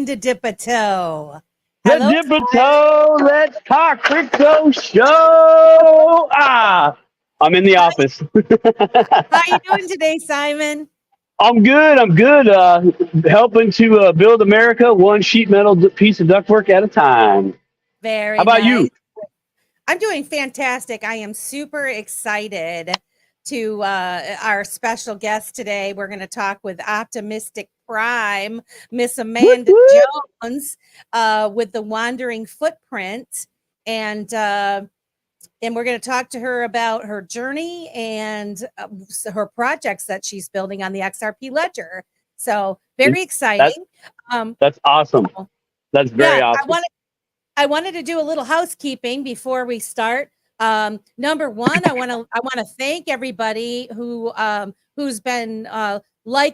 Welcome to Dipito. The Dipito Let's Talk Crypto Show. I'm in the office. How you doing today, Simon? I'm good. I'm good. Helping to build America one sheet metal piece of ductwork at a time. How Very about you? nice. I'm doing fantastic. I am super excited to our special guest today. We're going to talk with Optimistic Prime, Miss Amanda Jones, with the Wandering Footprint, and we're going to talk to her about her journey and her projects that she's building on the XRP ledger. So very exciting. That's awesome. That's very awesome. I wanted to do a little housekeeping before we start. Number one, I want to thank everybody who's been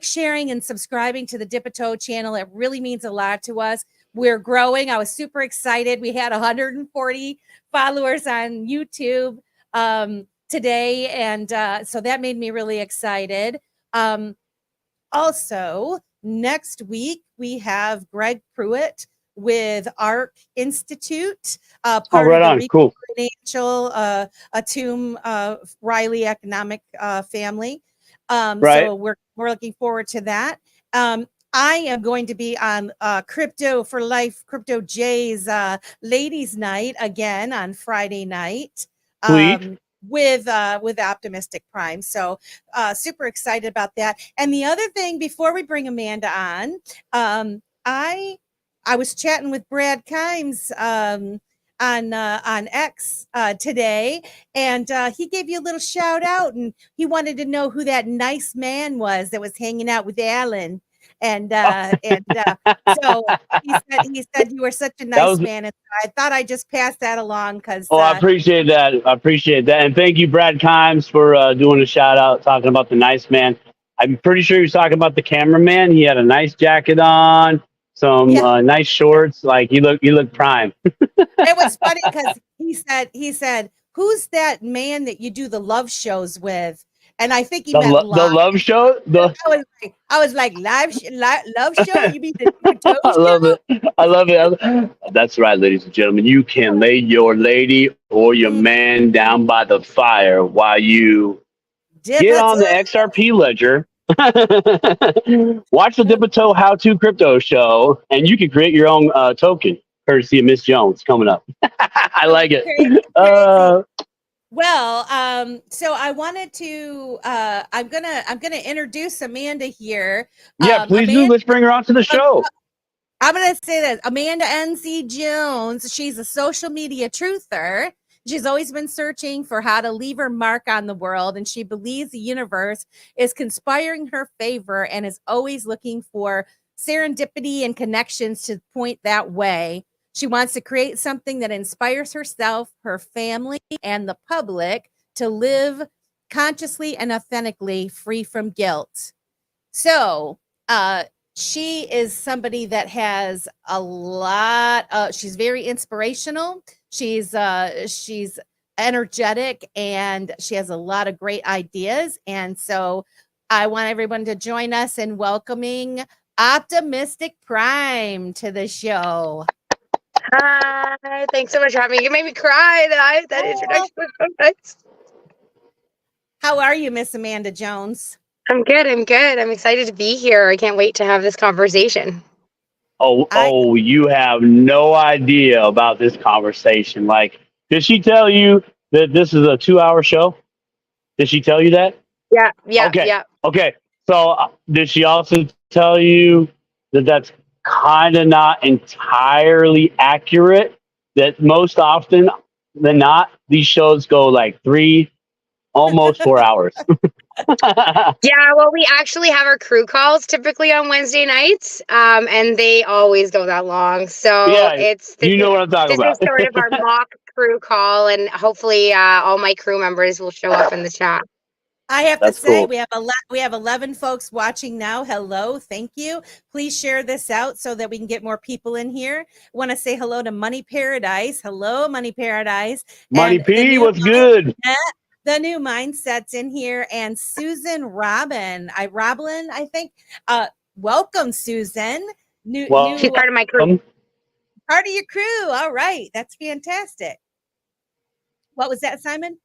sharing and subscribing to the Dipito channel. It really means a lot to us. We're growing. I was super excited. We had 140 followers on YouTube today, and so that made me really excited. Also, next week we have Greg Pruitt with ARC Institute, part of the cool. Financial Atum Riley Economic Family. Right. So we're looking forward to that. I am going to be on Crypto for Life, Crypto J's Ladies Night again on Friday night. Sweet. With Optimistic Prime. So super excited about that. And the other thing, before we bring Amanda on, I was chatting with Brad Kimes on X today, and he gave you a little shout out, and he wanted to know who that nice man was that was hanging out with Alan. And so he said you were such a nice man, and I thought I'd just pass that along because. I appreciate that. And thank you, Brad Kimes, for doing a shout out, talking about the nice man. I'm pretty sure he was talking about the cameraman. He had a nice jacket on, some nice shorts. Like he looked prime. It was funny because he said, "Who's that man that you do the love shows with?" And I think he meant live. The love show. I was like, love show. You mean the show? I love it. That's right, ladies and gentlemen. You can lay your lady or your man down by the fire while you get on the XRP ledger. Watch the Dipito How-To Crypto Show, and you can create your own token, courtesy of Miss Jones. Coming up. I like it. Well, so I wanted to. I'm gonna introduce Amanda here. Yeah, please do. Let's bring her on to the show. I'm gonna say that Amanda NC Jones. She's a social media truther. She's always been searching for how to leave her mark on the world, and she believes the universe is conspiring her favor and is always looking for serendipity and connections to point that way. She wants to create something that inspires herself, her family, and the public to live consciously and authentically, free from guilt. So, she is somebody that has a lot. She's very inspirational. She's energetic, and she has a lot of great ideas. And so, I want everyone to join us in welcoming Optimistic Prime to the show. Hi, thanks so much for having me. You made me cry. That introduction was so nice. How are you, Miss Amanda Jones? I'm good. I'm excited to be here. I can't wait to have this conversation. You have no idea about this conversation. Like, did she tell you that this is a 2-hour show? Did she tell you that? Yeah. Okay. So did she also tell you that that's kind of not entirely accurate, that most often than not, these shows go like 3, almost 4 hours? Yeah, well, we actually have our crew calls typically on Wednesday nights, and they always go that long. So you know what I'm talking about. This is sort of our mock crew call, and hopefully all my crew members will show up in the chat. I have to say, cool. we have 11 folks watching now. Hello, thank you. Please share this out so that we can get more people in here. Want to say hello to Money Paradise. Hello, Money Paradise. Money P, what's good? The new Mindset's in here, and Susan Roblin, I think. Welcome, Susan. Well, She's part of my crew. Part of your crew. All right. That's fantastic. What was that, Simon?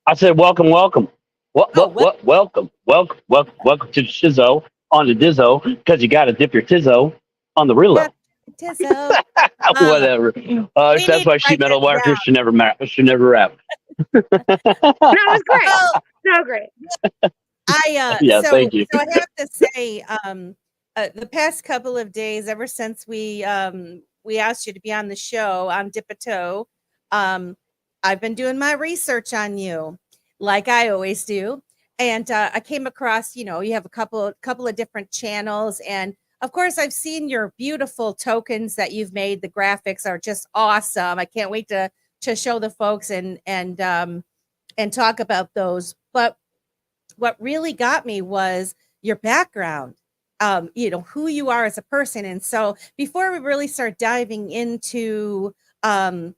I said, welcome. Welcome to the shizzo on the dizzo, because you got to dip your tizzo on the Rillo. Tizzo. Whatever. That's why sheet metal workers should never rap. No, it was great. So great. Thank you. So I have to say, the past couple of days, ever since we asked you to be on the show on Dip a Toe, I've been doing my research on you, like I always do, and I came across, you have a couple of different channels, and of course I've seen your beautiful tokens that you've made. The graphics are just awesome. I can't wait to show the folks and talk about those. But what really got me was your background, who you are as a person. And so before we really start diving into the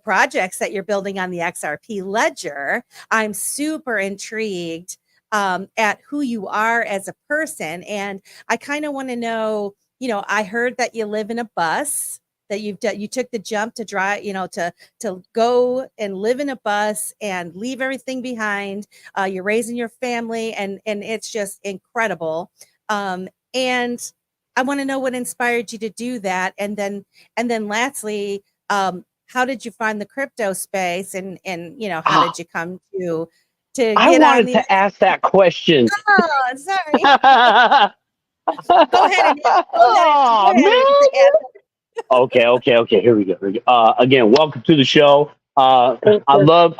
projects that you're building on the XRP ledger, I'm super intrigued at who you are as a person. And I kind of want to know, I heard that you live in a bus, that you took the jump to drive, to go and live in a bus and leave everything behind. You're raising your family, and it's just incredible. And I want to know what inspired you to do that. And then lastly, how did you find the crypto space, and how did you come to get I wanted on to ask that question. Oh, sorry. Go ahead. Okay. Here we go. Again, welcome to the show. I love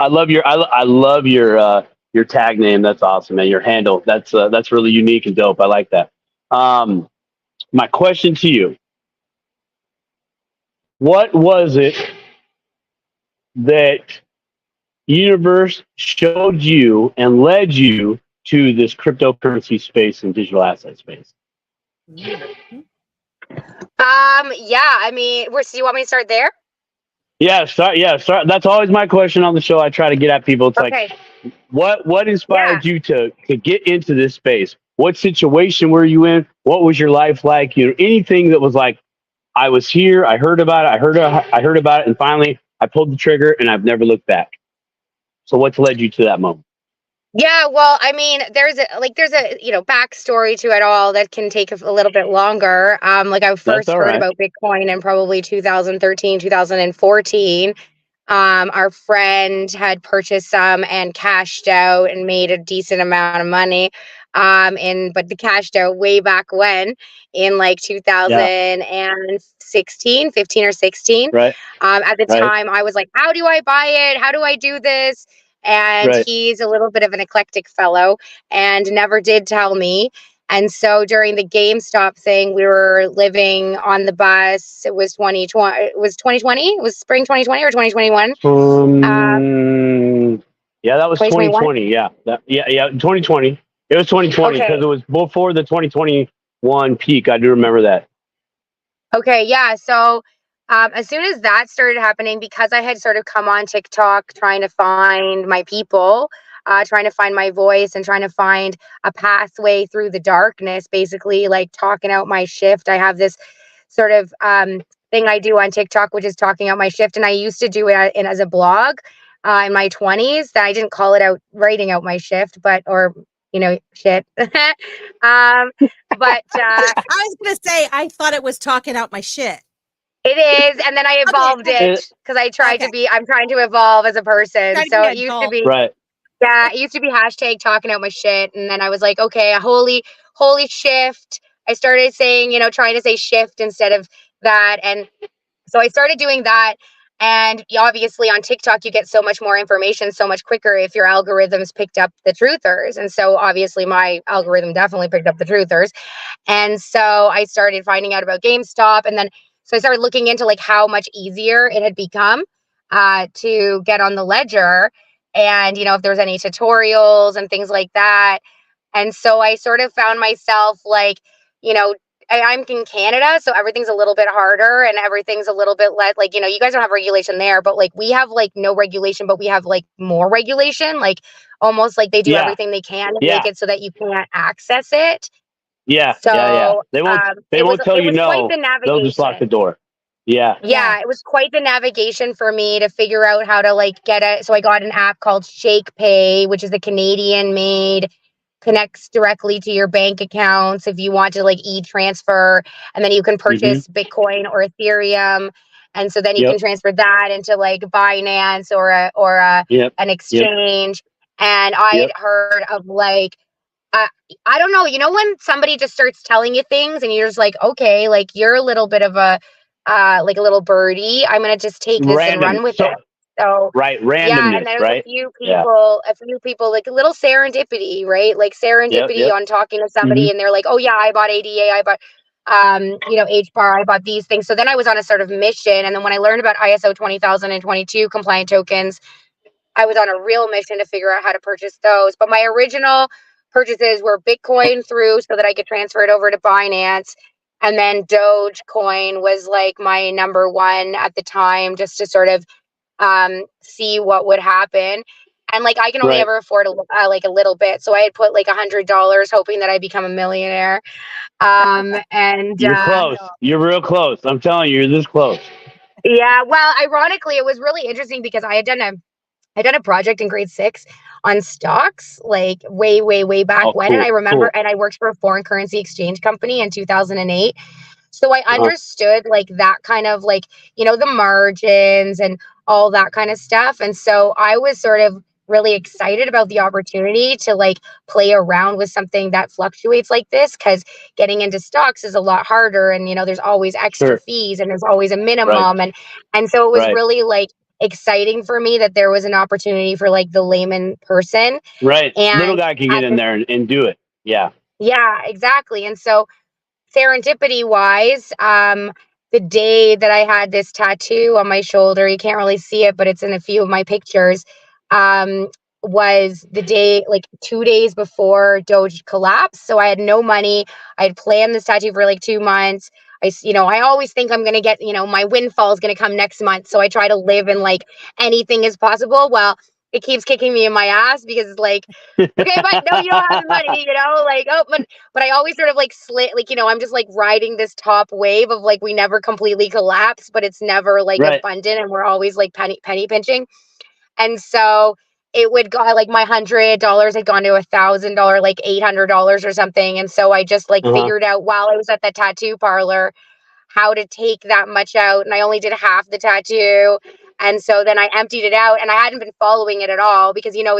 your tag name. That's awesome, man. Your handle. That's really unique and dope. I like that. My question to you: what was it that universe showed you and led you to this cryptocurrency space and digital asset space? I mean, do you want me to start there? Start. That's always my question on the show. I try to get at people. It's okay. Like, what inspired you to get into this space? What situation were you in? What was your life like? Anything that was like, I was here, I heard about it, I heard about it, and finally I pulled the trigger and I've never looked back. So what's led you to that moment? Yeah, well, I mean, there's a backstory to it all that can take a little bit longer. I first heard about Bitcoin in probably 2013, 2014. Our friend had purchased some and cashed out and made a decent amount of money. But the cashed out way back when, in like 2016, 15 or 16. Right. At the time, I was like, how do I buy it? How do I do this? And he's a little bit of an eclectic fellow and never did tell me. And so during the GameStop thing, we were living on the bus. It was 2020. It was 2020. It was spring 2020 or 2021. Yeah, that was 2020. Yeah, 2020. It was 2020 because it was before the 2021 peak. I do remember that. Okay, yeah. So as soon as that started happening, because I had sort of come on TikTok trying to find my people, trying to find my voice and trying to find a pathway through the darkness, basically like talking out my shift. I have this sort of thing I do on TikTok, which is talking out my shift. And I used to do it as a blog in my 20s. That I didn't call it out, writing out my shift, shit. But I was going to say, I thought it was talking out my shit. It is, and then I evolved it because I tried to be. I'm trying to evolve as a person. So it used to be yeah, it used to be hashtag talking out my shit, and then I was like, okay, a holy shift. I started saying, trying to say shift instead of that, and so I started doing that. And obviously on TikTok, you get so much more information so much quicker if your algorithms picked up the truthers. And so obviously my algorithm definitely picked up the truthers. And so I started finding out about GameStop, and then so I started looking into like how much easier it had become to get on the ledger, and if there was any tutorials and things like that. And so I sort of found myself like, I'm in Canada, so everything's a little bit harder and everything's a little bit less, like, you guys don't have regulation there, but like we have like no regulation, but we have like more regulation, like almost like they do everything they can to make it so that you can't access it. Yeah. So Yeah. They won't tell you no. They'll just lock the door. Yeah. Yeah, it was quite the navigation for me to figure out how to like get it. So I got an app called Shake Pay, which is a Canadian made, connects directly to your bank accounts if you want to like e-transfer, and then you can purchase Bitcoin or Ethereum. And so then you can transfer that into like Binance or an exchange. And I had heard of like, I don't know, you know, when somebody just starts telling you things and you're just like, okay, like you're a little bit of a, like a little birdie. I'm going to just take this and run with it. So, randomness, yeah. And then there's a few people, like a little serendipity, right? Like serendipity on talking to somebody and they're like, oh yeah, I bought ADA, I bought, you know, HBAR, I bought these things. So then I was on a sort of mission. And then when I learned about ISO 20022 compliant tokens, I was on a real mission to figure out how to purchase those. But my original purchases were Bitcoin through so that I could transfer it over to Binance. And then Dogecoin was like my number one at the time, just to sort of see what would happen. And like I can only ever afford like a little bit. So I had put like $100 hoping that I become a millionaire. And you're close. You're real close. I'm telling you, you're this close. Yeah. Well, ironically, it was really interesting because I had done a project in grade 6 on stocks, like way back when. And I remember, and I worked for a foreign currency exchange company in 2008. So I understood like that kind of like, you know, the margins and all that kind of stuff. And so I was sort of really excited about the opportunity to like play around with something that fluctuates like this, because getting into stocks is a lot harder. And, you know, there's always extra fees and there's always a minimum. And so it was really like exciting for me that there was an opportunity for like the layman person. Right. And little guy can get in there and do it. Yeah. Yeah, exactly. And so serendipity wise, the day that I had this tattoo on my shoulder, you can't really see it, but it's in a few of my pictures, was the day, like 2 days before Doge collapsed. So I had no money. I had planned this tattoo for like 2 months. I always think I'm going to get, my windfall is going to come next month. So I try to live in like anything is possible. Well, it keeps kicking me in my ass because it's like, okay, but no, you don't have the money, like, oh, but I always sort of like like, I'm just like riding this top wave of like, we never completely collapse, but it's never like abundant. And we're always like penny pinching. And so it would go like my $100 had gone to $1,000, like $800 or something. And so I just like figured out while I was at the tattoo parlor how to take that much out. And I only did half the tattoo. And so then I emptied it out, and I hadn't been following it at all because, it's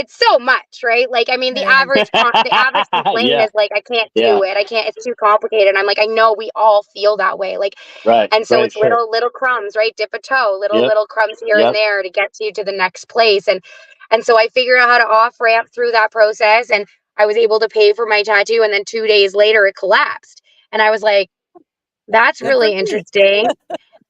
so much, right? Like, I mean, the average complaint is like, I can't do it. It's too complicated. And I'm like, I know we all feel that way. Like, and so it's little crumbs, right? Dip a toe, little crumbs here and there to get you to the next place. And so I figured out how to off ramp through that process, and I was able to pay for my tattoo. And then 2 days later it collapsed. And I was like, that's really interesting.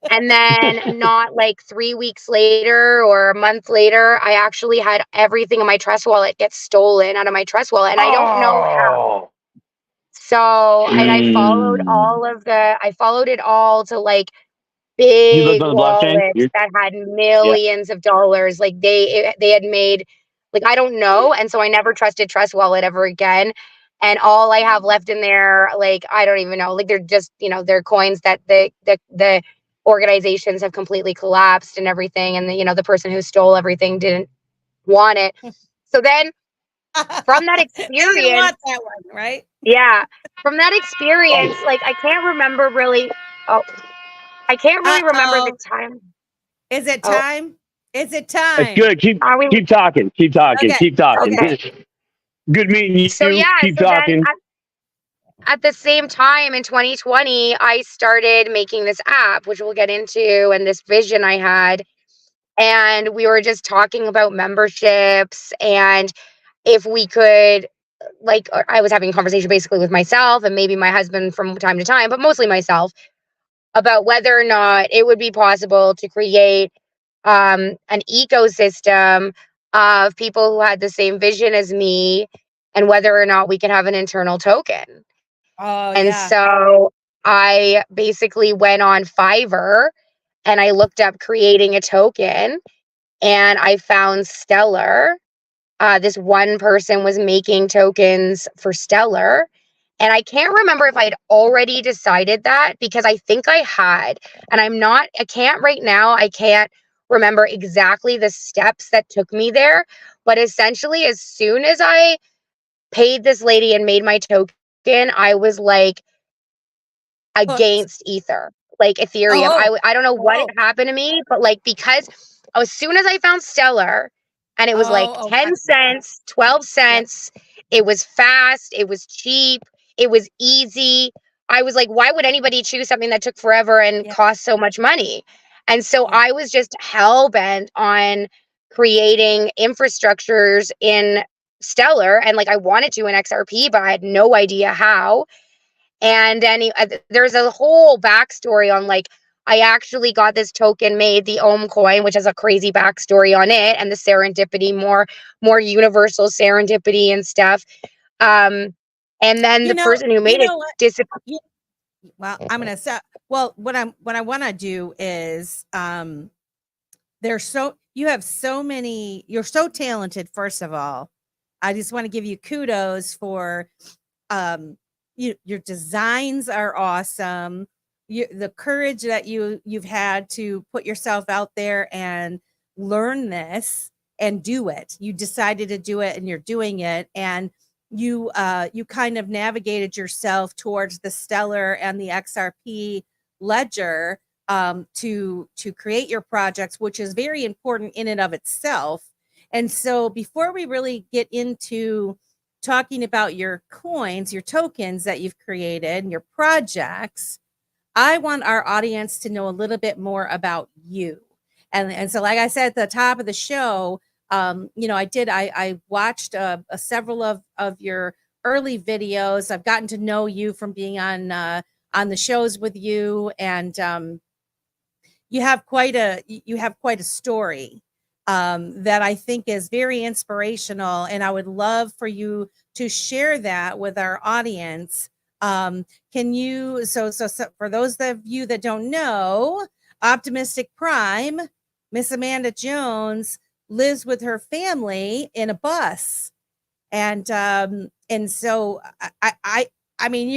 And then not like 3 weeks later or a month later, I actually had everything in my trust wallet get stolen out of my trust wallet. And I don't know how. So, and I followed it all to like big wallets that had millions of dollars. Like they had made, like, I don't know. And so I never trusted Trust Wallet ever again. And all I have left in there, like, I don't even know, like, they're just, they're coins that the organizations have completely collapsed and everything. And the person who stole everything didn't want it. So then from that experience, you want that one, right? Yeah. From that experience, like, I can't remember really. I can't really remember the time. Is it time? Is it time? It's good. Keep talking. Keep talking. Okay. Keep talking. Okay. Good meeting you. So yeah, keep talking. At the same time in 2020, I started making this app, which we'll get into, and this vision I had. And we were just talking about memberships, and if we could, like, I was having a conversation basically with myself and maybe my husband from time to time, but mostly myself, about whether or not it would be possible to create an ecosystem of people who had the same vision as me, and whether or not we could have an internal token. So I basically went on Fiverr and I looked up creating a token, and I found Stellar, this one person was making tokens for Stellar. And I can't remember if I had already decided that, because I think I had. And I can't right now, I can't remember exactly the steps that took me there. But essentially, as soon as I paid this lady and made my token, I was like against Ether, like Ethereum. I don't know what had happened to me, but like, because as soon as I found Stellar, and it was like 10 cents, 12 cents, it was fast, it was cheap, it was easy. I was like, why would anybody choose something that took forever and cost so much money? And so I was just hell bent on creating infrastructures in Stellar, and like I wanted to in XRP, but I had no idea how. And then there's a whole backstory on like, I actually got this token made, the Ohm coin, which has a crazy backstory on it, and the serendipity, more universal serendipity and stuff. And then the person who made it disappeared. Well, I'm gonna say. Well, what I want to do is, you have so many. You're so talented. First of all, I just want to give you kudos for, your designs are awesome. The courage that you've had to put yourself out there and learn this and do it. You decided to do it, and you're doing it, and you kind of navigated yourself towards the Stellar and the XRP ledger to create your projects, which is very important in and of itself. And so before we really get into talking about your coins, your tokens that you've created and your projects, I want our audience to know a little bit more about you. And so, like I said at the top of the show, I watched several of your early videos. I've gotten to know you from being on the shows with you, and you have quite a story that I think is very inspirational, and I would love for you to share that with our audience. Can you? So for those of you that don't know, Optimistic Prime, Miss Amanda Jones, lives with her family in a bus, and so I mean,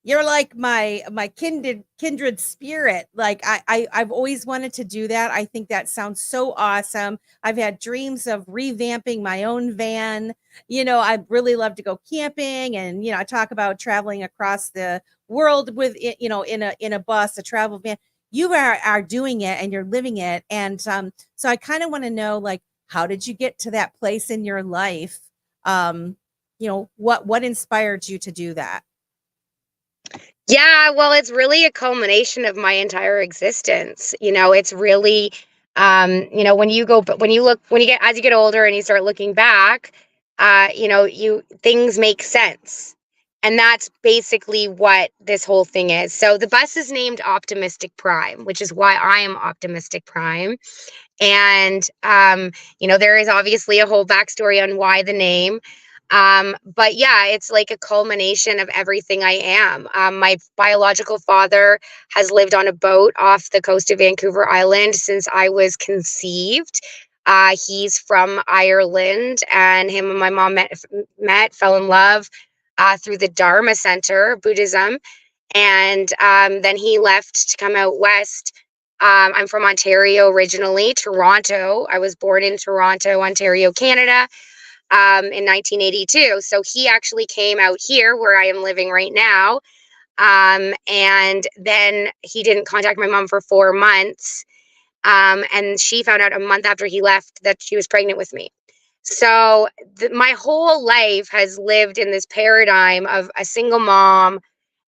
you're like my kindred spirit. Like I've always wanted to do that. I think that sounds so awesome. I've had dreams of revamping my own van. I really love to go camping, and I talk about traveling across the world with it, in a bus, a travel van. You are doing it, and you're living it. And so I kind of want to know, like, how did you get to that place in your life? What inspired you to do that? Yeah, well, it's really a culmination of my entire existence. It's really, when you get, as you get older and you start looking back, things make sense. And that's basically what this whole thing is. So the bus is named Optimistic Prime, which is why I am Optimistic Prime. And, there is obviously a whole backstory on why the name. But yeah, it's like a culmination of everything I am. My biological father has lived on a boat off the coast of Vancouver Island since I was conceived. He's from Ireland, and him and my mom fell in love through the Dharma Center, Buddhism. And then he left to come out west. I'm from Ontario originally, Toronto. I was born in Toronto, Ontario, Canada. In 1982. So he actually came out here where I am living right now. And then he didn't contact my mom for 4 months. And she found out a month after he left that she was pregnant with me. So my whole life has lived in this paradigm of a single mom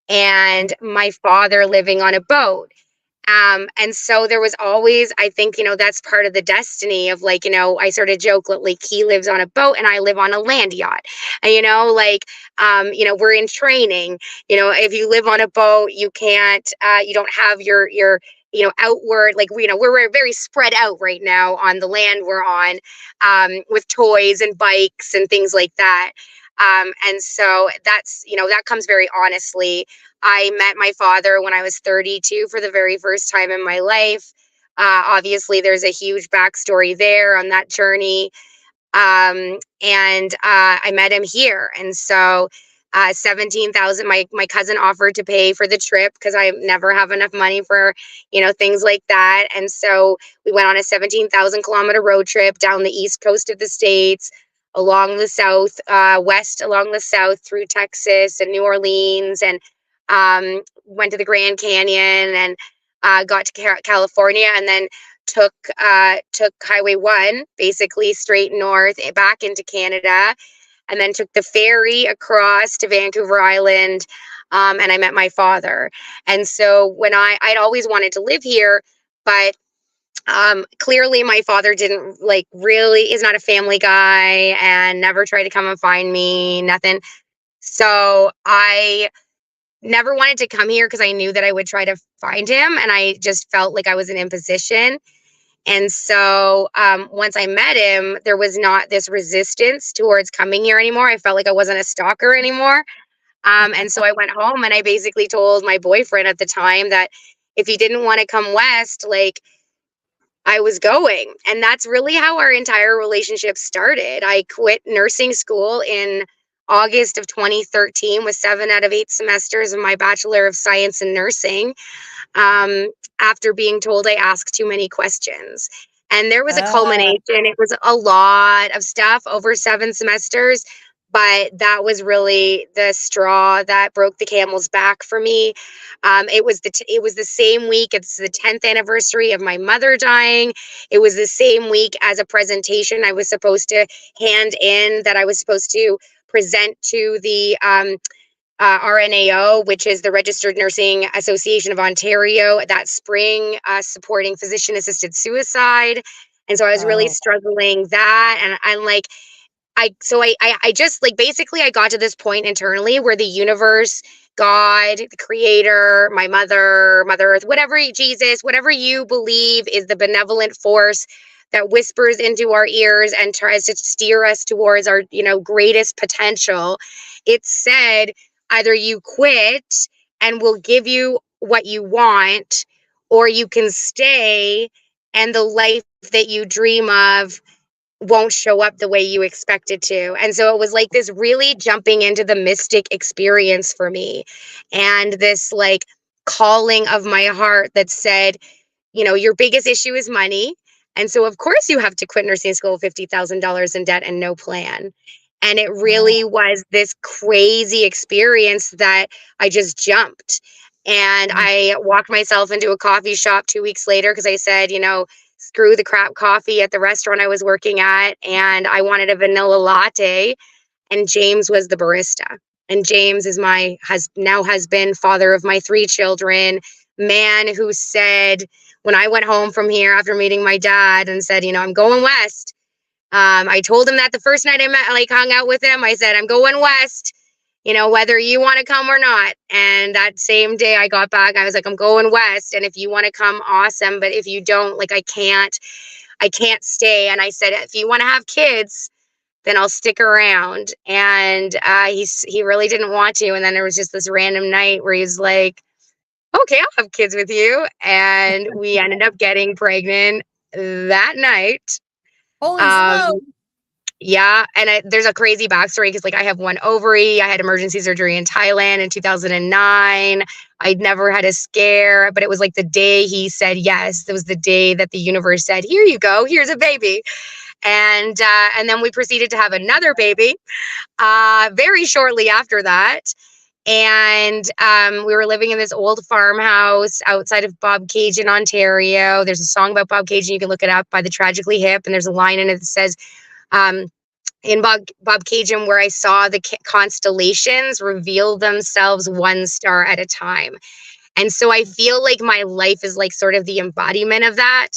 and my father living on a boat. And so there was always, I think, that's part of the destiny of like, I sort of joke like he lives on a boat and I live on a land yacht. And, we're in training, if you live on a boat, you can't, you don't have your outward, like, we're very spread out right now on the land we're on, with toys and bikes and things like that. And so that's, that comes very honestly. I met my father when I was 32 for the very first time in my life. Obviously, there's a huge backstory there on that journey. And I met him here. And so 17,000, my cousin offered to pay for the trip because I never have enough money for, things like that. And so we went on a 17,000 kilometer road trip down the east coast of the States, along the south, west along the south through Texas and New Orleans, and went to the Grand Canyon, and got to California, and then took Highway 1 basically straight north back into Canada, and then took the ferry across to Vancouver Island, and I met my father. And so when I'd always wanted to live here, but clearly my father didn't is not a family guy and never tried to come and find me, nothing. So I never wanted to come here because I knew that I would try to find him, and I just felt like I was an imposition. And so once I met him, there was not this resistance towards coming here anymore. I felt like I wasn't a stalker anymore. And so I went home, and I basically told my boyfriend at the time that if he didn't want to come west, I was going. And that's really how our entire relationship started. I quit nursing school in August of 2013 with 7 out of 8 semesters of my Bachelor of Science in Nursing, after being told I asked too many questions. And there was a culmination. It was a lot of stuff over 7 semesters, but that was really the straw that broke the camel's back for me. It was the same week. It's the 10th anniversary of my mother dying. It was the same week as a presentation I was supposed to hand in, that I was supposed to present to the RNAO, which is the Registered Nursing Association of Ontario, that spring, supporting physician-assisted suicide. And so I was really struggling that. And I'm like, I just basically I got to this point internally where the universe, God, the creator, my mother Earth, whatever, Jesus, whatever you believe is the benevolent force that whispers into our ears and tries to steer us towards our, greatest potential. It said, either you quit and we'll give you what you want, or you can stay and the life that you dream of won't show up the way you expect it to. And so it was like this really jumping into the mystic experience for me, and this calling of my heart that said, your biggest issue is money. And so of course you have to quit nursing school, $50,000 in debt and no plan. And it really was this crazy experience that I just jumped. And I walked myself into a coffee shop 2 weeks later because I said, screw the crap coffee at the restaurant I was working at, and I wanted a vanilla latte. And James was the barista. And James is my now husband, father of my 3 children, man who said, when I went home from here after meeting my dad and said, I'm going west. I told him that the first night I met, hung out with him, I said, I'm going west, whether you want to come or not. And that same day I got back, I was like, I'm going west. And if you want to come, awesome. But if you don't, I can't stay. And I said, if you want to have kids, then I'll stick around. And he really didn't want to. And then there was just this random night where he's like, okay, I'll have kids with you. And we ended up getting pregnant that night. Holy smokes. Yeah. And there's a crazy backstory because I have 1 ovary. I had emergency surgery in Thailand in 2009. I'd never had a scare, but it was the day he said yes. It was the day that the universe said, here you go, here's a baby. And then we proceeded to have another baby very shortly after that. And we were living in this old farmhouse outside of Bobcaygeon, Ontario. There's a song about Bobcaygeon. You can look it up, by the Tragically Hip. And there's a line in it that says, in Bobcaygeon, where I saw the constellations reveal themselves 1 star at a time. And so I feel like my life is sort of the embodiment of that.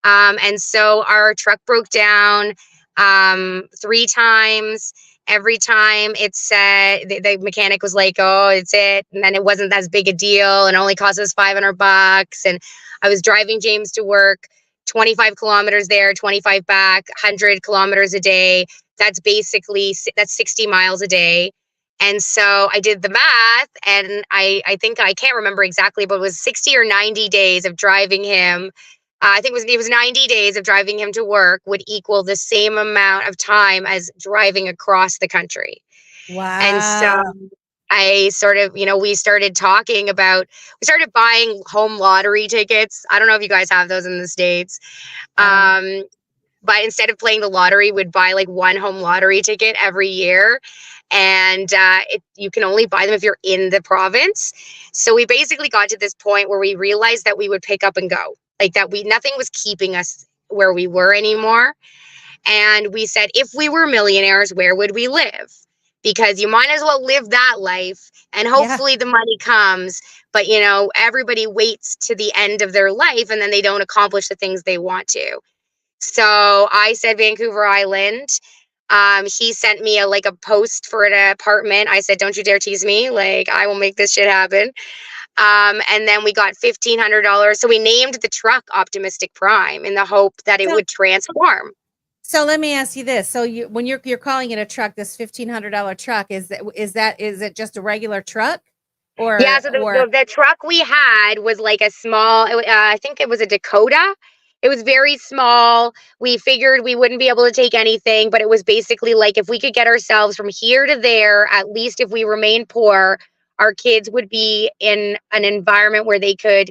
And so our truck broke down 3 times. Every time it said, the mechanic was like, oh, it's it. And then it wasn't as big a deal and only cost us $500. And I was driving James to work 25 kilometers there, 25 back, 100 kilometers a day. That's 60 miles a day. And so I did the math, and I think, I can't remember exactly, but it was 60 or 90 days of driving him I think it was 90 days of driving him to work would equal the same amount of time as driving across the country. Wow. And so I sort of, we started buying home lottery tickets. I don't know if you guys have those in the States. But instead of playing the lottery, we'd buy like one home lottery ticket every year. And you can only buy them if you're in the province. So we basically got to this point where we realized that we would pick up and go, like that nothing was keeping us where we were anymore. And we said, if we were millionaires, where would we live? Because you might as well live that life and hopefully the money comes. But, everybody waits to the end of their life and then they don't accomplish the things they want to. So I said Vancouver Island. He sent me a post for an apartment. I said, don't you dare tease me. Like, I will make this shit happen. And then we got $1,500. So we named the truck Optimystic Prime in the hope that it would transform. So let me ask you this. So when you're calling it a truck, this $1,500 truck, is it just a regular truck? Or yeah, so the truck we had was like a small, I think it was a Dakota. It was very small. We figured we wouldn't be able to take anything, but it was basically like if we could get ourselves from here to there, at least if we remain poor, our kids would be in an environment where they could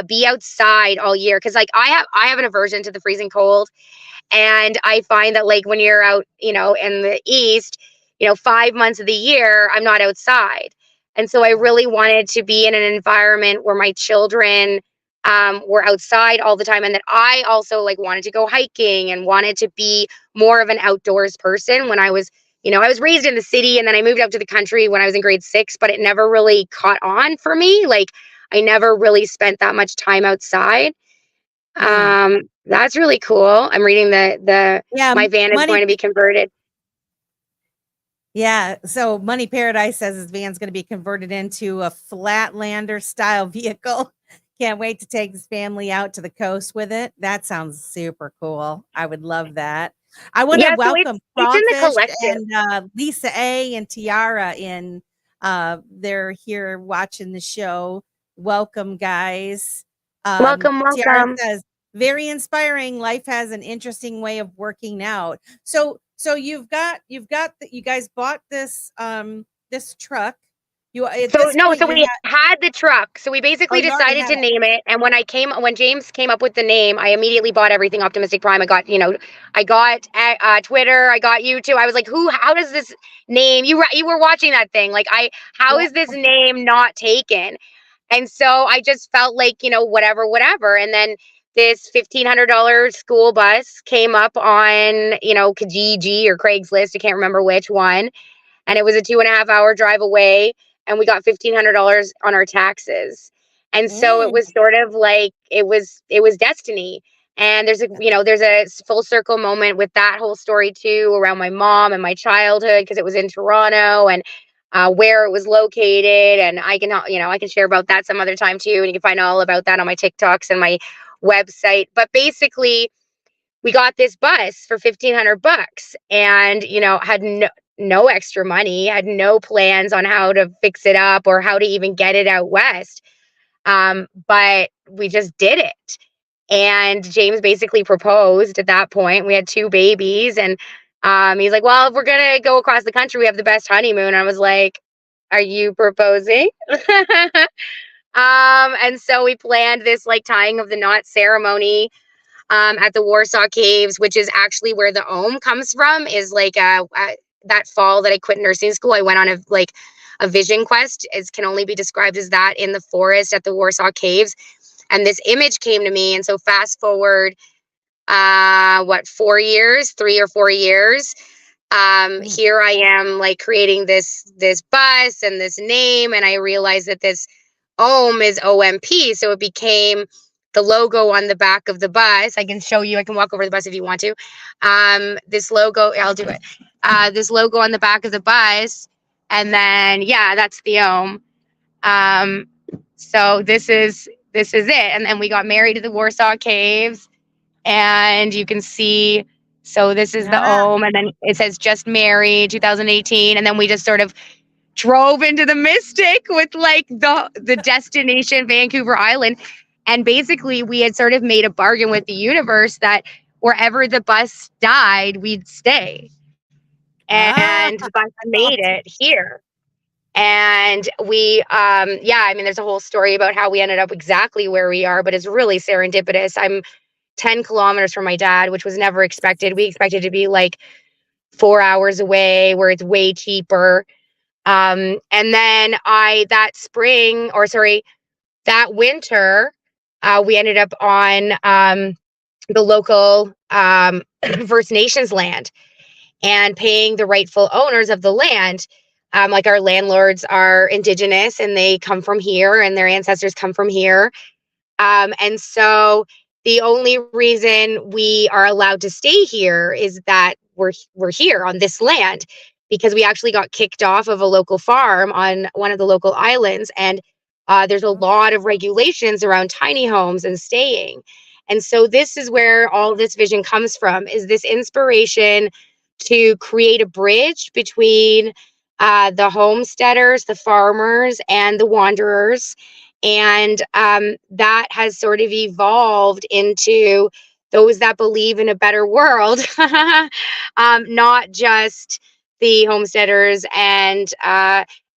be outside all year. Because like I have an aversion to the freezing cold. And I find that like when you're out, in the East, 5 months of the year, I'm not outside. And so I really wanted to be in an environment where my children were outside all the time. And that I also wanted to go hiking and wanted to be more of an outdoors person when I was, I was raised in the city and then I moved out to the country when I was in grade 6, but it never really caught on for me. Like I never really spent that much time outside. That's really cool. I'm reading my van is going to be converted. Yeah. So Money Paradise says his van's going to be converted into a Flatlander style vehicle. Can't wait to take his family out to the coast with it. That sounds super cool. I would love that. I want to welcome Crawfish and Lisa A and Tiara in. They're here watching the show. Welcome, guys. Welcome. Tiara says, very inspiring. Life has an interesting way of working out. So you guys bought this this truck. We had the truck. So we basically decided to name it. And when James came up with the name, I immediately bought everything Optimistic Prime. I got Twitter. I got YouTube. I was like, how does this name? You were watching that thing. Like how is this name not taken? And so I just felt like, whatever. And then this $1,500 school bus came up on, Kijiji or Craigslist. I can't remember which one. And it was a 2.5-hour drive away. And we got $1,500 on our taxes. And so it was sort of like, it was destiny. And there's a full circle moment with that whole story too, around my mom and my childhood, because it was in Toronto and where it was located. And I can share about that some other time too. And you can find all about that on my TikToks and my website. But basically we got this bus for $1,500 and, had no extra money, had no plans on how to fix it up or how to even get it out west. But we just did it. And James basically proposed at that point. We had 2 babies and he's like, well, if we're going to go across the country, we have the best honeymoon. And I was like, are you proposing? And so we planned this tying of the knot ceremony at the Warsaw Caves, which is actually where the Ohm comes from, is that fall that I quit nursing school, I went on a vision quest. It can only be described as that, in the forest at the Warsaw Caves. And this image came to me. And so fast forward, 3 or 4 years, here I am creating this bus and this name. And I realized that this Ohm is OMP. So it became the logo on the back of the bus. I can show you, I can walk over the bus if you want to. This logo, I'll do it. This logo on the back of the bus. And then, that's the Ohm. So this is it. And then we got married at the Warsaw Caves. And you can see, so this is the Ohm. And then it says just married 2018. And then we just sort of drove into the Mystic with the destination Vancouver Island. And basically we had sort of made a bargain with the universe that wherever the bus died, we'd stay. And the bus made it here. And we, I mean, there's a whole story about how we ended up exactly where we are, but it's really serendipitous. I'm 10 kilometers from my dad, which was never expected. We expected to be like 4 hours away where it's way cheaper. And then that winter, we ended up on the local First Nations land and paying the rightful owners of the land. Like our landlords are Indigenous and they come from here and their ancestors come from here. And so the only reason we are allowed to stay here is that we're here on this land, because we actually got kicked off of a local farm on one of the local islands. And there's a lot of regulations around tiny homes and staying. And so this is where all this vision comes from, is this inspiration to create a bridge between the homesteaders, the farmers, and the wanderers. And that has sort of evolved into those that believe in a better world, not just the homesteaders and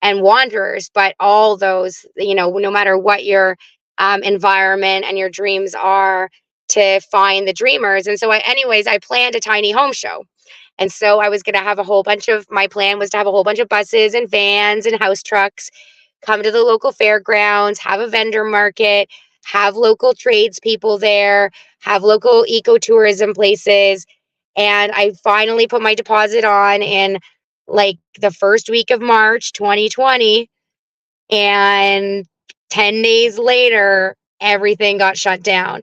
wanderers, but all those, no matter what your environment and your dreams are, to find the dreamers. And so I planned a tiny home show. And so I was going to have my plan was to have a whole bunch of buses and vans and house trucks come to the local fairgrounds, have a vendor market, have local tradespeople there, have local ecotourism places. And I finally put my deposit on in like the first week of March 2020. And 10 days later, everything got shut down.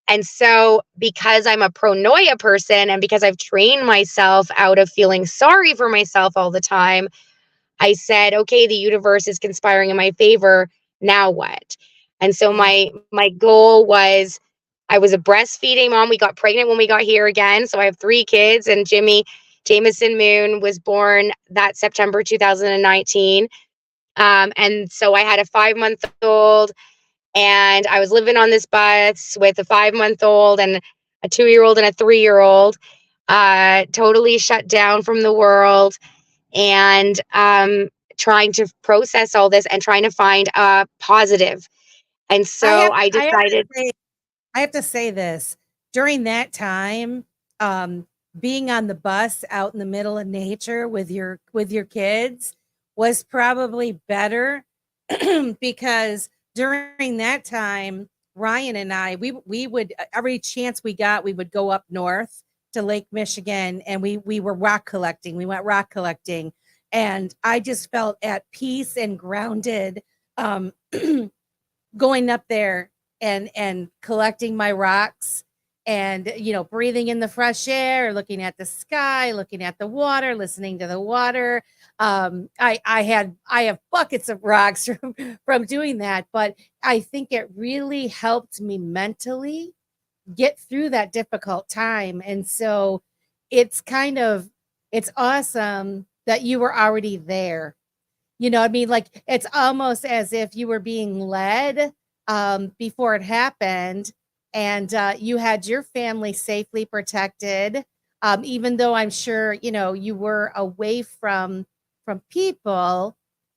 And so because I'm a pronoia person and because I've trained myself out of feeling sorry for myself all the time, I said, okay, the universe is conspiring in my favor. Now what? And so my goal was, I was a breastfeeding mom. We got pregnant when we got here again. So I have 3 kids, and Jameson Moon was born that September 2019. And so I had a 5-month-old, and I was living on this bus with a 5-month-old and a 2-year-old and a 3-year-old, totally shut down from the world, and trying to process all this and trying to find a positive. And so I decided. I have to say this. During that time, being on the bus out in the middle of nature with your kids was probably better because during that time, Ryan and I, we would, every chance we got, we would go up north to Lake Michigan, and we were rock collecting. We went rock collecting, and I just felt at peace and grounded going up there and collecting my rocks and, breathing in the fresh air, looking at the sky, looking at the water, listening to the water. I have buckets of rocks from doing that, but I think it really helped me mentally get through that difficult time. And so it's awesome that you were already there. I mean, like, it's almost as if you were being led before it happened, and you had your family safely protected, even though I'm sure, you were away from people,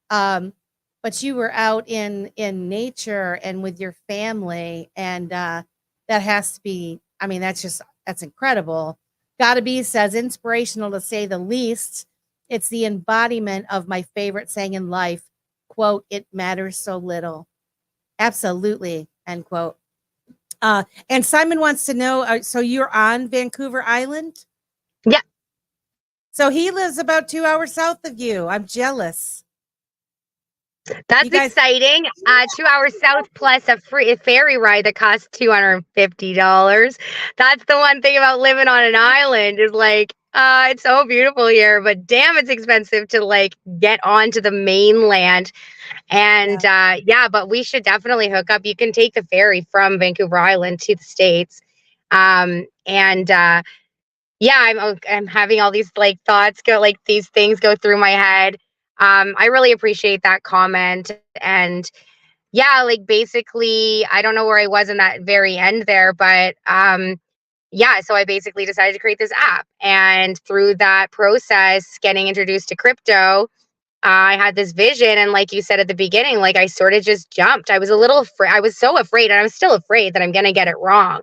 but you were out in nature and with your family, and that has to be, I mean, that's incredible. Gotta be, says, inspirational to say the least. It's the embodiment of my favorite saying in life, quote, "It matters so little." Absolutely, end quote. And Simon wants to know, so you're on Vancouver Island? Yeah. So he lives about 2 hours south of you. I'm jealous. That's exciting. 2 hours south plus a free ferry ride that costs $250. That's the one thing about living on an island, is like, it's so beautiful here, but damn, it's expensive to like get onto the mainland. And but we should definitely hook up. You can take the ferry from Vancouver Island to the States. I'm having all these like thoughts these things go through my head. I really appreciate that comment. And yeah, like basically, I don't know where I was in that very end there, but yeah, so I basically decided to create this app. And through that process, getting introduced to crypto, I had this vision. And like you said at the beginning, like I sort of just jumped. I was a little afraid. I was so afraid, and I'm still afraid that I'm going to get it wrong.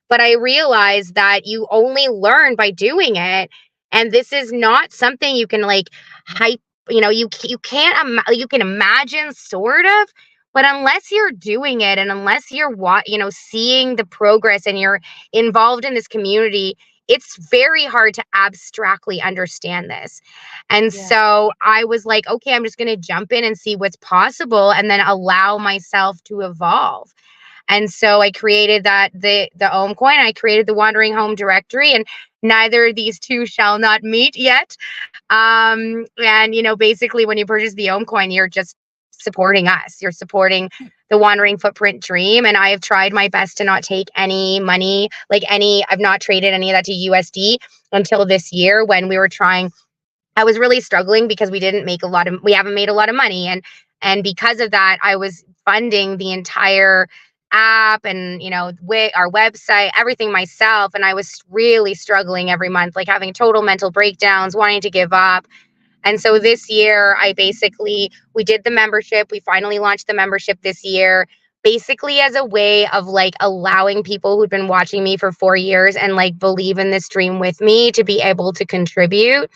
But I realized that you only learn by doing it. And this is not something you can like hype, you can't, you can imagine sort of, but unless you're doing it and unless you're seeing the progress and you're involved in this community, it's very hard to abstractly understand this. And so I was like, okay, I'm just going to jump in and see what's possible and then allow myself to evolve. And so I created the Ohm coin. I created the Wandering Home directory, and neither of these two shall not meet yet. And basically when you purchase the Ohm coin, you're just supporting us. You're supporting the Wandering Footprint dream. And I have tried my best to not take any money, I've not traded any of that to USD until this year when we were trying. I was really struggling because we haven't made a lot of money. And because of that, I was funding the entire app and, our website, everything myself. And I was really struggling every month, like having total mental breakdowns, wanting to give up. And so this year, we did the membership. We finally launched the membership this year, basically as a way of like allowing people who'd been watching me for 4 years and like believe in this dream with me to be able to contribute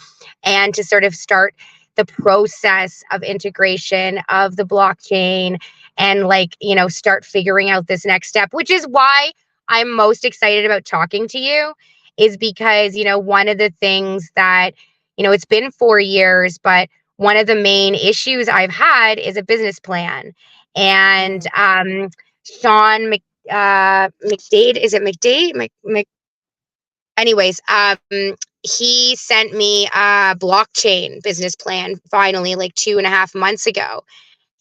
and to sort of start the process of integration of the blockchain and start figuring out this next step, which is why I'm most excited about talking to you, is because, one of the things that, it's been 4 years, but one of the main issues I've had is a business plan. And Sean McDade, is it McDade? Anyways, he sent me a blockchain business plan finally, like 2.5 months ago.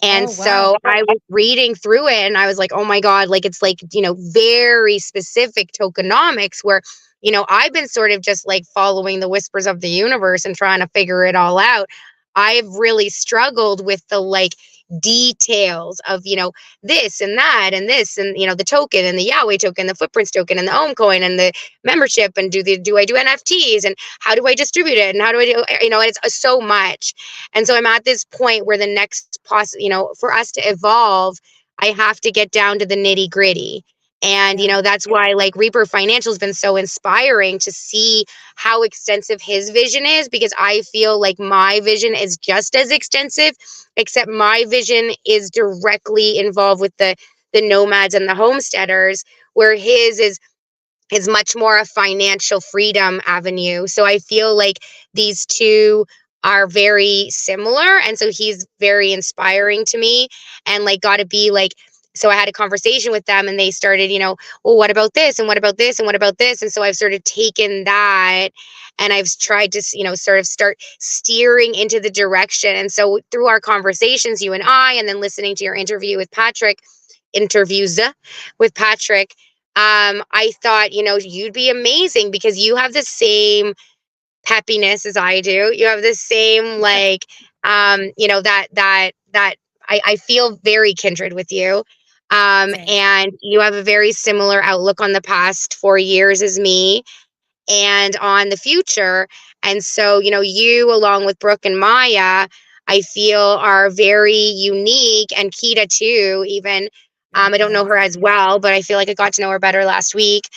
And so I was reading through it and I was like, oh my God, like it's like, very specific tokenomics where, I've been sort of just like following the whispers of the universe and trying to figure it all out. I've really struggled with the details of, this and that and this and, the token and the Yahweh token, the footprints token and the Ohm coin and the membership and do I do NFTs and how do I distribute it and how do I do, it's so much. And so I'm at this point where the next for us to evolve, I have to get down to the nitty gritty. And, that's why Reaper Financial has been so inspiring to see how extensive his vision is, because I feel like my vision is just as extensive, except my vision is directly involved with the nomads and the homesteaders, where his is much more a financial freedom avenue. So I feel like these two are very similar. And so he's very inspiring to me and got to be so I had a conversation with them and they started, well, what about this? And what about this? And what about this? And so I've sort of taken that and I've tried to, sort of start steering into the direction. And so through our conversations, you and I, and then listening to your interviews with Patrick, I thought, you'd be amazing because you have the same peppiness as I do. You have the same, that I feel very kindred with you. And you have a very similar outlook on the past 4 years as me and on the future. And so, you along with Brooke and Maya, I feel are very unique, and Kita too, even. I don't know her as well, but I feel like I got to know her better last week.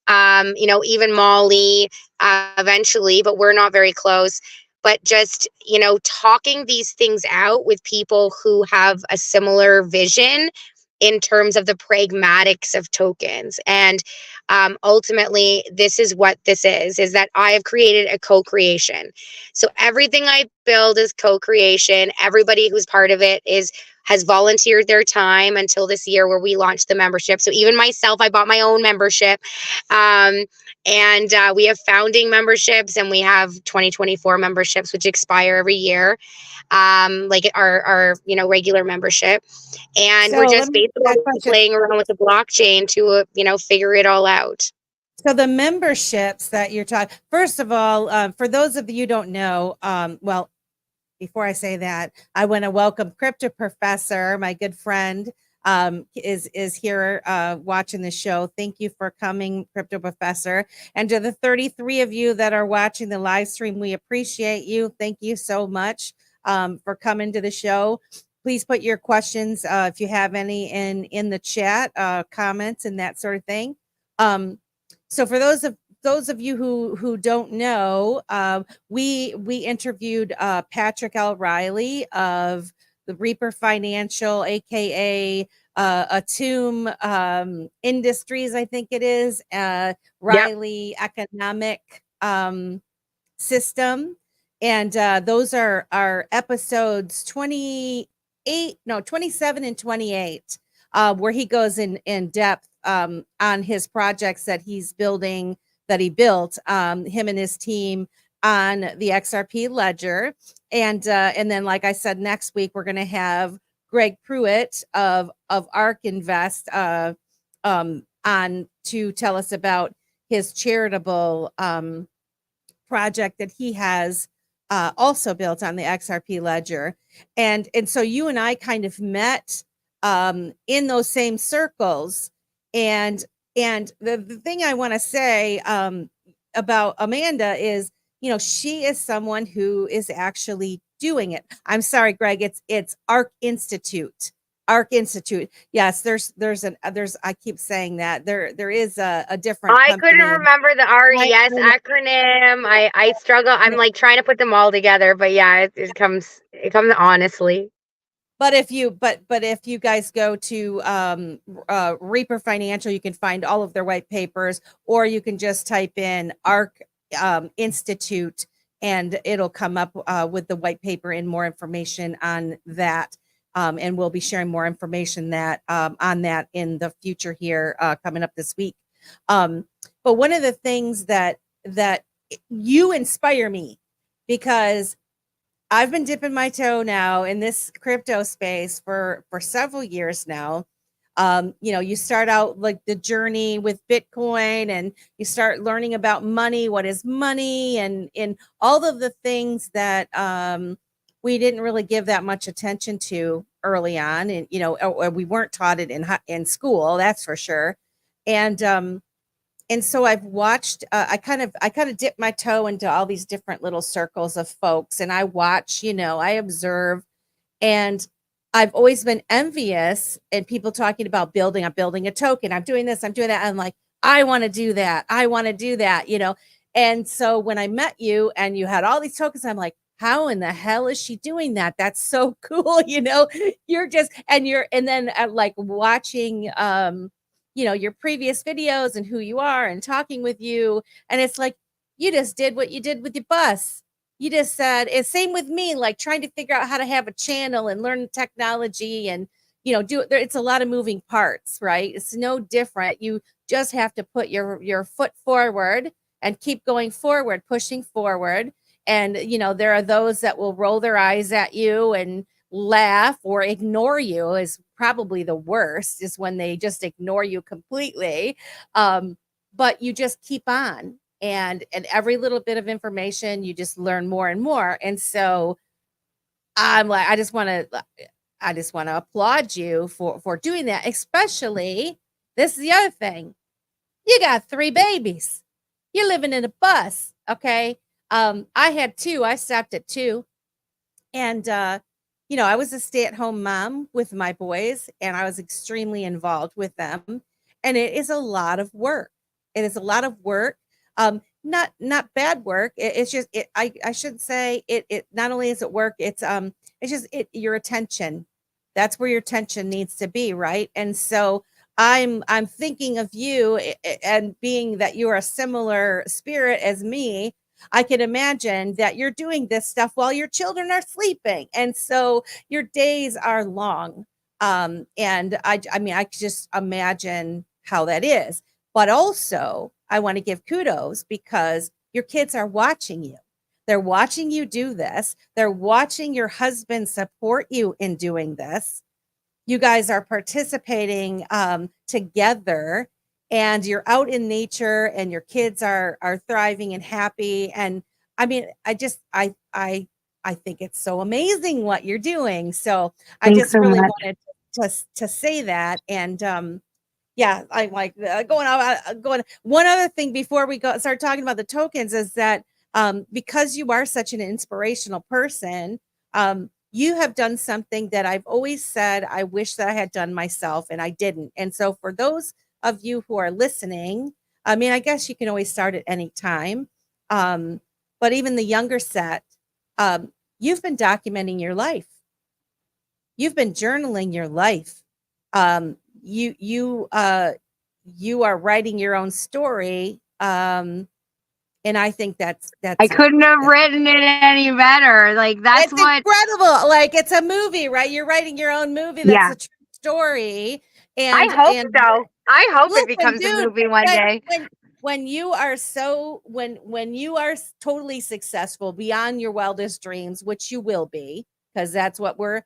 Even Molly, eventually, but we're not very close. But just, talking these things out with people who have a similar vision in terms of the pragmatics of tokens. And ultimately, this is what this is that I have created a co-creation. So everything I build is co-creation. Everybody who's part of it has volunteered their time until this year where we launched the membership. So even myself, I bought my own membership. And we have founding memberships and we have 2024 memberships, which expire every year. Like our regular membership. And so we're just basically playing around with the blockchain to, figure it all out. So the memberships that you're talking, first of all, for those of you who don't know, before I say that, I want to welcome Crypto Professor, my good friend, is here watching the show. Thank you for coming, Crypto Professor. And to the 33 of you that are watching the live stream, we appreciate you. Thank you so much for coming to the show. Please put your questions, if you have any, in the chat, comments and that sort of thing. So for those of you who don't know, we interviewed Patrick L. Riley of the Reaper Financial, aka Atum Industries, I think it is, Riley Economic System, and those are episodes 27 and 28, where he goes in depth on his projects that he's building, that he built, him and his team, on the XRP ledger. And then, like I said, next week we're going to have Greg Pruitt of ARK Invest on to tell us about his charitable project that he has also built on the XRP ledger. And so you and I kind of met in those same circles. And the thing I want to say about Amanda is, she is someone who is actually doing it. I'm sorry, Greg, it's ARK Institute. ARK Institute. Yes, there's I keep saying that there is a different I company. couldn't remember the RES acronym. I struggle. I'm like trying to put them all together, but yeah, it comes honestly. But if you guys go to Reaper Financial, you can find all of their white papers, or you can just type in ARK Institute and it'll come up with the white paper and more information on that. And we'll be sharing more information on that in the future here coming up this week. But one of the things that you inspire me, because I've been dipping my toe now in this crypto space for several years now. You start out like the journey with Bitcoin, and you start learning about money, what is money, and all of the things that we didn't really give that much attention to early on, and or we weren't taught it in school, that's for sure. And so I've watched, I kind of dip my toe into all these different little circles of folks, and I watch, I observe, and I've always been envious, and people talking about I'm building a token, I'm doing this, I'm doing that. I'm like, I want to do that. I want to do that, And so when I met you and you had all these tokens, I'm like, how in the hell is she doing that? That's so cool. You're just, and then like watching, your previous videos and who you are and talking with you. And it's like, you just did what you did with your bus. You just said, it's same with me, like trying to figure out how to have a channel and learn technology and, do it. It's a lot of moving parts, right? It's no different. You just have to put your foot forward and keep going forward, pushing forward. And, there are those that will roll their eyes at you and laugh or ignore you. Is probably the worst, is when they just ignore you completely. But you just keep on, and every little bit of information, you just learn more and more. And so I'm like, I just want to applaud you for doing that. Especially, this is the other thing, you got 3 babies, you're living in a bus. Okay. I had 2. I stopped at 2. And, I was a stay-at-home mom with my boys, and I was extremely involved with them. And it is a lot of work. It is a lot of work. Not bad work. It's just, I should say it not only is it work, it's just your attention. That's where your attention needs to be, right? And so I'm thinking of you, and being that you are a similar spirit as me, I can imagine that you're doing this stuff while your children are sleeping. And so your days are long. And I mean, I could just imagine how that is. But also, I want to give kudos, because your kids are watching you. They're watching you do this. They're watching your husband support you in doing this. You guys are participating together, and you're out in nature, and your kids are thriving and happy. And I mean, I think it's so amazing what you're doing. So I just really wanted to say that. And yeah, I like going. One other thing before we start talking about the tokens is that because you are such an inspirational person, you have done something that I've always said I wish that I had done myself, and I didn't. And so for those of you who are listening, I mean, I guess you can always start at any time. But even the younger set, you've been documenting your life. You've been journaling your life. You are writing your own story. And I think that's I couldn't have written it any better. Like that's what incredible. Like it's a movie, right? You're writing your own movie. That's a true story. And I hope so. I hope it becomes a movie one day. When you are when you are totally successful beyond your wildest dreams, which you will be, because that's what we're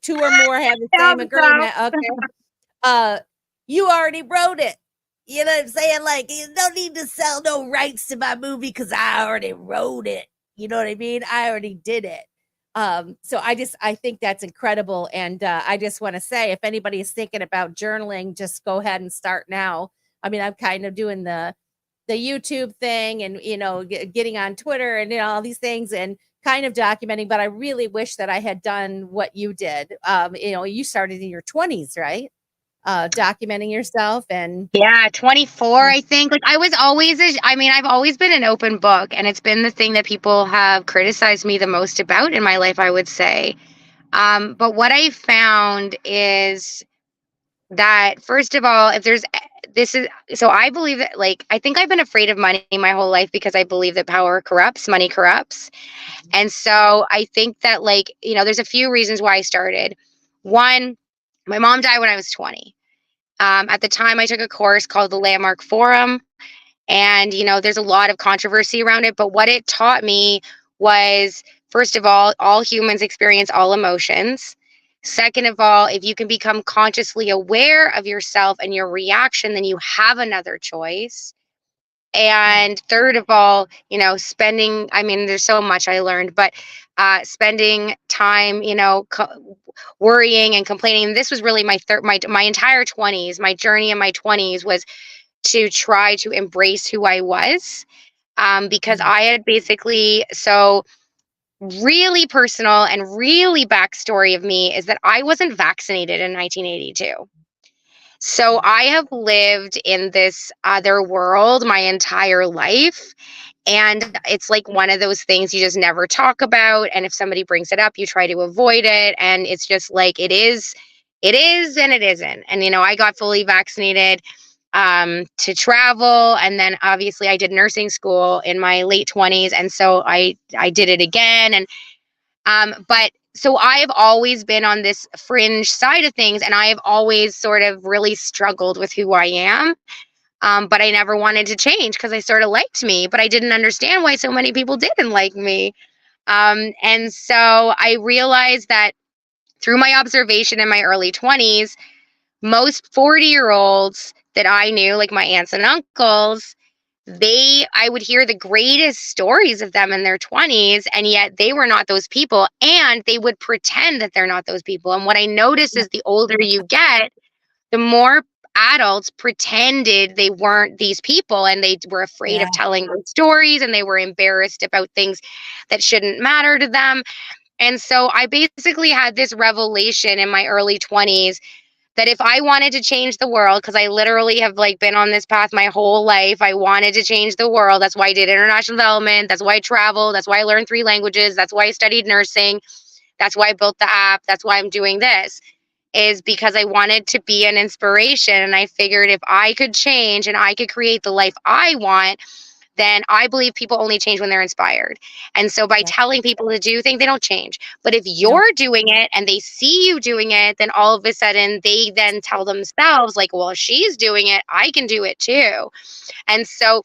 two or more have the same agreement. Okay. You already wrote it. You know what I'm saying? Like, you don't need to sell no rights to my movie because I already wrote it. You know what I mean? I already did it. So I think that's incredible. And I just want to say, if anybody is thinking about journaling, just go ahead and start now. I mean, I'm kind of doing the YouTube thing and, you know, getting on Twitter and, you know, all these things and kind of documenting, but I really wish that I had done what you did. You know, you started in your 20s, right? Documenting yourself and 24, I think. Like I've always been an open book, and it's been the thing that people have criticized me the most about in my life, I would say. But what I found is that, first of all, I believe that, like, I think I've been afraid of money my whole life because I believe that power corrupts, money corrupts. And so I think that, like, you know, there's a few reasons why I started. One, my mom died when I was 20. At the time, I took a course called the Landmark Forum. And, you know, there's a lot of controversy around it. But what it taught me was, first of all humans experience all emotions. Second of all, if you can become consciously aware of yourself and your reaction, then you have another choice. And third of all, you know, there's so much I learned, but spending time, you know, worrying and complaining. This was really my entire 20s. My journey in my 20s was to try to embrace who I was, because I had basically, so really personal and really backstory of me is that I wasn't vaccinated in 1982. So I have lived in this other world my entire life. And it's like one of those things you just never talk about. And if somebody brings it up, you try to avoid it. And it's just like, it is, and it isn't. And, you know, I got fully vaccinated to travel. And then obviously I did nursing school in my late 20s. And so I did it again. And, but so I've always been on this fringe side of things, and I have always sort of really struggled with who I am. But I never wanted to change because I sort of liked me, but I didn't understand why so many people didn't like me. And so I realized that through my observation in my early 20s, most 40-year-olds that I knew, like my aunts and uncles, I would hear the greatest stories of them in their 20s, and yet they were not those people, and they would pretend that they're not those people. And what I noticed is the older you get, the more adults pretended they weren't these people, and they were afraid of telling their stories, and they were embarrassed about things that shouldn't matter to them. And so I basically had this revelation in my early 20s that if I wanted to change the world, because I literally have like been on this path my whole life, I wanted to change the world. That's why I did international development. That's why I traveled. That's why I learned 3 languages. That's why I studied nursing. That's why I built the app. That's why I'm doing this, is because I wanted to be an inspiration. And I figured if I could change and I could create the life I want, then I believe people only change when they're inspired. And so by telling people to do things, they don't change. But if you're doing it and they see you doing it, then all of a sudden they then tell themselves like, well, if she's doing it, I can do it too. And so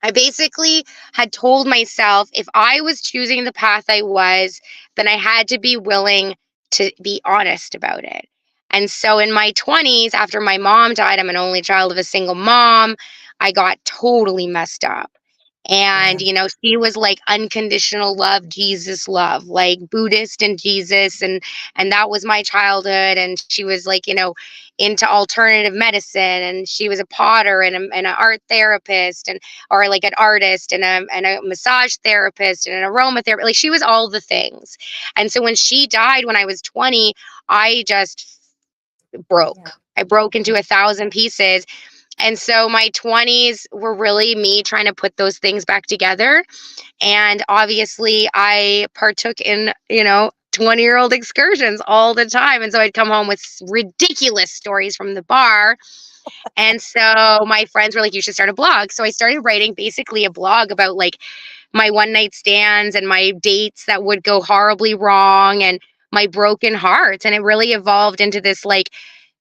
I basically had told myself if I was choosing the path I was, then I had to be willing to be honest about it. And so in my 20s, after my mom died, I'm an only child of a single mom, I got totally messed up. And, you know, she was like unconditional love, Jesus love, like Buddhist and Jesus. And that was my childhood. And she was like, you know, into alternative medicine, and she was a potter and an art therapist, and, or like an artist and a massage therapist and an aromatherapist. Like she was all the things. And so when she died, when I was 20, I just broke. I broke into 1,000 pieces. And so my 20s were really me trying to put those things back together. And obviously I partook in, you know, 20-year-old excursions all the time. And so I'd come home with ridiculous stories from the bar. And so my friends were like, you should start a blog. So I started writing basically a blog about like my one night stands and my dates that would go horribly wrong and my broken hearts. And it really evolved into this like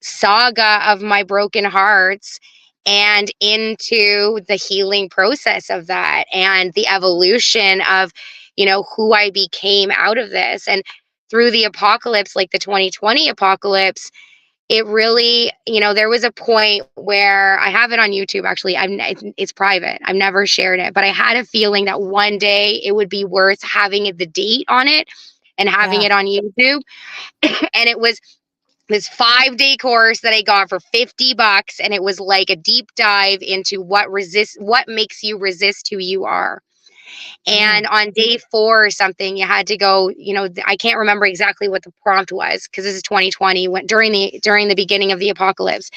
saga of my broken hearts and into the healing process of that and the evolution of, you know, who I became out of this. And through the apocalypse, like the 2020 apocalypse, it really, you know, there was a point where I have it on YouTube. Actually, it's private. I've never shared it, but I had a feeling that one day it would be worth having the date on it and having it on YouTube. And it was this 5-day course that I got for $50, and it was like a deep dive into what makes you resist who you are. And on day 4 or something, you had to go, you know, I can't remember exactly what the prompt was because this is 2020, during the beginning of the apocalypse.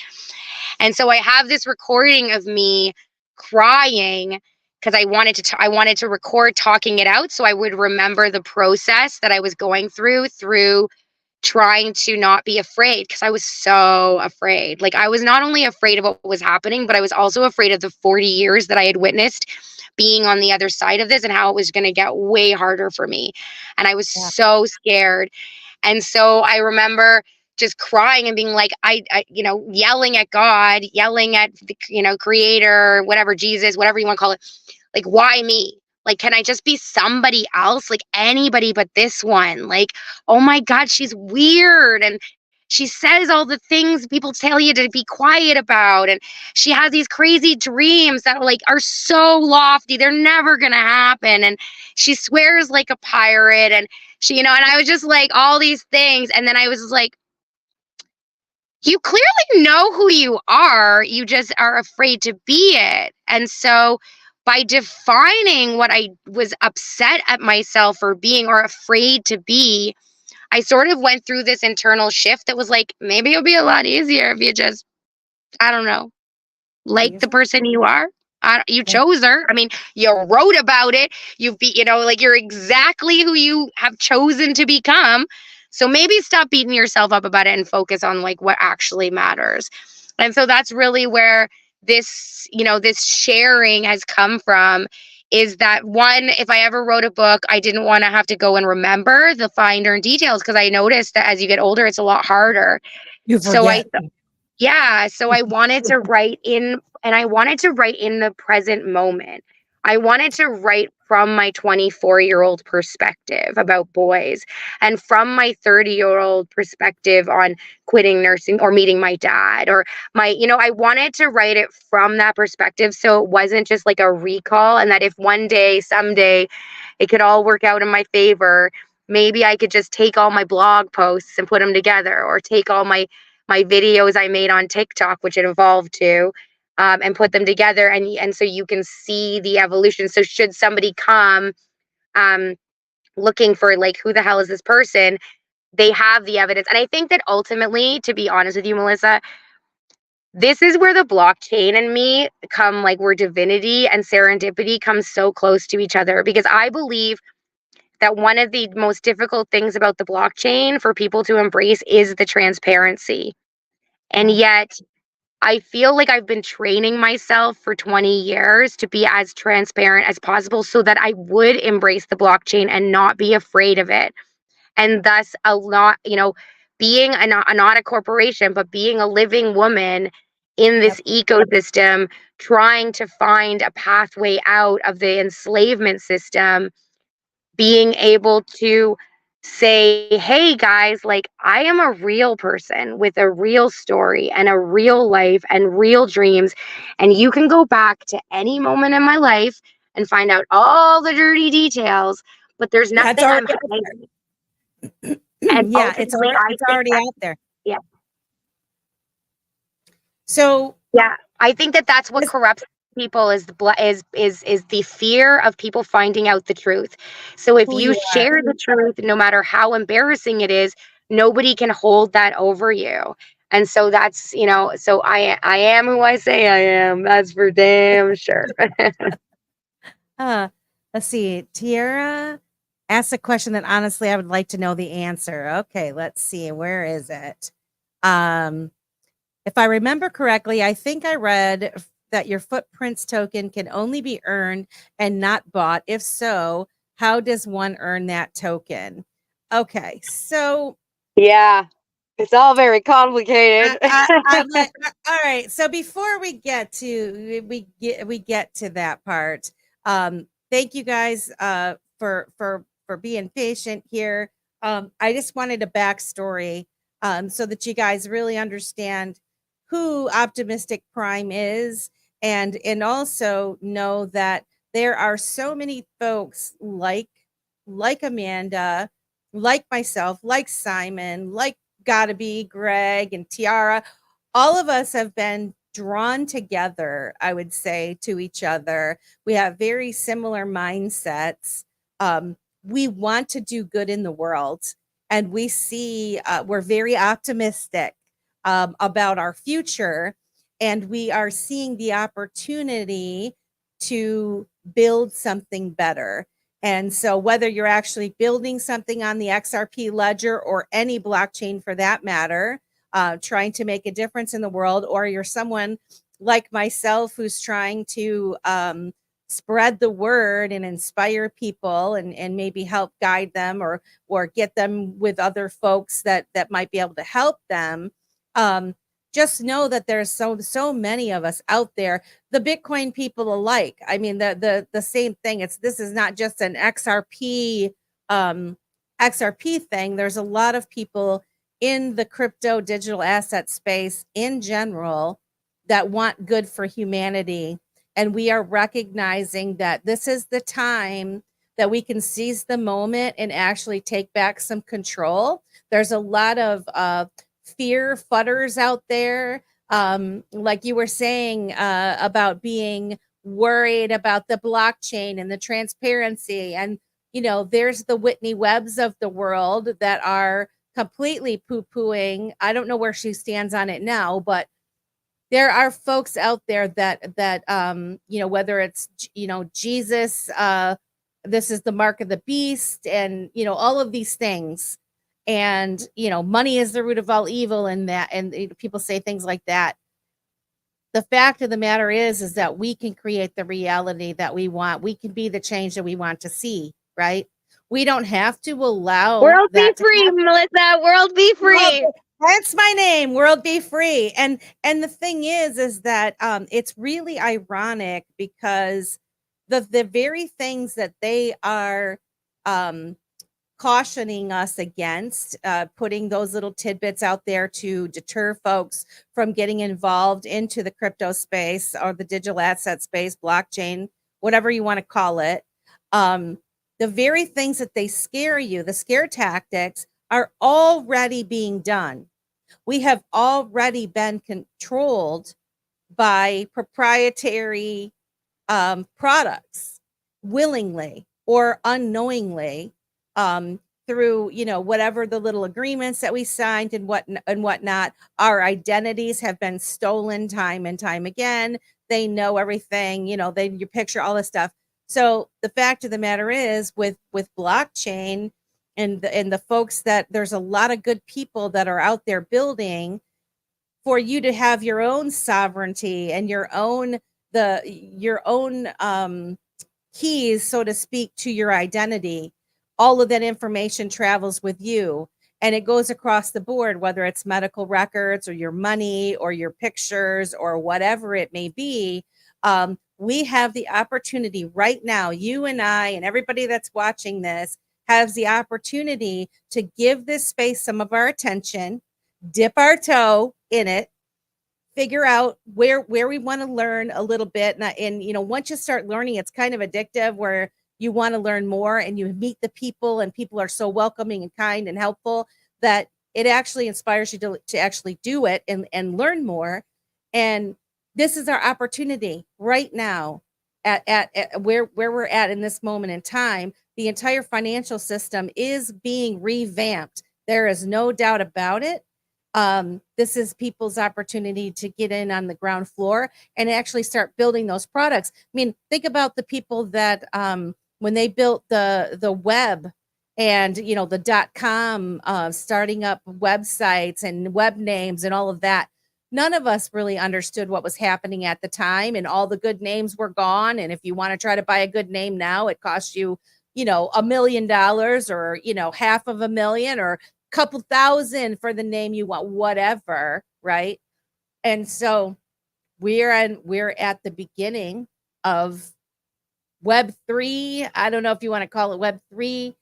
And so I have this recording of me crying because I wanted to record talking it out so I would remember the process that I was going through trying to not be afraid, because I was so afraid. Like I was not only afraid of what was happening, but I was also afraid of the 40 years that I had witnessed being on the other side of this and how it was going to get way harder for me. And I was so scared. And so I remember just crying and being like, I you know, yelling at God, yelling at the, you know, creator, whatever, Jesus, whatever you want to call it. Like, why me? Like, can I just be somebody else? Like anybody but this one? Like, oh my God, she's weird. And she says all the things people tell you to be quiet about. And she has these crazy dreams that like are so lofty. They're never going to happen. And she swears like a pirate. And she, you know, and I was just like all these things. And then I was like, you clearly know who you are. You just are afraid to be it. And so by defining what I was upset at myself for being or afraid to be, I sort of went through this internal shift that was like, maybe it'll be a lot easier if you just, I don't know, like the person you are. You chose her. I mean, you wrote about it. You know, like you're exactly who you have chosen to become. So maybe stop beating yourself up about it and focus on like what actually matters. And so that's really where this, you know, this sharing has come from, is that one, if I ever wrote a book, I didn't want to have to go and remember the finer details, because I noticed that as you get older, it's a lot harder. So I wanted to write in, and I wanted to write in the present moment. I wanted to write from my 24-year-old perspective about boys, and from my 30-year-old perspective on quitting nursing or meeting my dad, or my, you know, I wanted to write it from that perspective. So it wasn't just like a recall, and that if one day, someday it could all work out in my favor, maybe I could just take all my blog posts and put them together, or take all my videos I made on TikTok, which it evolved to, and put them together. And so you can see the evolution. So should somebody come looking for like, who the hell is this person? They have the evidence. And I think that ultimately, to be honest with you, Melissa, this is where the blockchain and me come, like where divinity and serendipity come so close to each other, because I believe that one of the most difficult things about the blockchain for people to embrace is the transparency. And yet I feel like I've been training myself for 20 years to be as transparent as possible so that I would embrace the blockchain and not be afraid of it. And thus a lot, you know, being not a corporation, but being a living woman in this ecosystem, trying to find a pathway out of the enslavement system, being able to say, hey guys, like I am a real person with a real story and a real life and real dreams. And you can go back to any moment in my life and find out all the dirty details, but there's nothing I'm hiding. And yeah, it's already out there. Yeah. So yeah, I think that's what corrupts people is the fear of people finding out the truth. So if you share the truth, no matter how embarrassing it is, nobody can hold that over you. And so that's, so I am who I say I am. That's for damn sure. Let's see. Tiara asked a question that honestly I would like to know the answer. Okay, let's see. Where is it? If I remember correctly, I think I read that your footprints token can only be earned and not bought. If so, how does one earn that token? Okay, so yeah, it's all very complicated. All right. So before we get to that part, thank you guys for being patient here. I just wanted a backstory so that you guys really understand who Optimistic Prime is, and also know that there are so many folks like Amanda, like myself, like Simon, like Gotta Be, Greg, and Tiara. All of us have been drawn together, I would say, to each other. We have very similar mindsets. We want to do good in the world, and we see we're very optimistic about our future, and we are seeing the opportunity to build something better. And so whether you're actually building something on the XRP ledger or any blockchain for that matter, trying to make a difference in the world, or you're someone like myself who's trying to spread the word and inspire people and maybe help guide them or get them with other folks that might be able to help them, just know that there's so many of us out there, the Bitcoin people alike. I mean, the same thing. This is not just an XRP thing. There's a lot of people in the crypto digital asset space in general that want good for humanity. And we are recognizing that this is the time that we can seize the moment and actually take back some control. There's a lot of fear fudders out there, like you were saying, about being worried about the blockchain and the transparency. And, there's the Whitney Webbs of the world that are completely poo-pooing. I don't know where she stands on it now, but there are folks out there that whether it's, Jesus, this is the mark of the beast, and, all of these things. And, money is the root of all evil, and people say things like that. The fact of the matter is that we can create the reality that we want. We can be the change that we want to see, right? We don't have to allow world be free, Melissa. World be free. That's my name, World Be Free. And the thing is that it's really ironic because the very things that they are cautioning us against, putting those little tidbits out there to deter folks from getting involved into the crypto space or the digital asset space, blockchain, whatever you want to call it. The very things that they scare you, the scare tactics, are already being done. We have already been controlled by proprietary products, willingly or unknowingly, through whatever the little agreements that we signed and whatnot. Our identities have been stolen time and time again. They know everything. You picture all this stuff. So the fact of the matter is, with blockchain and the folks that there's a lot of good people that are out there building for you to have your own sovereignty and your own keys, so to speak, to your identity. All of that information travels with you, and it goes across the board, whether it's medical records or your money or your pictures or whatever it may be. We have the opportunity right now, you and I and everybody that's watching this has the opportunity to give this space some of our attention, dip our toe in it, figure out where we want to learn a little bit. And you know, once you start learning, it's kind of addictive where you want to learn more, and you meet the people, and people are so welcoming and kind and helpful that it actually inspires you to actually do it and learn more. And this is our opportunity right now at where we're at in this moment in time. The entire financial system is being revamped. There is no doubt about it. This is people's opportunity to get in on the ground floor and actually start building those products. I mean, think about the people that when they built the web and, you know, the .com, starting up websites and web names and all of that. None of us really understood what was happening at the time, and all the good names were gone. And if you want to try to buy a good name now, it costs you, you know, $1 million or, you know, $500,000 or a couple thousand for the name you want, whatever. Right. And so we're at the beginning of Web3. I don't know if you want to call it Web3,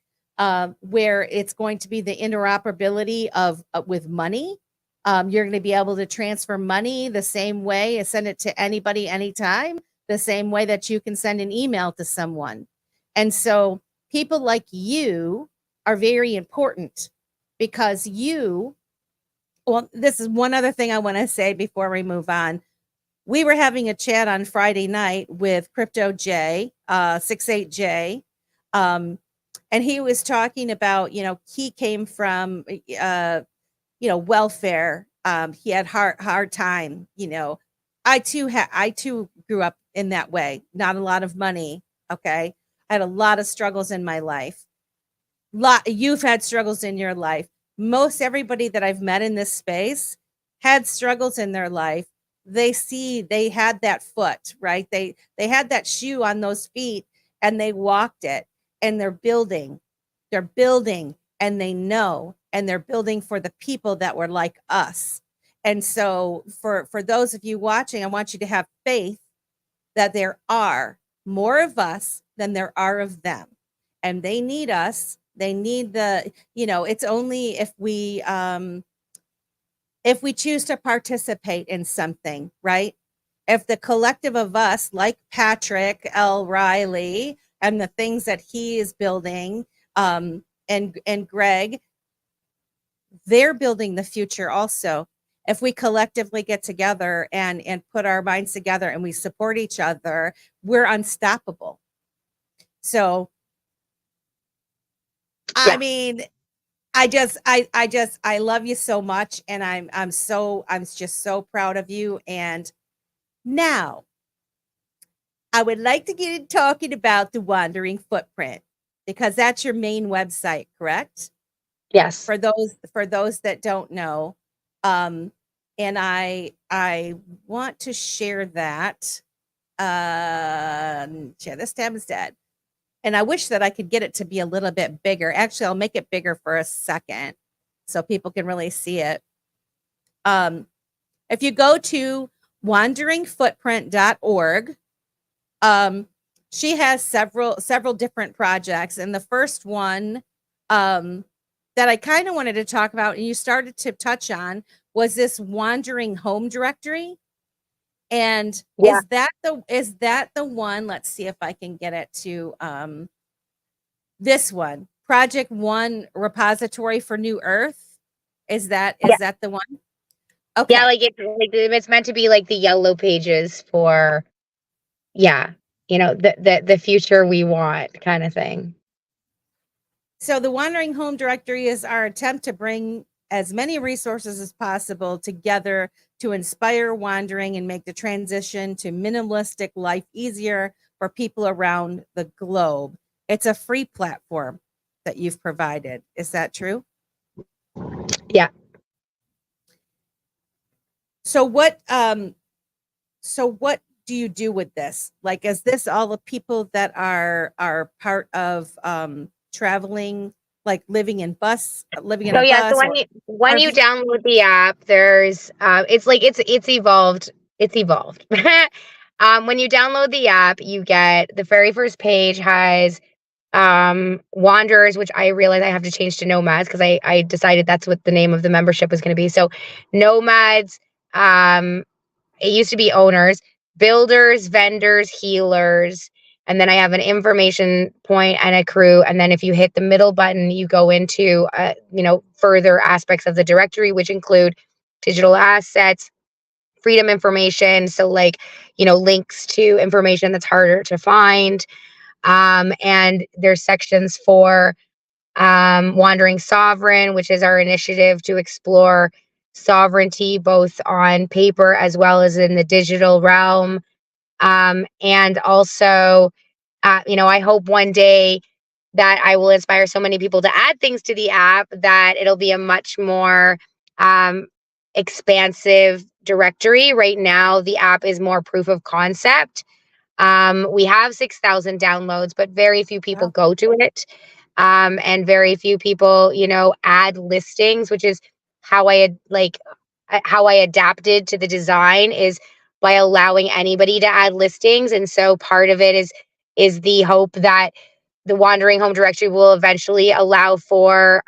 where it's going to be the interoperability of with money. You're going to be able to transfer money the same way, send it to anybody, anytime, the same way that you can send an email to someone. And so people like you are very important because well, this is one other thing I want to say before we move on. We were having a chat on Friday night with Crypto J, 68J, and he was talking about, you know, he came from, you know, welfare. He had hard time. You know, I too grew up in that way. Not a lot of money. Okay, I had a lot of struggles in my life. You've had struggles in your life. Most everybody that I've met in this space had struggles in their life. They had that foot, right? They had that shoe on those feet, and they walked it, and they're building, and they know, and they're building for the people that were like us. And so for those of you watching, I want you to have faith that there are more of us than there are of them, and they need us. They need the, you know, it's only if we choose to participate in something, right? If the collective of us, like Patrick L. Riley and the things that he is building, and Greg, they're building the future also. If we collectively get together and put our minds together and we support each other, we're unstoppable. So, yeah. I mean, I love you so much, and I'm just so proud of you. And now I would like to get talking about the Wandering Footprint, because that's your main website, correct? Yes. For those that don't know. And I want to share that. Yeah, this tab is dead. And I wish that I could get it to be a little bit bigger. Actually, I'll make it bigger for a second so people can really see it. If you go to wanderingfootprint.org, she has several different projects. And the first one that I kind of wanted to talk about, and you started to touch on, was this wandering home directory. And yeah. Is that the one? Let's see if I can get it to this one. Project One Repository for New Earth. Is that the one? Okay. Yeah, like it's meant to be like the yellow pages for, yeah, you know, the future we want kind of thing. So the Wandering Home Directory is our attempt to bring as many resources as possible together to inspire wandering and make the transition to minimalistic life easier for people around the globe. It's a free platform that you've provided. Is that true? Yeah. So what do you do with this? Like, is this all the people that are part of traveling, like living in a bus? So when you download the app, there's it's evolved. It's evolved. When you download the app, you get the very first page has wanderers, which I realized I have to change to nomads because I decided that's what the name of the membership was going to be. So nomads, it used to be owners, builders, vendors, healers, and then I have an information point and a crew. And then if you hit the middle button, you go into, further aspects of the directory, which include digital assets, freedom information. So like, links to information that's harder to find. And there's sections for Wandering Sovereign, which is our initiative to explore sovereignty, both on paper as well as in the digital realm. And also, I hope one day that I will inspire so many people to add things to the app that it'll be a much more expansive directory. Right now, the app is more proof of concept. We have 6,000 downloads, but very few people go to it. And very few people, add listings, which is how how I adapted to the design is by allowing anybody to add listings. And so part of it is the hope that the Wandering Home Directory will eventually allow for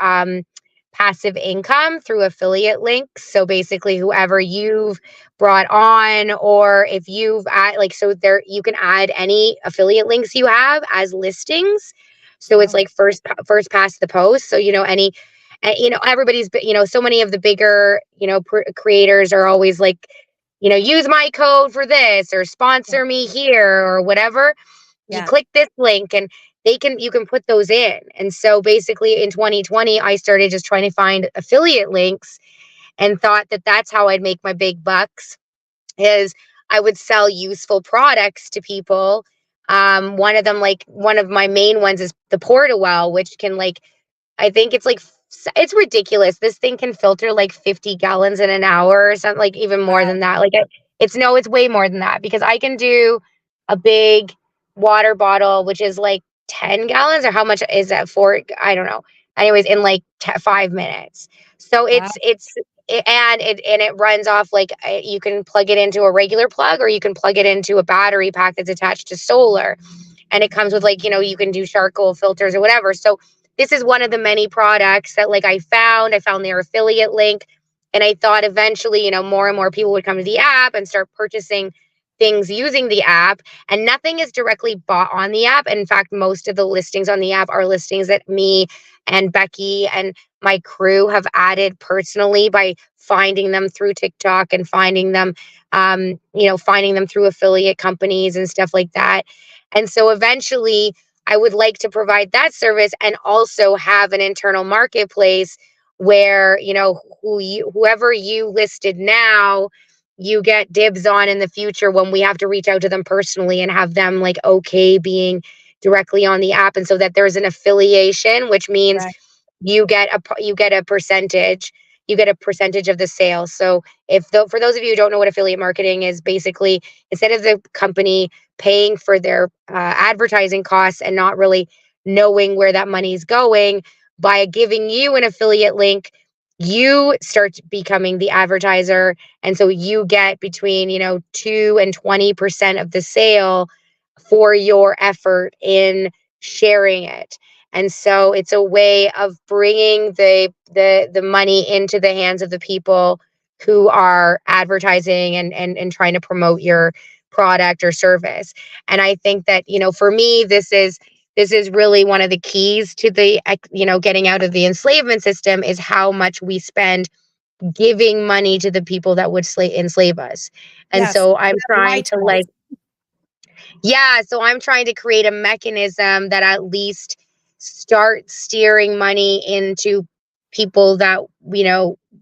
passive income through affiliate links. So basically, whoever you've brought on, or if you've there you can add any affiliate links you have as listings. So it's like first past the post. So everybody's so many of the bigger creators are always like, use my code for this or sponsor me here or whatever. You click this link and you can put those in. And so basically in 2020, I started just trying to find affiliate links and thought that that's how I'd make my big bucks, is I would sell useful products to people. One of my main ones is the Portawell, which can I think it's ridiculous. This thing can filter 50 gallons in an hour or something, even more than that. It's way more than that, because I can do a big water bottle, which is 10 gallons, or how much is that for? I don't know. Anyways, in 5 minutes. So it runs off you can plug it into a regular plug, or you can plug it into a battery pack that's attached to solar. And it comes with you can do charcoal filters or whatever. So this is one of the many products that I found their affiliate link. And I thought eventually, more and more people would come to the app and start purchasing things using the app. And nothing is directly bought on the app. In fact, most of the listings on the app are listings that me and Becky and my crew have added personally by finding them through TikTok and finding them through affiliate companies and stuff like that. And so eventually I would like to provide that service and also have an internal marketplace where, whoever you listed now, you get dibs on in the future when we have to reach out to them personally and have them okay being directly on the app. And so that there's an affiliation, which means you get a percentage. You get a percentage of the sales. So for those of you who don't know what affiliate marketing is, basically, instead of the company paying for their advertising costs and not really knowing where that money is going, by giving you an affiliate link, you start becoming the advertiser. And so you get between 2 and 20% of the sale for your effort in sharing it. And so it's a way of bringing the money into the hands of the people who are advertising and trying to promote your product or service. And I think that, for me, this is really one of the keys to the, getting out of the enslavement system, is how much we spend giving money to the people that would enslave us. And so I'm trying to so I'm trying to create a mechanism that at least starts steering money into people that,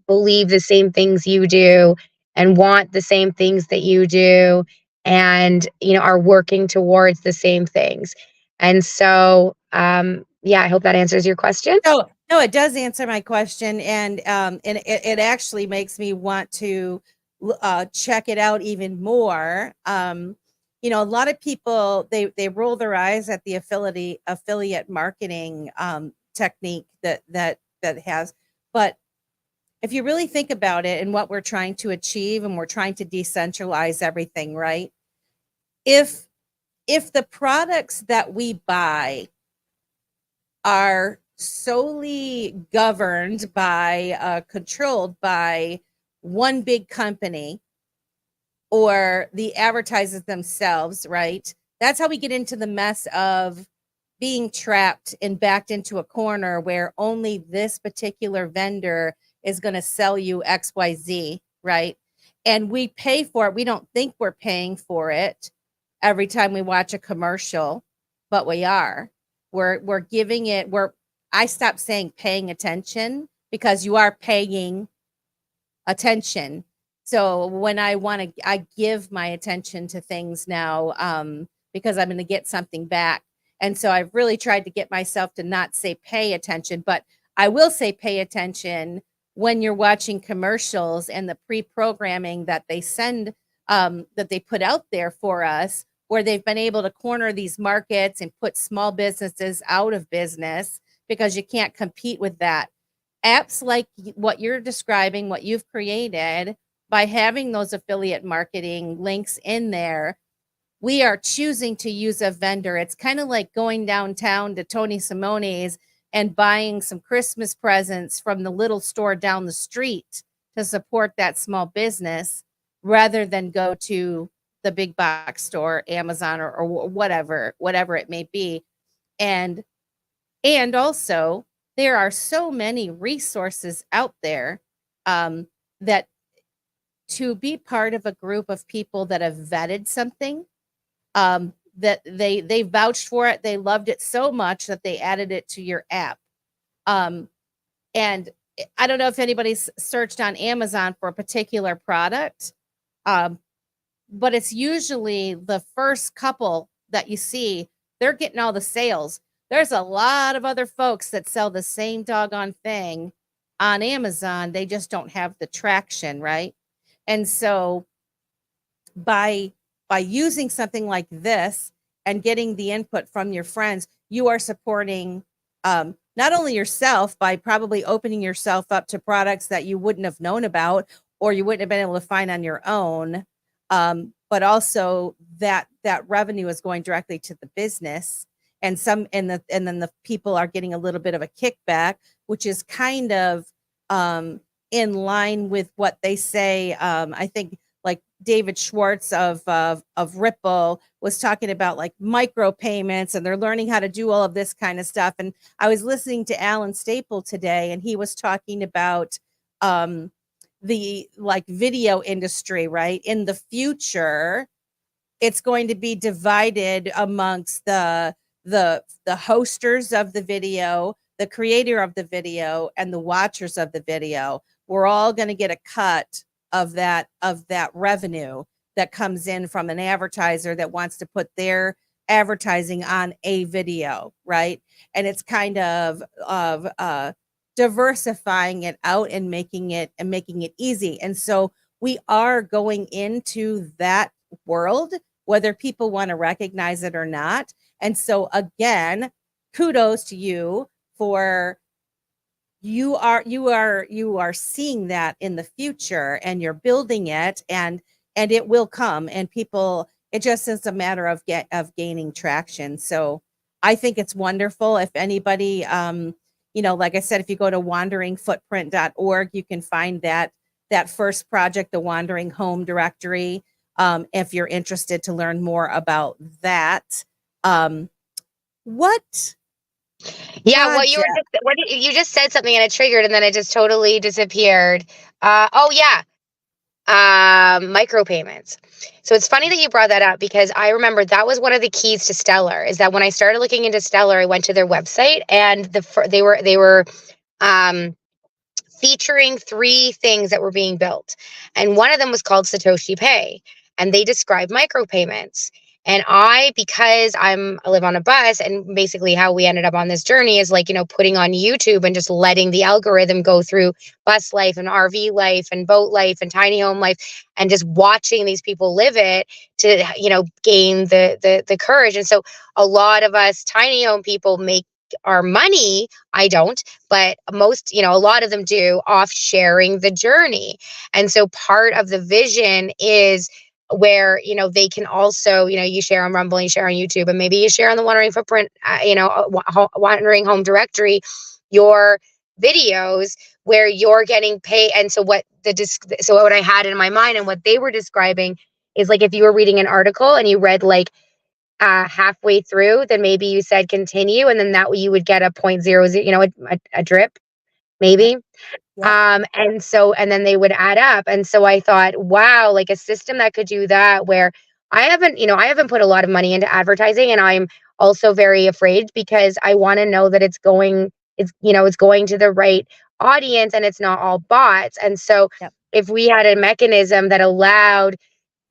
believe the same things you do and want the same things that you do, and, are working towards the same things. And so, I hope that answers your question. No, it does answer my question. And it actually makes me want to check it out even more. A lot of people, they roll their eyes at the affiliate marketing technique that has, but if you really think about it and what we're trying to achieve, and we're trying to decentralize everything, right? If the products that we buy are solely governed by, controlled by one big company, or the advertisers themselves, right? That's how we get into the mess of being trapped and backed into a corner where only this particular vendor is going to sell you XYZ, right? And we pay for it. We don't think we're paying for it every time we watch a commercial, but we are. We're giving it, I stopped saying paying attention, because you are paying attention. So when I give my attention to things now, because I'm going to get something back. And so I've really tried to get myself to not say pay attention, but I will say pay attention when you're watching commercials and the pre-programming that they send, that they put out there for us, where they've been able to corner these markets and put small businesses out of business because you can't compete with that. Apps like what you're describing, what you've created, by having those affiliate marketing links in there, we are choosing to use a vendor. It's kind of like going downtown to Tony Simone's and buying some Christmas presents from the little store down the street to support that small business, rather than go to the big box store, Amazon, or whatever it may be. And also, there are so many resources out there, that to be part of a group of people that have vetted something, that they vouched for it, they loved it so much that they added it to your app. And I don't know if anybody's searched on Amazon for a particular product, but it's usually the first couple that you see, they're getting all the sales. There's a lot of other folks that sell the same doggone thing on Amazon. They just don't have the traction, right? And so by using something like this and getting the input from your friends, you are supporting not only yourself by probably opening yourself up to products that you wouldn't have known about or you wouldn't have been able to find on your own, but also that revenue is going directly to the business, and then the people are getting a little bit of a kickback, which is kind of in line with what they say. I think like David Schwartz of Ripple was talking about like micro payments, and they're learning how to do all of this kind of stuff. And I was listening to Alan Staple today, and he was talking about the like video industry, right? In the future, it's going to be divided amongst the hosters of the video, the creator of the video, and the watchers of the video. We're all going to get a cut of that revenue that comes in from an advertiser that wants to put their advertising on a video, right? And it's kind of diversifying it out and making it easy. And so we are going into that world, whether people want to recognize it or not. And so again, kudos to you for you are seeing that in the future, and you're building it, and it will come, and people, it just is a matter of gaining traction. So I think it's wonderful. If anybody, like I said, if you go to wanderingfootprint.org, you can find that first project, the Wandering Home Directory. If you're interested to learn more about that. Yeah, what you just said something and it triggered, and then it just totally disappeared. Micropayments. So it's funny that you brought that up, because I remember that was one of the keys to Stellar, is that when I started looking into Stellar, I went to their website, and they were featuring 3 things that were being built, and one of them was called Satoshi Pay, and they described micropayments. And because I live on a bus, and basically how we ended up on this journey is like, putting on YouTube and just letting the algorithm go through bus life and RV life and boat life and tiny home life, and just watching these people live it to, gain the courage. And so a lot of us tiny home people make our money. I don't, but most, a lot of them do, off sharing the journey. And so part of the vision is where, they can also, you share on Rumble, you share on YouTube, and maybe you share on the Wandering Footprint, Wandering Home Directory, your videos where you're getting paid. And so what I had in my mind and what they were describing is like if you were reading an article and you read like halfway through, then maybe you said continue, and then that way you would get a 0.00, you know, a drip maybe. Yep. Yep. And then they would add up. And so I thought, wow, like a system that could do that, where I haven't put a lot of money into advertising, and I'm also very afraid because I want to know that it's going to the right audience and it's not all bots. And so Yep. if we had a mechanism that allowed,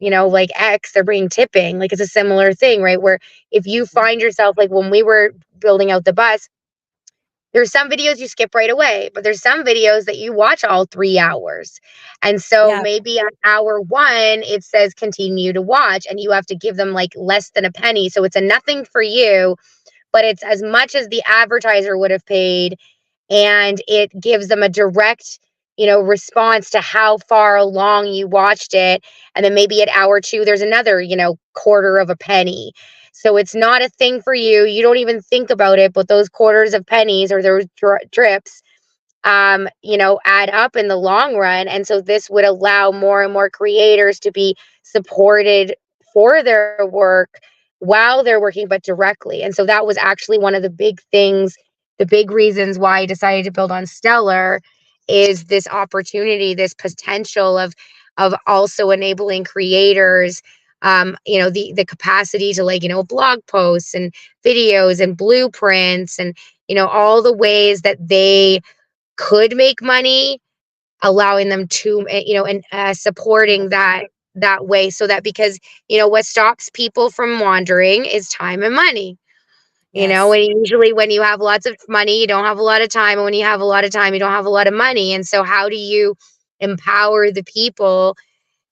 like X, they're bringing tipping, like it's a similar thing, right? Where if you find yourself, like when we were building out the bus, there's some videos you skip right away, but there's some videos that you watch all 3 hours. And so maybe on hour 1, it says continue to watch, and you have to give them like less than a penny. So it's a nothing for you, but it's as much as the advertiser would have paid. And it gives them a direct, response to how far along you watched it. And then maybe at hour 2, there's another, quarter of a penny. So it's not a thing for you. You don't even think about it, but those quarters of pennies or those drips, add up in the long run. And so this would allow more and more creators to be supported for their work while they're working, but directly. And so that was actually one of the big things, the big reasons why I decided to build on Stellar, is this opportunity, this potential of also enabling creators, the capacity to blog posts and videos and blueprints and all the ways that they could make money, allowing them to and supporting that way, so that, because what stops people from wandering is time and money. And usually when you have lots of money, you don't have a lot of time, and when you have a lot of time, you don't have a lot of money. And so how do you empower the people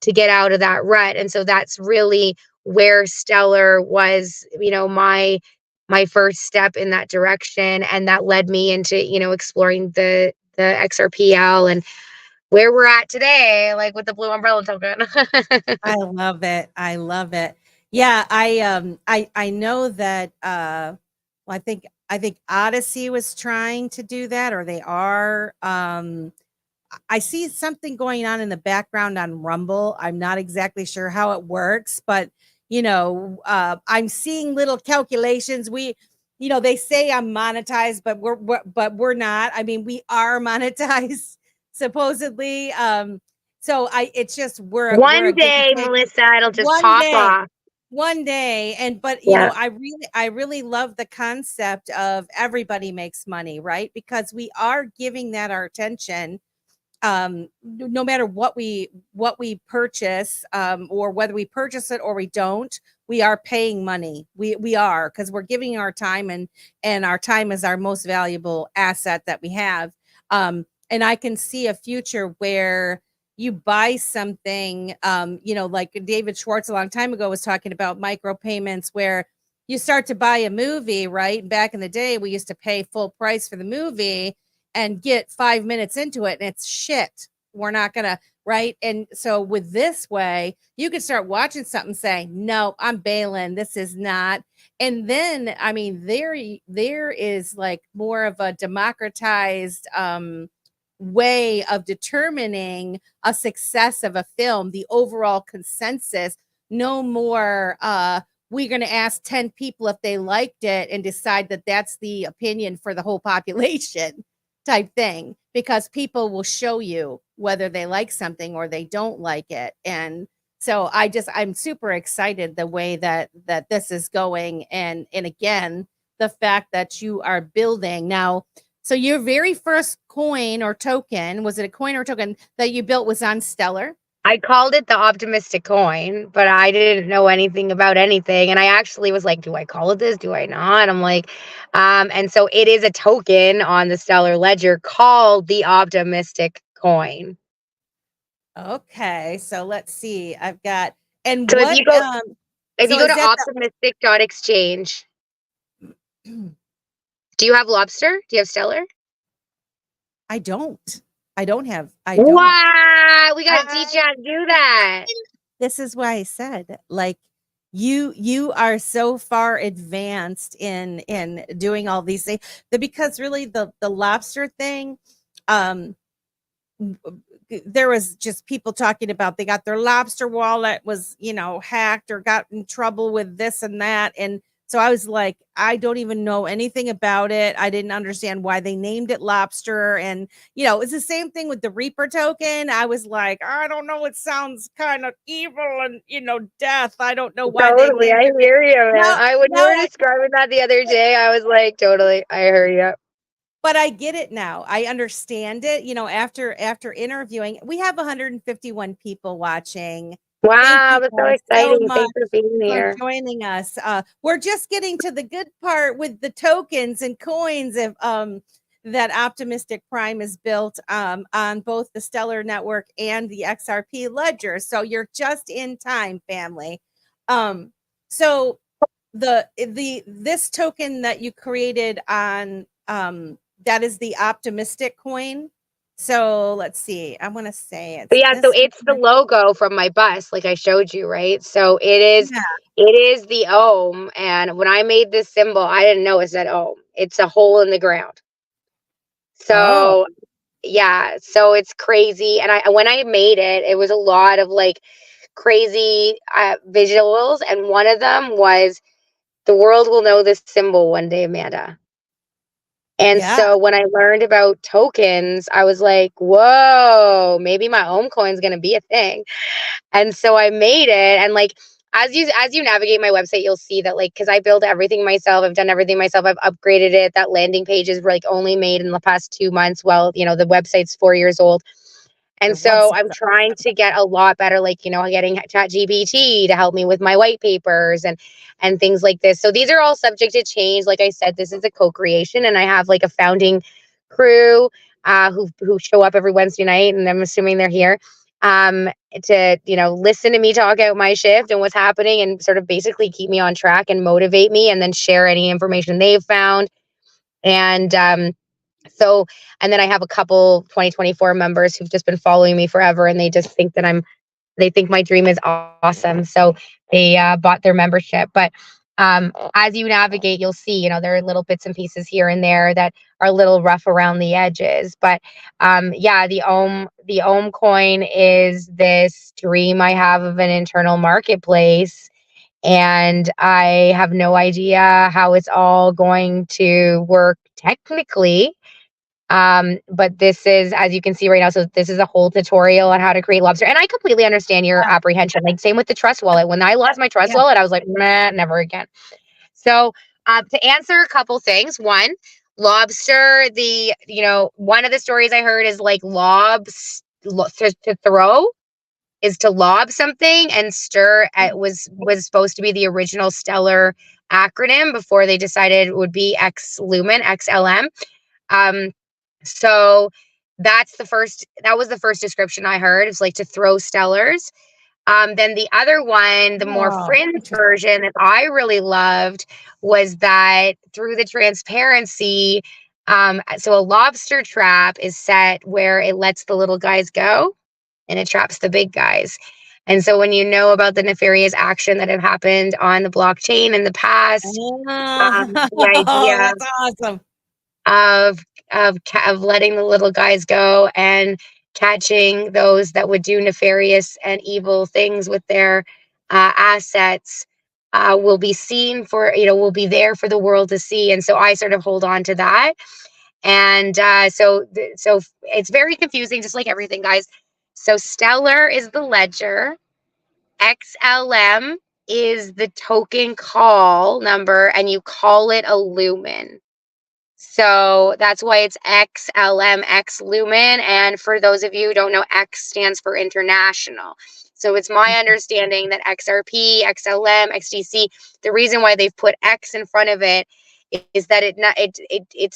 to get out of that rut? And so that's really where Stellar was, my first step in that direction, and that led me into exploring the XRPL and where we're at today, like with the Blue Umbrella token. I love it. I love it. Yeah, I know that I think Odyssey was trying to do that, or they are. I see something going on in the background on Rumble. I'm not exactly sure how it works, but I'm seeing little calculations. They say I'm monetized, but we're not. I mean, we are monetized supposedly. So it's just one day, Melissa, it'll just pop off. One day. But I really love the concept of everybody makes money, right? Because we are giving that our attention. No matter what we purchase, or whether we purchase it or we don't, we are paying money. We are, because we're giving our time, and our time is our most valuable asset that we have. And I can see a future where you buy something, like David Schwartz a long time ago was talking about micropayments, where you start to buy a movie, right? Back in the day, we used to pay full price for the movie and get 5 minutes into it, and it's shit. We're not gonna, right? And so with this way, you can start watching something, saying, no, I'm bailing. This is not. And then, I mean, there is like more of a democratized way of determining a success of a film, the overall consensus. No more we're going to ask 10 people if they liked it and decide that that's the opinion for the whole population type thing, because people will show you whether they like something or they don't like it. And so I'm super excited the way that this is going. And again, the fact that you are building now. So your very first coin or token, was it a coin or token that you built, was on Stellar? I called it the Optimistic coin, but I didn't know anything about anything. And I actually was like, do I call it this? Do I not? I'm like, and so it is a token on the Stellar Ledger called the Optimistic coin. Okay. So let's see. I've got, and so what, if you go to optimistic.exchange, do you have Lobster? Do you have Stellar? I don't have. Wow, we gotta teach you how to do that. This is why I said, like, you are so far advanced in doing all these things, because really the Lobster thing, there was just people talking about they got their lobster wallet was, hacked or got in trouble with this and that. And so I was like, I don't even know anything about it. I didn't understand why they named it lobster. And, it's the same thing with the Reaper token. I was like, I don't know. It sounds kind of evil and, death. I don't know why. Totally. I hear you, man. When you were describing that the other day, I was like, totally. I hear you. But I get it now. I understand it. After interviewing, we have 151 people watching. Wow, that's so exciting. Thanks for being here. For joining us. We're just getting to the good part with the tokens and coins of that Optimystic Prime is built on both the Stellar Network and the XRP ledger. So you're just in time, family. So this token that you created on that is the Optimystic coin. So let's see. I want to say it. So it's the logo from my bus, like I showed you, right? So it is the ohm. And when I made this symbol, I didn't know it said ohm. It's a hole in the ground. So yeah, so it's crazy. And when I made it, it was a lot of like crazy visuals. And one of them was, the world will know this symbol one day, Amanda. And so when I learned about tokens, I was like, whoa, maybe my own coin's going to be a thing. And so I made it. And like, as you navigate my website, you'll see that, like, because I build everything myself, I've done everything myself, I've upgraded it. That landing page is like only made in the past 2 months. Well, the website's 4 years old. And so I'm trying to get a lot better, like, getting ChatGPT to help me with my white papers and things like this. So these are all subject to change. Like I said, this is a co-creation, and I have like a founding crew who show up every Wednesday night, and I'm assuming they're here to, listen to me talk out my shift and what's happening, and sort of basically keep me on track and motivate me, and then share any information they've found. And and then I have a couple 2024 members who've just been following me forever, and they just think that they think my dream is awesome. So they bought their membership. But as you navigate, you'll see, there are little bits and pieces here and there that are a little rough around the edges. But the Ohm coin is this dream I have of an internal marketplace. And I have no idea how it's all going to work technically. But this is, as you can see right now, so this is a whole tutorial on how to create lobster. And I completely understand your apprehension. Like, same with the trust wallet. When I lost my trust wallet, I was like, nah, never again. So to answer a couple things, one, lobster, one of the stories I heard is like to throw is to lob something, and stir was supposed to be the original Stellar acronym before they decided it would be XLM. So that was the first description I heard. It's like to throw stellars. Then the other one, the more fringe version that I really loved, was that through the transparency, so a lobster trap is set where it lets the little guys go and it traps the big guys. And so when you know about the nefarious action that have happened on the blockchain in the past, the idea that's awesome. Of letting the little guys go and catching those that would do nefarious and evil things with their assets will be seen will be there for the world to see. And so I sort of hold on to that. And so it's very confusing, just like everything, guys. So Stellar is the ledger. XLM is the token call number, and you call it a lumen. So that's why it's XLM, X Lumen. And for those of you who don't know, X stands for international. So it's my understanding that XRP, XLM, XDC, the reason why they've put X in front of it is that it's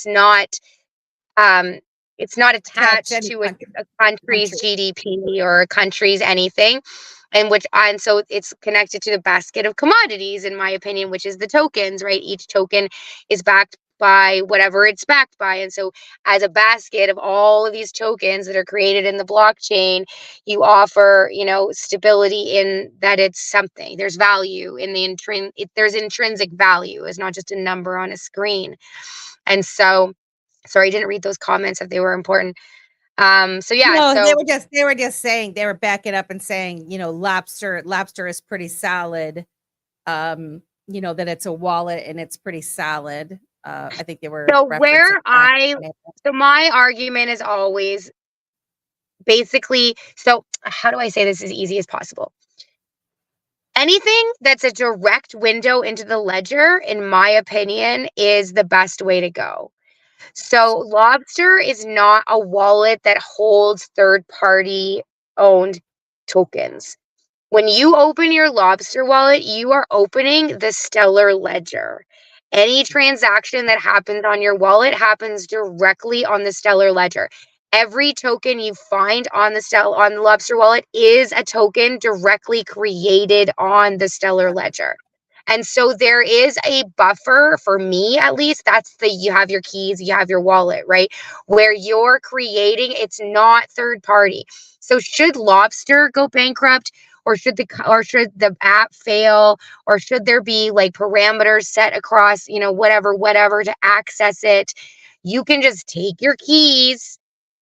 not attached to a country's GDP or a country's anything. And so it's connected to the basket of commodities, in my opinion, which is the tokens, right? Each token is backed by whatever it's backed by. And so as a basket of all of these tokens that are created in the blockchain, you offer, stability in that it's something. There's value in there's intrinsic value. It's not just a number on a screen. And so, sorry, I didn't read those comments if they were important. So yeah, no, so they were just saying, they were backing up and saying, you know, lobster is pretty solid. You know, that it's a wallet and it's pretty solid. I think they were so referencing that. so my argument is always basically, so how do I say this as easy as possible? Anything that's a direct window into the ledger, in my opinion, is the best way to go. So Lobster is not a wallet that holds third-party owned tokens. When you open your Lobster wallet, you are opening the Stellar Ledger. Any transaction that happens on your wallet happens directly on the Stellar Ledger. Every token you find on the Lobster wallet is a token directly created on the Stellar Ledger. And so there is a buffer, for me at least. That's you have your keys, you have your wallet, right? Where you're creating, it's not third party. So should Lobster go bankrupt, or should the app fail, or should there be like parameters set across, you know, whatever to access it, you can just take your keys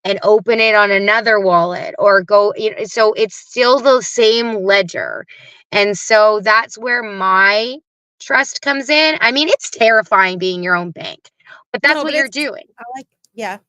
and open it on another wallet, or go, you know, so it's still the same ledger. And so that's where my trust comes in. I mean, it's terrifying being your own bank, but that's what you're doing. I like, yeah.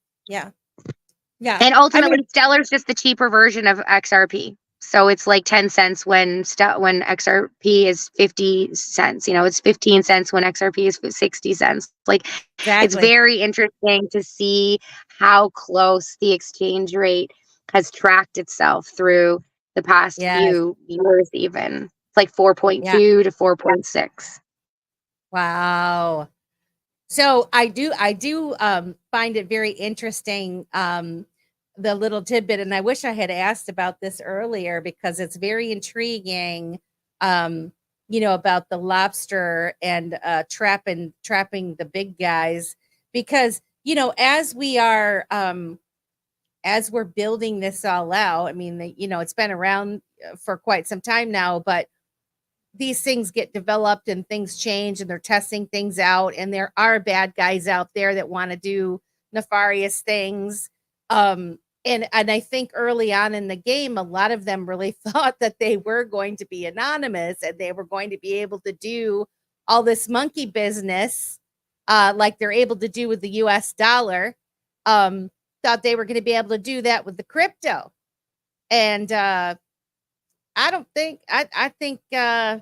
And ultimately, Stellar's just the cheaper version of XRP. So it's like 10 cents when XRP is 50 cents. You know, it's 15 cents when XRP is 60 cents. Like, It's very interesting to see how close the exchange rate has tracked itself through the past few years even. It's like 4.2 to 4.6. Wow. So I do find it very interesting, the little tidbit, and I wish I had asked about this earlier, because it's very intriguing, you know, about the Lobster and trapping the big guys, because, you know, as we're building this all out, I mean, you know, it's been around for quite some time now, but these things get developed and things change and they're testing things out, and there are bad guys out there that want to do nefarious things. And I think early on in the game, a lot of them really thought that they were going to be anonymous and they were going to be able to do all this monkey business, like they're able to do with the US dollar. Thought they were going to be able to do that with the crypto. And I think that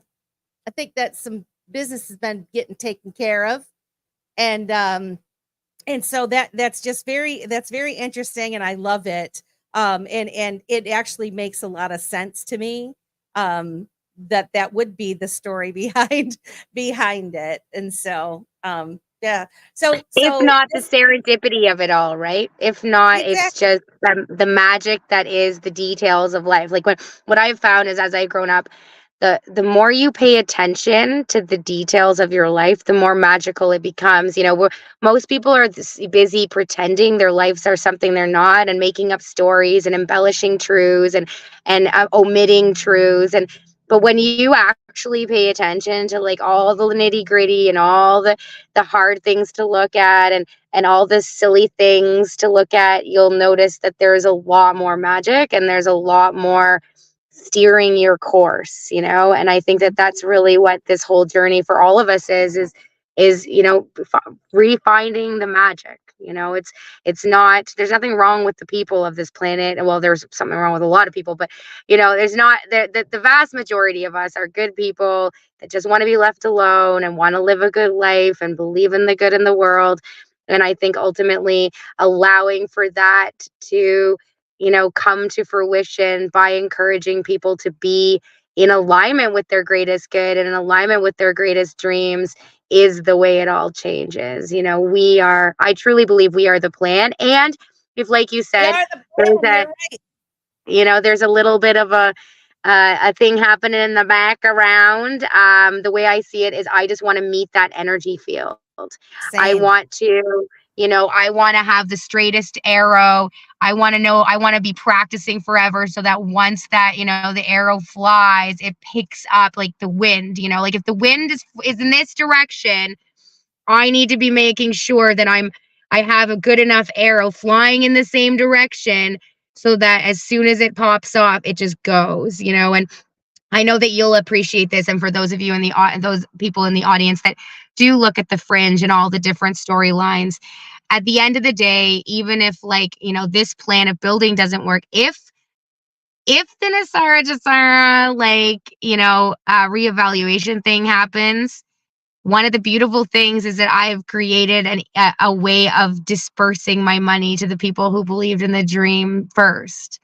some business has been getting taken care of. And so that's very interesting, and I love it. And it actually makes a lot of sense to me. That would be the story behind it. And so yeah. So if not the serendipity of it all, right? If not, It's just the magic that is the details of life. Like what I've found is, as I've grown up, the more you pay attention to the details of your life, the more magical it becomes. You know, most people are busy pretending their lives are something they're not, and making up stories and embellishing truths and omitting truths. But when you actually pay attention to like all the nitty gritty and all the hard things to look at, and all the silly things to look at, you'll notice that there's a lot more magic and there's a lot more steering your course, you know. And I think that that's really what this whole journey for all of us is, you know, refinding the magic. You know, it's not, there's nothing wrong with the people of this planet. Well, there's something wrong with a lot of people, but you know, there's not, the vast majority of us are good people that just want to be left alone and want to live a good life and believe in the good in the world. And I think ultimately allowing for that to, you know, come to fruition by encouraging people to be in alignment with their greatest good and in alignment with their greatest dreams is the way it all changes. You know, I truly believe we are the plan. And if, like you said, you know, there's a little bit of a thing happening in the background. The way I see it is, I just want to meet that energy field. Same. I want to, you know, I want to have the straightest arrow. I want to be practicing forever, so that once that, you know, the arrow flies, it picks up like the wind. You know, like if the wind is in this direction, I need to be making sure that I'm I have a good enough arrow flying in the same direction so that as soon as it pops off, it just goes, you know. And I know that you'll appreciate this. And for those of you in the those people in the audience that do look at the fringe and all the different storylines, at the end of the day, even if like, you know, this plan of building doesn't work, if the Nasara Jasara, like, you know, reevaluation thing happens, one of the beautiful things is that I have created a way of dispersing my money to the people who believed in the dream first.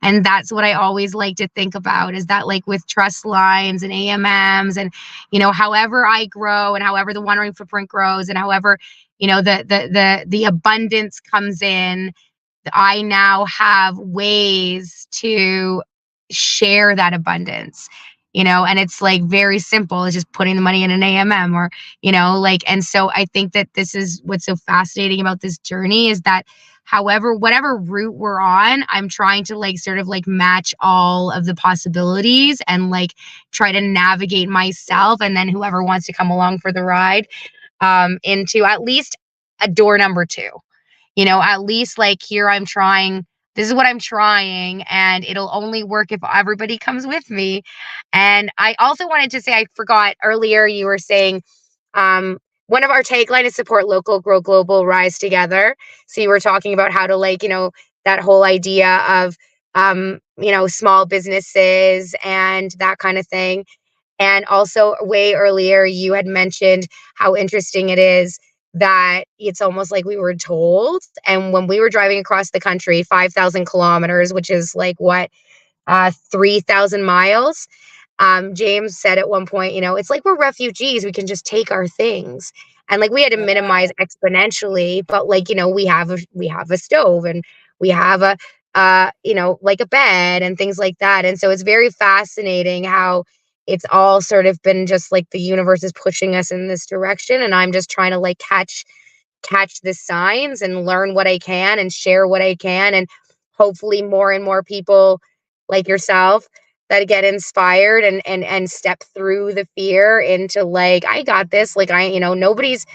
And that's what I always like to think about, is that like with trust lines and AMMs and, you know, however I grow and however the Wandering Footprint grows and however, you know, the abundance comes in, I now have ways to share that abundance, you know, and it's like very simple. It's just putting the money in an AMM or, you know, like, and so I think that this is what's so fascinating about this journey is that whatever route we're on, I'm trying to like sort of like match all of the possibilities and like try to navigate myself and then whoever wants to come along for the ride into at least a door number 2. You know, at least like here I'm trying, this is what I'm trying, and it'll only work if everybody comes with me. And I also wanted to say, I forgot earlier, you were saying one of our tagline is support local, grow global, rise together. So you were talking about how to like, you know, that whole idea of, you know, small businesses and that kind of thing. And also way earlier, you had mentioned how interesting it is that it's almost like we were told. And when we were driving across the country, 5,000 kilometers, which is like what, 3,000 miles. James said at one point, you know, it's like we're refugees. We can just take our things. And like we had to minimize exponentially, but like, you know, we have a stove and we have you know, like a bed and things like that. And so it's very fascinating how it's all sort of been just like the universe is pushing us in this direction. And I'm just trying to like catch the signs and learn what I can and share what I can. And hopefully more and more people like yourself that get inspired and step through the fear into like, I got this. Like you know, nobody's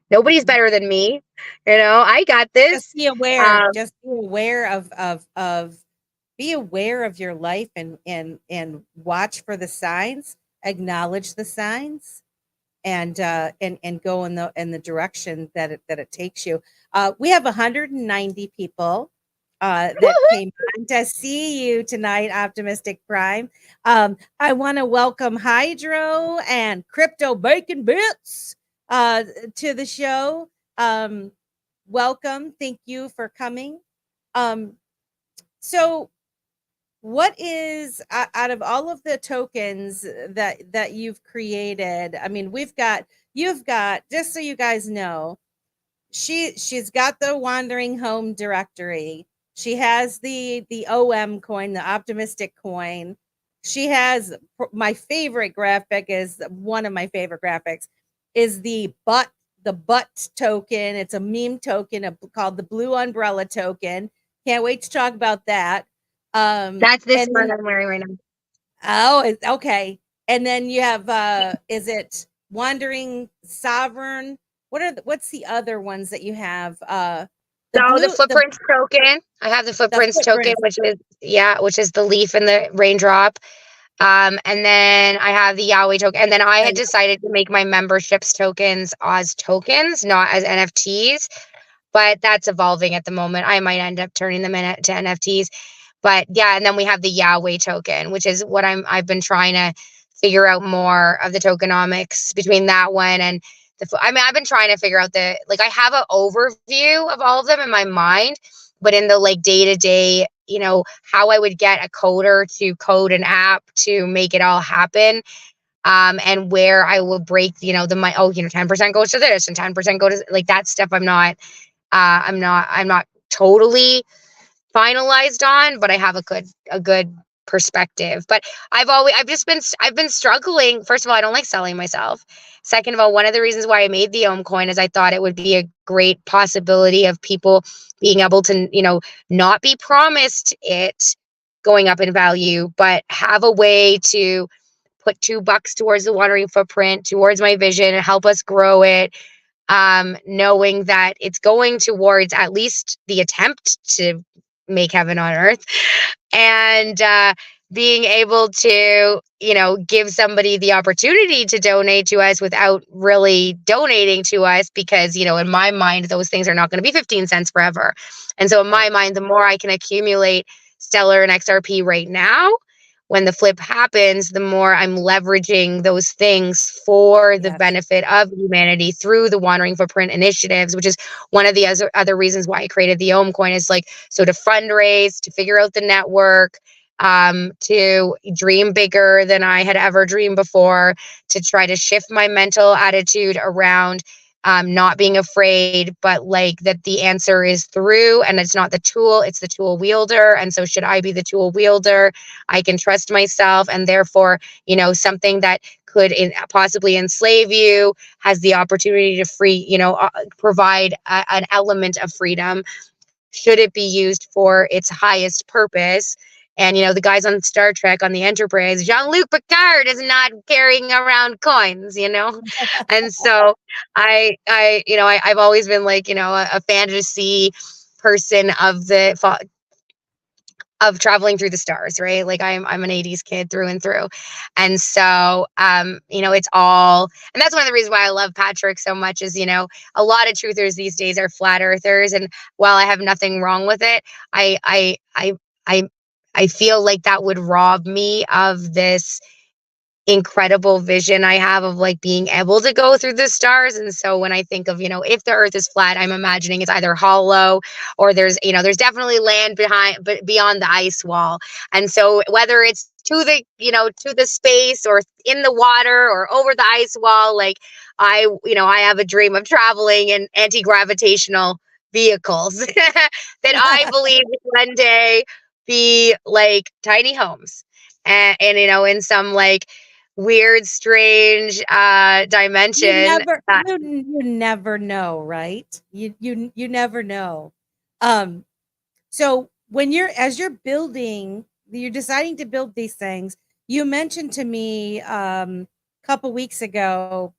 better than me. You know, I got this. Just be aware. Just be aware of be aware of your life and watch for the signs, acknowledge the signs, and go in the direction that it takes you. We have 190 people that came on to see you tonight, Optimistic Prime. I want to welcome Hydro and Crypto Bacon Bits to the show. Welcome. Thank you for coming. So what is out of all of the tokens that you've created? I mean, you've got, just so you guys know, she's got the Wandering Home directory. She has the OM coin, the Optimistic coin. She has my favorite graphic, is one of my favorite graphics, is the butt token. It's a meme token called the Blue Umbrella token. Can't wait to talk about that. That's this one I'm wearing right now. Oh, okay. And then you have is it Wandering Sovereign? What's the other ones that you have? The Footprints token. I have the Footprints token, which is the leaf and the raindrop. And then I have the Yahweh token. And then I had decided to make my memberships tokens as tokens, not as NFTs. But that's evolving at the moment. I might end up turning them into NFTs. But yeah, and then we have the Yahweh token, which is what I've been trying to figure out more of the tokenomics between that one and I've been trying to figure out I have an overview of all of them in my mind, but in the like day-to-day, you know, how I would get a coder to code an app to make it all happen. And where I will break, you know, 10% goes to this and 10% goes to like that stuff. I'm not totally finalized on, but I have a good perspective. But I've been struggling. First of all, I don't like selling myself. Second of all, one of the reasons why I made the Ohm coin is I thought it would be a great possibility of people being able to, you know, not be promised it going up in value, but have a way to put $2 towards the Wandering Footprint, towards my vision, and help us grow it. knowing that it's going towards at least the attempt to make heaven on earth, and being able to, give somebody the opportunity to donate to us without really donating to us, because, in my mind, those things are not going to be 15 cents forever. And so in my mind, the more I can accumulate Stellar and XRP right now, when the flip happens, the more I'm leveraging those things for the benefit of humanity through the Wandering Footprint initiatives, which is one of the other reasons why I created the Ohm coin, is like, so to fundraise, to figure out the network, to dream bigger than I had ever dreamed before, to try to shift my mental attitude around not being afraid, but like that the answer is through, and it's not the tool, it's the tool wielder. And so should I be the tool wielder, I can trust myself, and therefore, something that could possibly enslave you has the opportunity to free, provide an element of freedom, should it be used for its highest purpose. And, the guys on Star Trek on the Enterprise, Jean-Luc Picard is not carrying around coins, And so I've always been like, a fantasy person of traveling through the stars, right? Like I'm an 80s kid through and through. And so, it's all, and that's one of the reasons why I love Patrick so much is, a lot of truthers these days are flat earthers. And while I have nothing wrong with it, I feel like that would rob me of this incredible vision I have of like being able to go through the stars. And so when I think of, if the earth is flat, I'm imagining it's either hollow or there's definitely land beyond the ice wall. And so whether it's to the space or in the water or over the ice wall, like I have a dream of traveling in anti-gravitational vehicles that I believe one day be like tiny homes and in some like weird, strange dimension. You never know, right? You never know. So when you're deciding to build these things, you mentioned to me a couple weeks ago,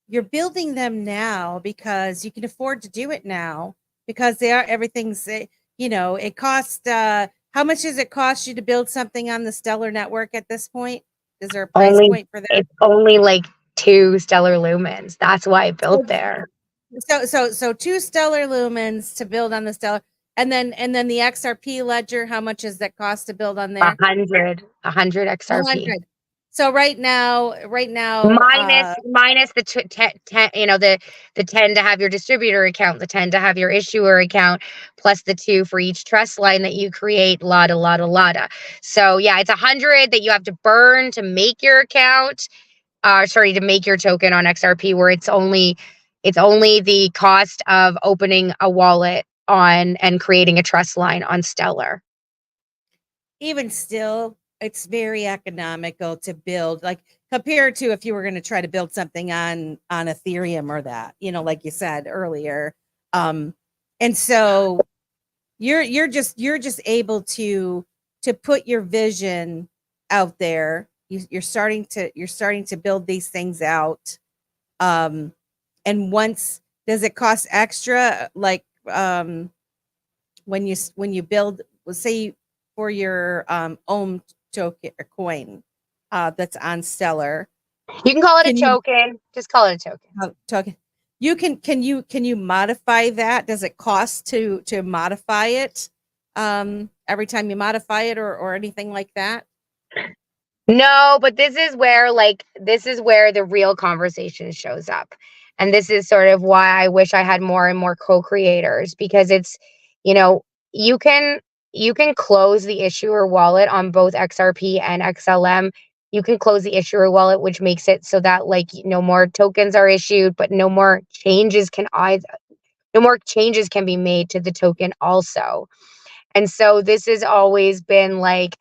you're building them now because you can afford to do it now, because everything's, it costs, how much does it cost you to build something on the Stellar network at this point? Is there a price point for that? It's only like 2 stellar lumens. That's why I built there. So 2 stellar lumens to build on the Stellar, and then the XRP ledger. How much does that cost to build on there? 100 XRP. 100. So right now, minus the 10, the 10 to have your distributor account, the 10 to have your issuer account, plus the 2 for each trust line that you create, lotta. So yeah, it's 100 that you have to burn to make your account, to make your token on XRP, where it's only the cost of opening a wallet on and creating a trust line on Stellar. Even still, it's very economical to build, like compared to if you were going to try to build something on Ethereum or that, like you said earlier. And so you're just able to put your vision out there. You're starting to build these things out. And once, does it cost extra? Like when you build, let's say for your Ohm token or coin that's on Stellar, you can call it a token. Just call it a token. Token. Can you modify that? Does it cost to modify it every time you modify it or anything like that? No, but this is where the real conversation shows up. And this is sort of why I wish I had more and more co-creators, because it's, you can close the issuer wallet on both XRP and XLM. You can close the issuer wallet, which makes it so that like no more tokens are issued, but no more changes can be made to the token also. And so this has always been like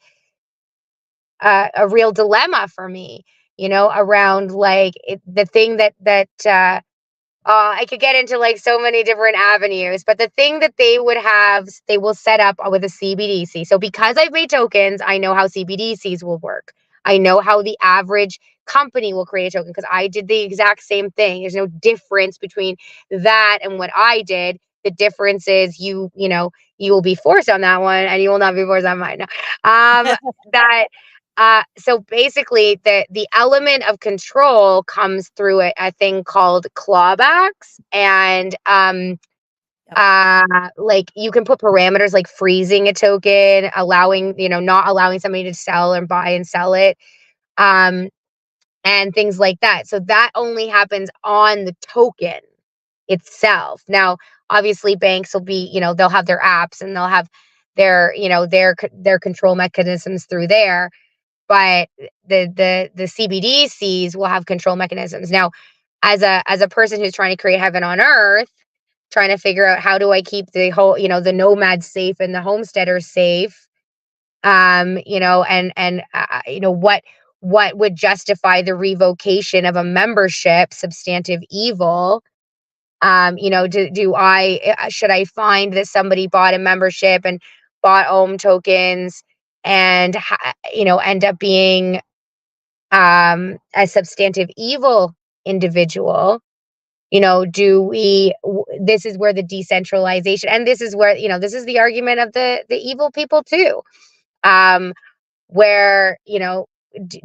a real dilemma for me, around like the thing that I could get into like so many different avenues, but the thing that they will set up with a CBDC. So because I've made tokens, I know how CBDCs will work. I know how the average company will create a token, because I did the exact same thing. There's no difference between that and what I did. The difference is you will be forced on that one, and you will not be forced on mine. So basically the element of control comes through a thing called clawbacks, and like you can put parameters like freezing a token, allowing, not allowing somebody to sell and buy and sell it, and things like that. So that only happens on the token itself. Now, obviously banks will be, they'll have their apps and they'll have their, their control mechanisms through there, but the CBDCs will have control mechanisms. Now, as a person who's trying to create heaven on earth, trying to figure out how do I keep the whole, the nomads safe and the homesteaders safe, and what would justify the revocation of a membership, substantive evil. Should I find that somebody bought a membership and bought OM tokens and end up being a substantive evil individual? This is where the decentralization, and this is where, this is the argument of the evil people too, where,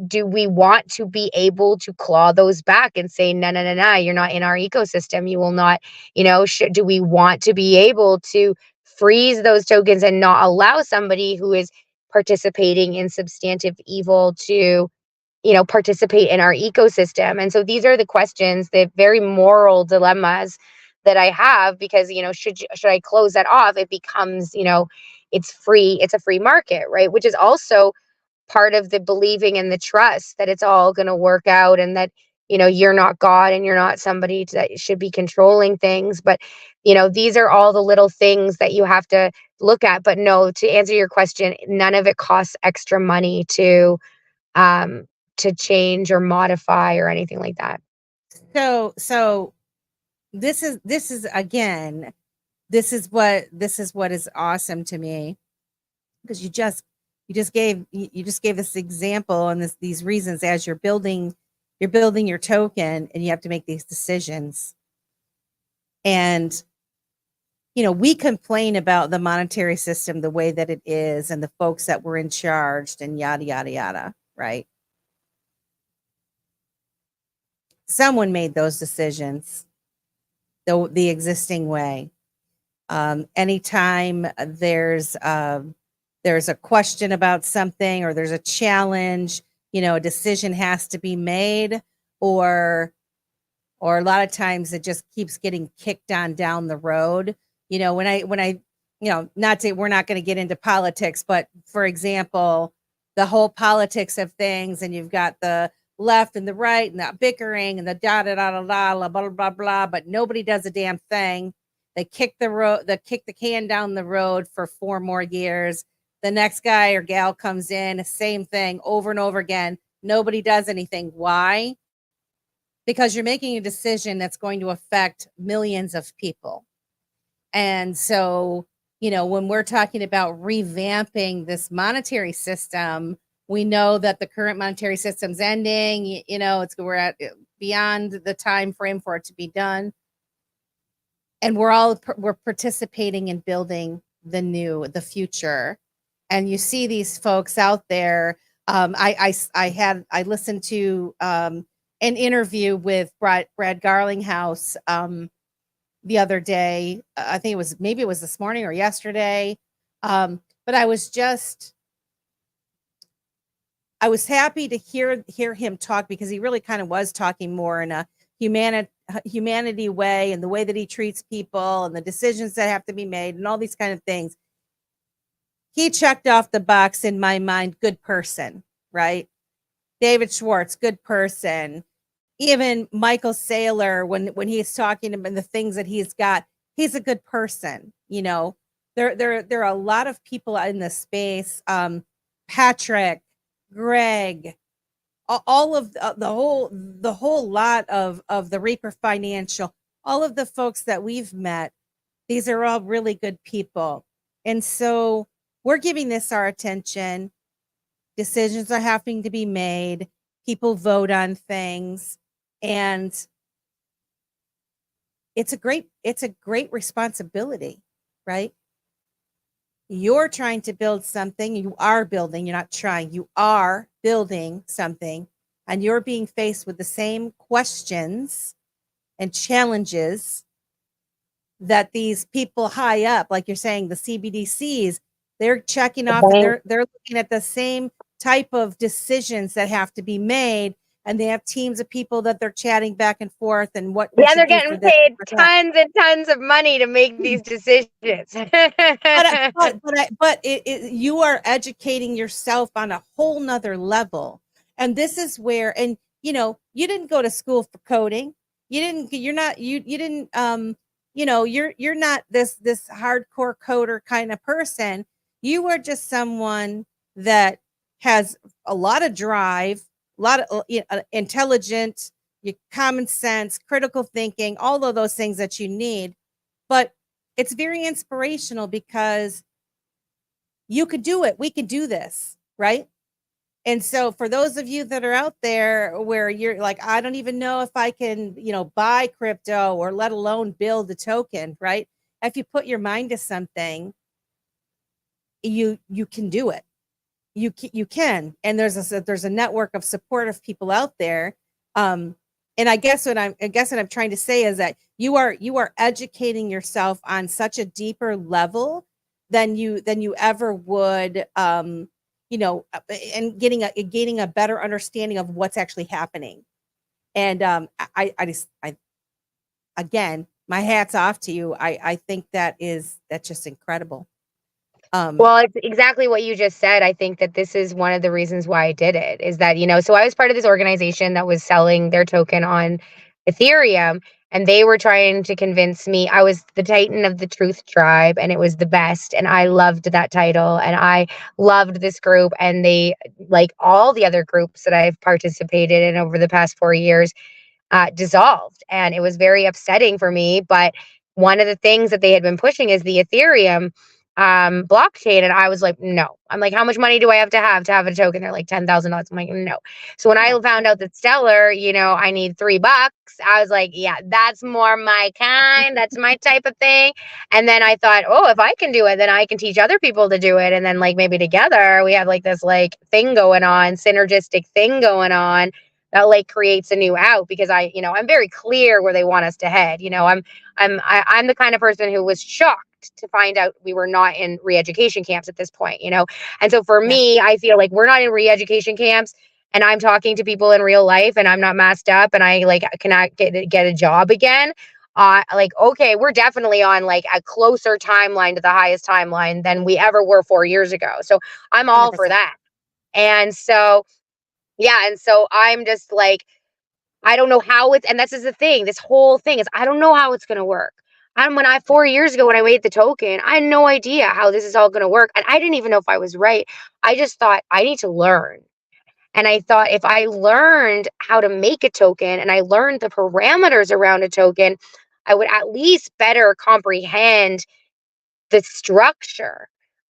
do we want to be able to claw those back and say, no, you're not in our ecosystem, you will not, do we want to be able to freeze those tokens and not allow somebody who is participating in substantive evil to, participate in our ecosystem? And so these are the questions, the very moral dilemmas that I have, because, should I close that off? It becomes, it's a free market, right? Which is also part of the believing and the trust that it's all going to work out, and that, you're not God and you're not somebody that should be controlling things. But, these are all the little things that you have to look at. But no, to answer your question, none of it costs extra money to change or modify or anything like that. So this is again, this is what is awesome to me, because you just gave this example and these reasons as you're building your token, and you have to make these decisions. And we complain about the monetary system the way that it is, and the folks that were in charge, and yada yada yada, right? Someone made those decisions the existing way. Anytime there's a question about something, or there's a challenge, a decision has to be made, or a lot of times it just keeps getting kicked on down the road. When I we're not going to get into politics, but for example, the whole politics of things, and you've got the left and the right, and the bickering, and the da da da da da blah blah blah, but nobody does a damn thing. They kick the can down the road for 4 more years. The next guy or gal comes in, same thing over and over again. Nobody does anything. Why? Because you're making a decision that's going to affect millions of people. And so, when we're talking about revamping this monetary system, we know that the current monetary system's ending. We're at beyond the time frame for it to be done. And we're participating in building the future. And you see these folks out there. I listened to an interview with Brad Garlinghouse the other day. I think it was this morning or yesterday. But I was happy to hear him talk, because he really kind of was talking more in a humanity way, and the way that he treats people, and the decisions that have to be made, and all these kind of things. He checked off the box in my mind. Good person, right? David Schwartz, good person. Even Michael Saylor, when he's talking about the things that he's got, he's a good person. There are a lot of people in this space. Patrick, Greg, all of the whole lot of the Reaper Financial, all of the folks that we've met, these are all really good people. And so we're giving this our attention. Decisions are having to be made. People vote on things, and it's a great responsibility, right? You're trying to build something. You are building. You're not trying. You are building something, and you're being faced with the same questions and challenges that these people high up, like you're saying, the CBDCs, they're checking off, and they're looking at the same type of decisions that have to be made, and they have teams of people that they're chatting back and forth, and what they're getting paid tons and tons of money to make these decisions. but you are educating yourself on a whole nother level, and this is where, and you didn't go to school for coding. You're not this hardcore coder kind of person. You are just someone that has a lot of drive, a lot of intelligent, common sense, critical thinking, all of those things that you need. But it's very inspirational because you could do it. We could do this, right? And so for those of you that are out there where you're like, I don't even know if I can, buy crypto or let alone build a token, right? If you put your mind to something, you can do it. You can. And there's a network of supportive people out there. And I guess what I'm trying to say is that you are educating yourself on such a deeper level than you ever would, and gaining a better understanding of what's actually happening. And again, my hat's off to you. I think that's just incredible. Well, it's exactly what you just said. I think that this is one of the reasons why I did it, is that, so I was part of this organization that was selling their token on Ethereum, and they were trying to convince me. I was the Titan of the Truth Tribe, and it was the best. And I loved that title, and I loved this group. And they, like all the other groups that I've participated in over the past 4 years, dissolved. And it was very upsetting for me. But one of the things that they had been pushing is the Ethereum blockchain. And I was like, no. I'm like, how much money do I have to have a token? They're like $10,000. I'm like, no. So when I found out that Stellar, I need $3, I was like, yeah, that's more my kind. That's my type of thing. And then I thought, oh, if I can do it, then I can teach other people to do it. And then like maybe together we have like this like thing going on, synergistic thing going on that like creates a new out, because I'm very clear where they want us to head. I'm the kind of person who was shocked to find out we were not in re-education camps at this point, And so for me, I feel like we're not in re-education camps, and I'm talking to people in real life, and I'm not masked up, and I like cannot get a job again. Okay, we're definitely on like a closer timeline to the highest timeline than we ever were 4 years ago. So I'm all 100%. For that. And so, and so I'm just like, I don't know how and this is the thing, this whole thing is, I don't know how it's going to work. 4 years ago, when I made the token, I had no idea how this is all going to work. And I didn't even know if I was right. I just thought I need to learn. And I thought if I learned how to make a token and I learned the parameters around a token, I would at least better comprehend the structure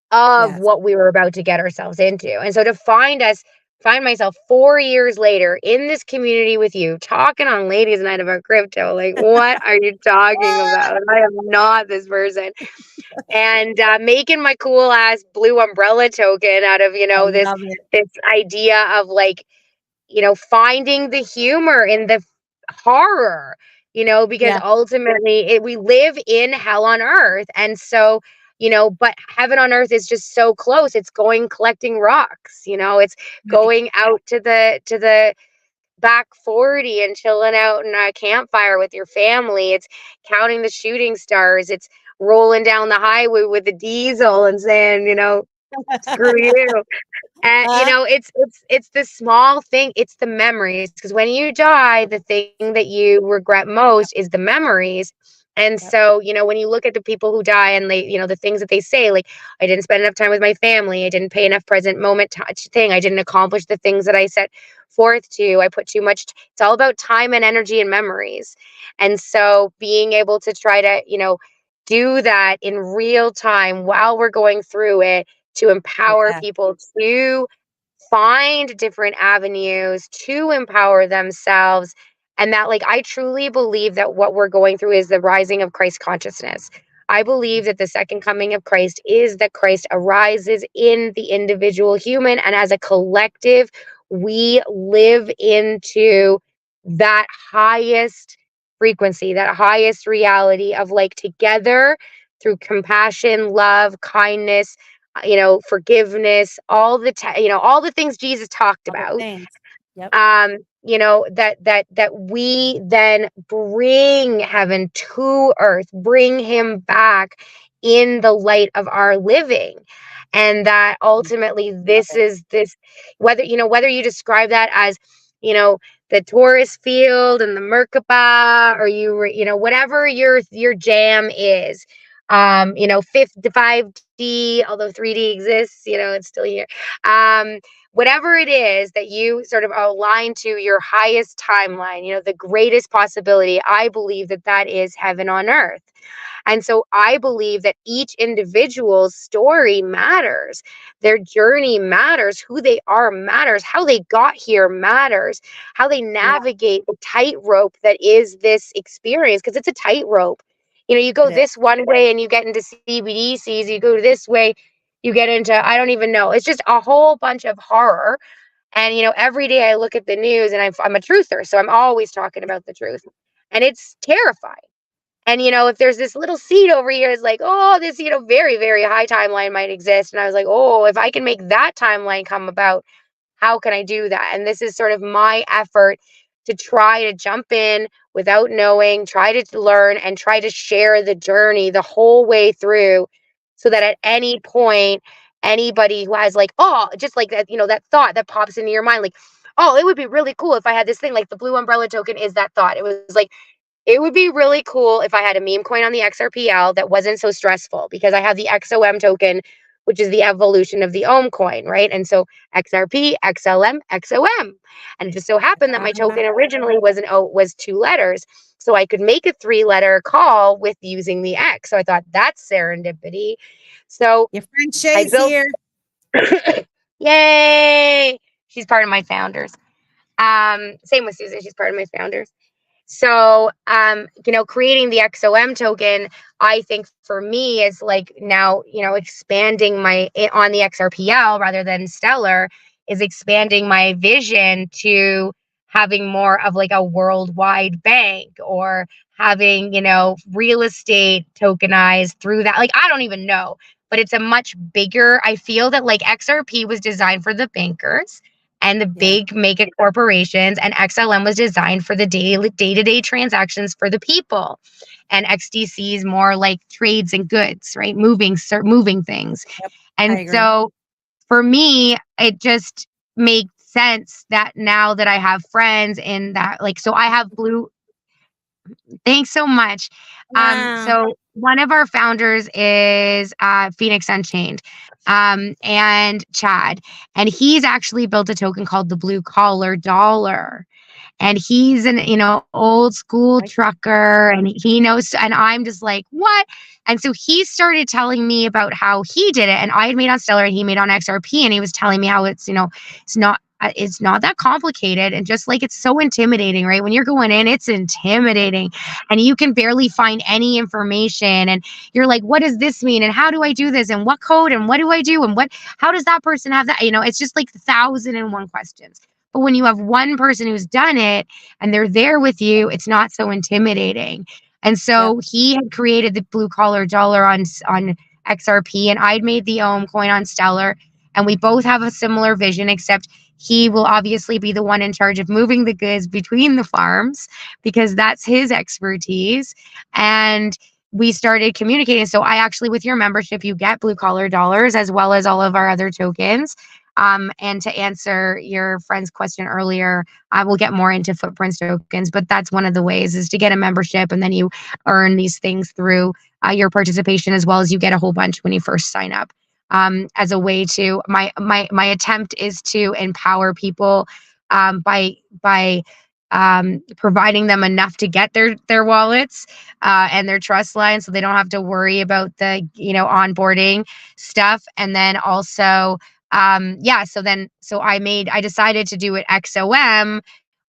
of what we were about to get ourselves into. And so to find myself 4 years later in this community with you, talking on Ladies Night about crypto, like, what are you talking about? I am not this person. And making my cool ass blue umbrella token out of, this idea of like, finding the humor in the horror, because ultimately we live in hell on earth. And so, but heaven on earth is just so close. It's collecting rocks, it's going out to the back 40 and chilling out in a campfire with your family. It's counting the shooting stars. It's rolling down the highway with a diesel and saying, screw you. And it's the small thing. It's the memories, because when you die, the thing that you regret most is the memories. And so, when you look at the people who die and they, the things that they say, like, I didn't spend enough time with my family. I didn't pay enough present moment thing. I didn't accomplish the things that I set forth to. I put too much. It's all about time and energy and memories. And so being able to try to, do that in real time while we're going through it, to empower people to find different avenues to empower themselves. And that, like, I truly believe that what we're going through is the rising of Christ consciousness. I believe that the second coming of Christ is that Christ arises in the individual human, and as a collective, we live into that highest frequency, that highest reality of, like, together through compassion, love, kindness, forgiveness, all the all the things Jesus talked about. Yep. That we then bring heaven to earth, bring him back in the light of our living. And that ultimately this, whether you describe that as, the Taurus field and the Merkaba, or whatever your jam is, 5D, although 3D exists, it's still here. Whatever it is that you sort of align to your highest timeline, the greatest possibility, I believe that is heaven on earth. And so I believe that each individual's story matters. Their journey matters. Who they are matters. How they got here matters. How they navigate the tightrope that is this experience, because it's a tightrope. You go this one way and you get into CBDCs. You go this way, you get into, I don't even know. It's just a whole bunch of horror. And, every day I look at the news, and I'm a truther, so I'm always talking about the truth. And it's terrifying. And, if there's this little seed over here, it's like, oh, this, very, very high timeline might exist. And I was like, oh, if I can make that timeline come about, how can I do that? And this is sort of my effort to try to jump in without knowing, try to learn, and try to share the journey the whole way through, so that at any point, anybody who has like, oh, just like that, that thought that pops into your mind, like, oh, it would be really cool if I had this thing, like the blue umbrella token is that thought. It was like, it would be really cool if I had a meme coin on the XRPL that wasn't so stressful, because I have the XOM token, which is the evolution of the Ohm coin, right? And so XRP, XLM, XOM. And it just so happened that my token originally was 2 letters. So I could make a 3-letter call with using the X. So I thought, that's serendipity. So your friend Shay's here. Yay! She's part of my founders. Same with Susan. She's part of my founders. So, creating the XOM token, I think for me is like now, expanding on the XRPL rather than Stellar, is expanding my vision to having more of like a worldwide bank, or having, real estate tokenized through that. Like, I don't even know, but it's a much bigger, I feel that like XRP was designed for the bankers and the big make it corporations, and XLM was designed for the day-to-day transactions for the people. And XDC is more like trades and goods, right? Moving things. Yep, and so for me, it just makes sense that now that I have friends in that, like, so I have blue. Thanks so much. Wow. So one of our founders is Phoenix Unchained, and Chad, and he's actually built a token called the Blue Collar Dollar. And he's an, old school trucker, and he knows, and I'm just like, what? And so he started telling me about how he did it, and I had made on Stellar and he made on XRP, and he was telling me how it's not that complicated, and just like, it's so intimidating, right? When you're going in, it's intimidating, and you can barely find any information, and you're like, what does this mean? And how do I do this? And what code? And what do I do? And how does that person have that? It's just like 1,001 questions. But when you have one person who's done it and they're there with you, it's not so intimidating. And so he had created the Blue Collar Dollar on XRP, and I'd made the Ohm coin on Stellar. And we both have a similar vision, except he will obviously be the one in charge of moving the goods between the farms, because that's his expertise. And we started communicating. So I actually, with your membership, you get Blue Collar Dollars as well as all of our other tokens. And to answer your friend's question earlier, I will get more into Footprints tokens, but that's one of the ways, is to get a membership, and then you earn these things through your participation, as well as you get a whole bunch when you first sign up. As a way to, my attempt is to empower people by providing them enough to get their wallets and their trust lines, so they don't have to worry about the onboarding stuff. And then also yeah, so I decided to do it XOM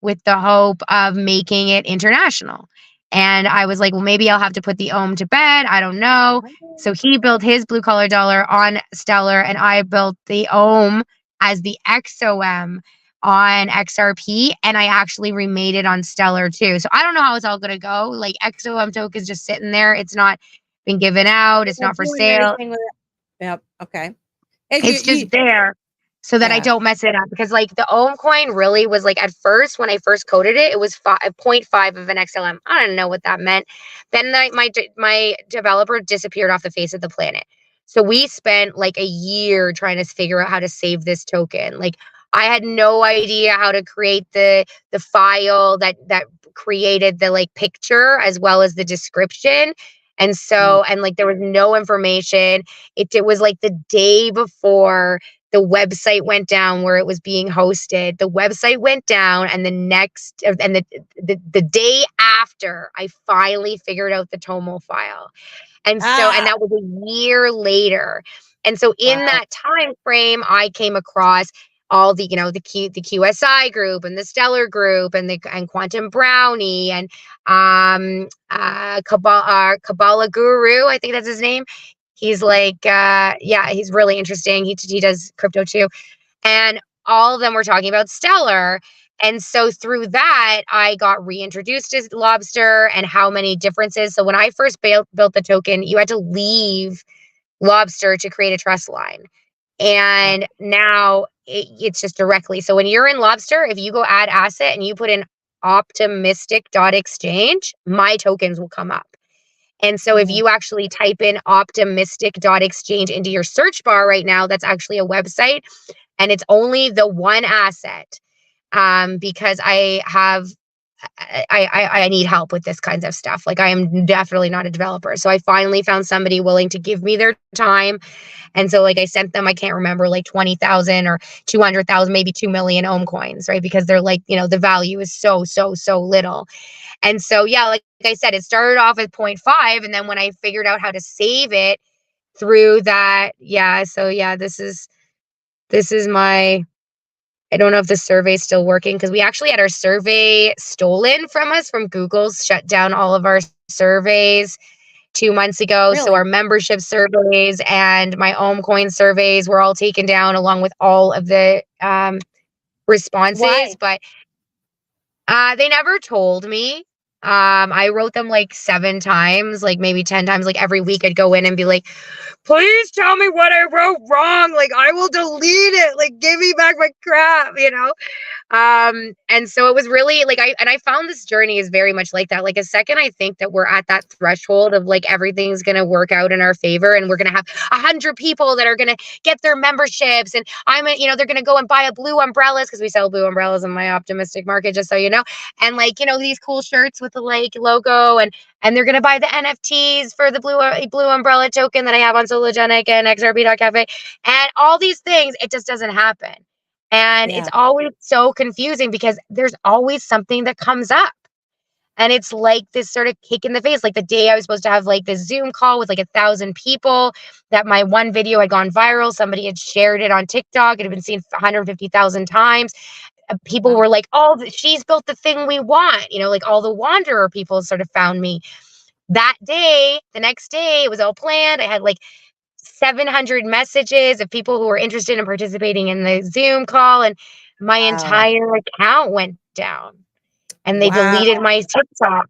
with the hope of making it international. And I was like, well, maybe I'll have to put the ohm to bed. I don't know. So he built his blue collar dollar on Stellar, and I built the ohm as the XOM on XRP, and I actually remade it on Stellar too. So I don't know how it's all gonna go. Like XOM token's just sitting there. It's not been given out. It's not for sale. Yep. Okay. It's just there so that I don't mess it up, because like the ohm coin really was like, at first when I first coded it, it was 0.5 of an XLM. I don't know what that meant. Then my developer disappeared off the face of the planet. So we spent like a year trying to figure out how to save this token. Like I had no idea how to create the file that created the like picture as well as the description. And so, and like there was no information. It was like the day before the website went down where it was being hosted. The website went down, and the day after, I finally figured out the Tomo file. And so, and that was a year later. And so in that time frame, I came across all the, the QSI group and the Stellar group and Quantum Brownie and Kabbalah Guru, I think that's his name. He's like, he's really interesting. He does crypto too. And all of them were talking about Stellar. And so through that, I got reintroduced to Lobster and how many differences. So when I first built the token, you had to leave Lobster to create a trust line. And now it's just directly. So when you're in Lobster, if you go add asset and you put in optimistic.exchange, my tokens will come up. And so if you actually type in optimistic.exchange into your search bar right now, that's actually a website, and it's only the one asset, because I need help with this kinds of stuff. Like I am definitely not a developer. So I finally found somebody willing to give me their time. And so like I sent them, I can't remember, like 20,000 or 200,000, maybe 2 million ohm coins, right? Because they're like, the value is so little. And so, yeah, like I said, it started off at 0.5. And then when I figured out how to save it through that, this is my, I don't know if the survey is still working, because we actually had our survey stolen from us from Google's shut down all of our surveys 2 months ago. Really? So our membership surveys and my ohm coin surveys were all taken down along with all of the responses. Why? But they never told me. I wrote them like 7 times, like maybe 10 times, like every week I'd go in and be like, please tell me what I wrote wrong. Like I will delete it. Like give me back my crap, And so it was really like, I found this journey is very much like that. Like a second, I think that we're at that threshold of like, everything's going to work out in our favor, and we're going to have 100 people that are going to get their memberships, and they're going to go and buy a blue umbrellas, because we sell blue umbrellas in my Optimistic market, just so you know. And like, these cool shirts with the like logo, and they're going to buy the NFTs for the blue umbrella token that I have on Sologenic and XRP.cafe, and all these things. It just doesn't happen. And it's always so confusing, because there's always something that comes up. And it's like this sort of kick in the face. Like the day I was supposed to have like this Zoom call with like 1,000 people, that my one video had gone viral. Somebody had shared it on TikTok. It had been seen 150,000 times. People were like, oh, she's built the thing we want. Like all the Wanderer people sort of found me. That day, the next day, it was all planned. I had like 700 messages of people who were interested in participating in the Zoom call, and my entire account went down, and they deleted my TikTok.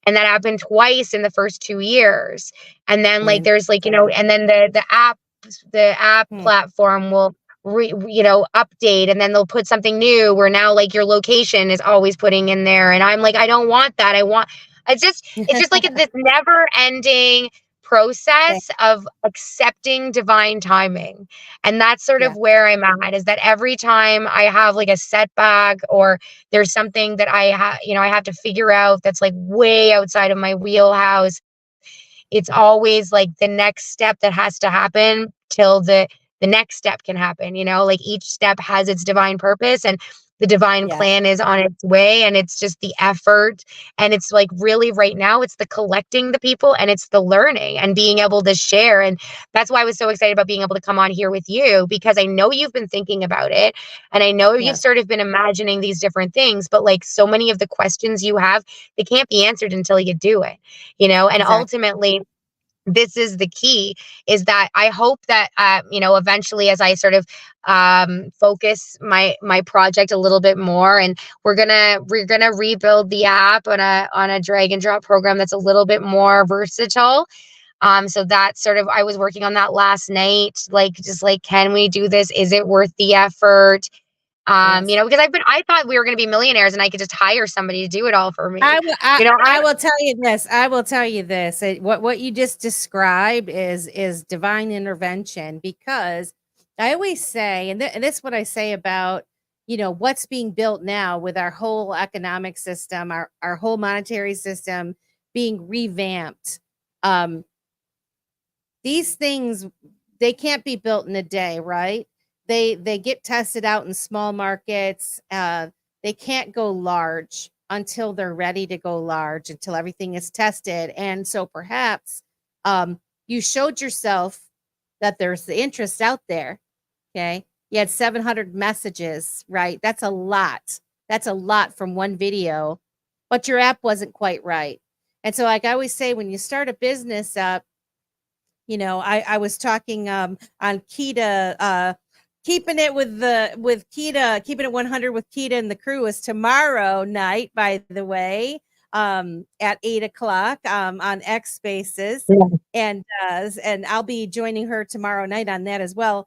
And that happened twice in the first 2 years. And then like, there's like, and then the app platform will update, and then they'll put something new where now like your location is always putting in there. And I'm like, I don't want that. It's just like this never ending process of accepting divine timing. And that's sort of where I'm at, is that every time I have like a setback, or there's something that I have to figure out that's like way outside of my wheelhouse, it's always like the next step that has to happen till the next step can happen. Like each step has its divine purpose. And the divine plan is on its way, and it's just the effort. And it's like, really right now, it's the collecting the people, and it's the learning and being able to share. And that's why I was so excited about being able to come on here with you, because I know you've been thinking about it, and I know you've sort of been imagining these different things, but like so many of the questions you have, they can't be answered until you do it, you know. And ultimately, this is the key, is that I hope that you know, eventually, as I sort of focus my project a little bit more, and we're gonna rebuild the app on a drag and drop program that's a little bit more versatile. So that's sort of, I was working on that last night, like, just like, can we do this? Is it worth the effort? You know, because I thought we were going to be millionaires and I could just hire somebody to do it all for me. I you know, I will tell you this. I will tell you this. What you just described is divine intervention, because I always say, and this is what I say about, you know, what's being built now with our whole economic system, our whole monetary system being revamped. These things, they can't be built in a day, right? They get tested out in small markets. They can't go large until they're ready to go large, until everything is tested. And so perhaps you showed yourself that there's the interest out there. Okay. You had 700 messages, right? That's a lot. That's a lot from one video, but your app wasn't quite right. And so, like I always say, when you start a business up, you know, I was talking on Kita, keeping it with Kita, keeping it 100 with Kita and the crew is tomorrow night, by the way, at 8:00 on X Spaces, and I'll be joining her tomorrow night on that as well.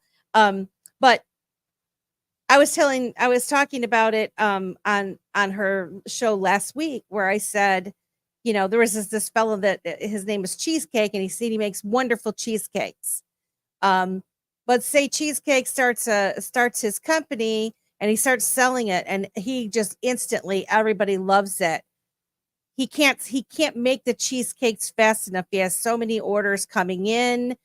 But I was talking about it on her show last week, where I said, you know, there was this fellow that his name is Cheesecake, and he makes wonderful cheesecakes. But say Cheesecake starts his company and he starts selling it, and he just instantly, everybody loves it. He can't make the cheesecakes fast enough. He has so many orders coming in.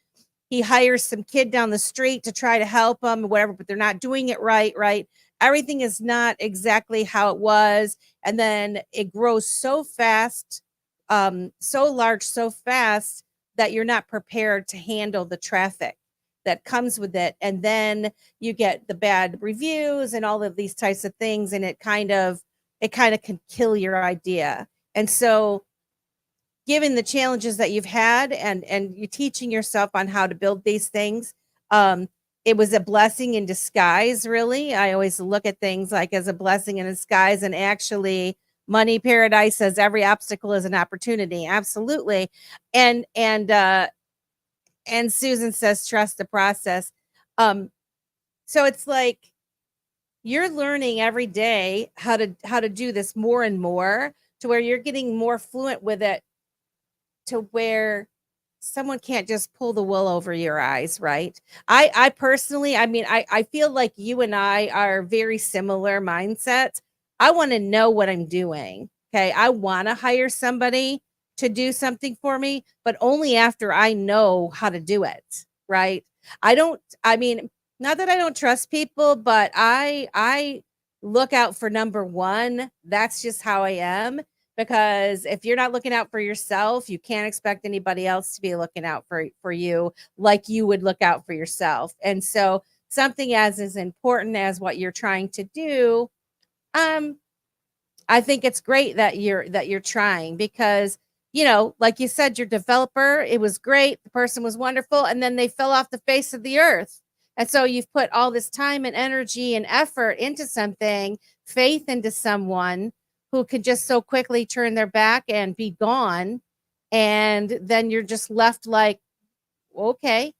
He hires some kid down the street to try to help him, whatever, but they're not doing it right. Everything is not exactly how it was. And then it grows so fast, so large, so fast, that you're not prepared to handle the traffic that comes with it. And then you get the bad reviews and all of these types of things. And it kind of can kill your idea. And so, given the challenges that you've had, and you're teaching yourself on how to build these things, it was a blessing in disguise, really. I always look at things like as a blessing in disguise, and actually Money Paradise says every obstacle is an opportunity. Absolutely. And Susan says, trust the process. So it's like you're learning every day how to do this more and more, to where you're getting more fluent with it, to where someone can't just pull the wool over your eyes, right? I personally, I mean, I feel like you and I are very similar mindsets. I want to know what I'm doing. Okay. I want to hire somebody to do something for me, but only after I know how to do it. Right. I mean, not that I don't trust people, but I look out for number one. That's just how I am. Because if you're not looking out for yourself, you can't expect anybody else to be looking out for you like you would look out for yourself. And so something as important as what you're trying to do, I think it's great that you're trying, because, you know, like you said, your developer, it was great. The person was wonderful. And then they fell off the face of the earth. And so you've put all this time and energy and effort into something, faith into someone who could just so quickly turn their back and be gone. And then you're just left like, okay.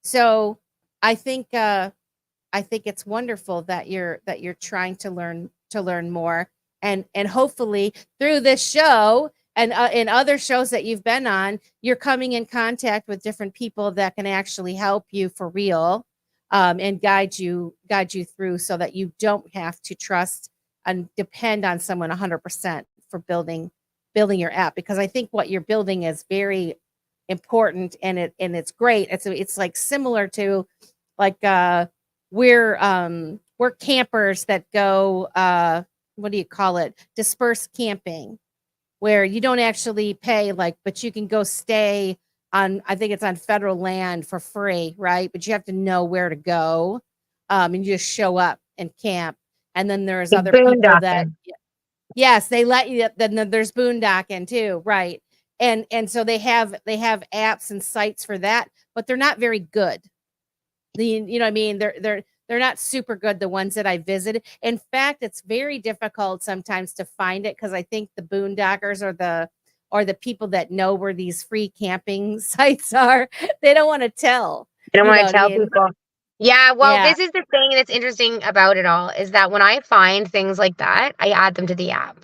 So I think it's wonderful that you're trying to learn more, and hopefully through this show and in other shows that you've been on, you're coming in contact with different people that can actually help you for real, and guide you through, so that you don't have to trust and depend on someone 100% for building your app. Because I think what you're building is very important, and it's great. It's like similar to like we're we're campers that go, what do you call it? Dispersed camping, where you don't actually pay, like, but you can go stay on, I think it's on federal land for free, right? But you have to know where to go. And you just show up and camp. And then there's other people that, yes, they let you, then there's boondocking too, right? And so they have apps and sites for that, but they're not very good. You know what I mean? They're not super good, the ones that I visited. In fact, it's very difficult sometimes to find it, because I think the boondockers or the people that know where these free camping sites are, they don't want to tell. They don't want to tell people. Yeah, well, this is the thing that's interesting about it all, is that when I find things like that, I add them to the app.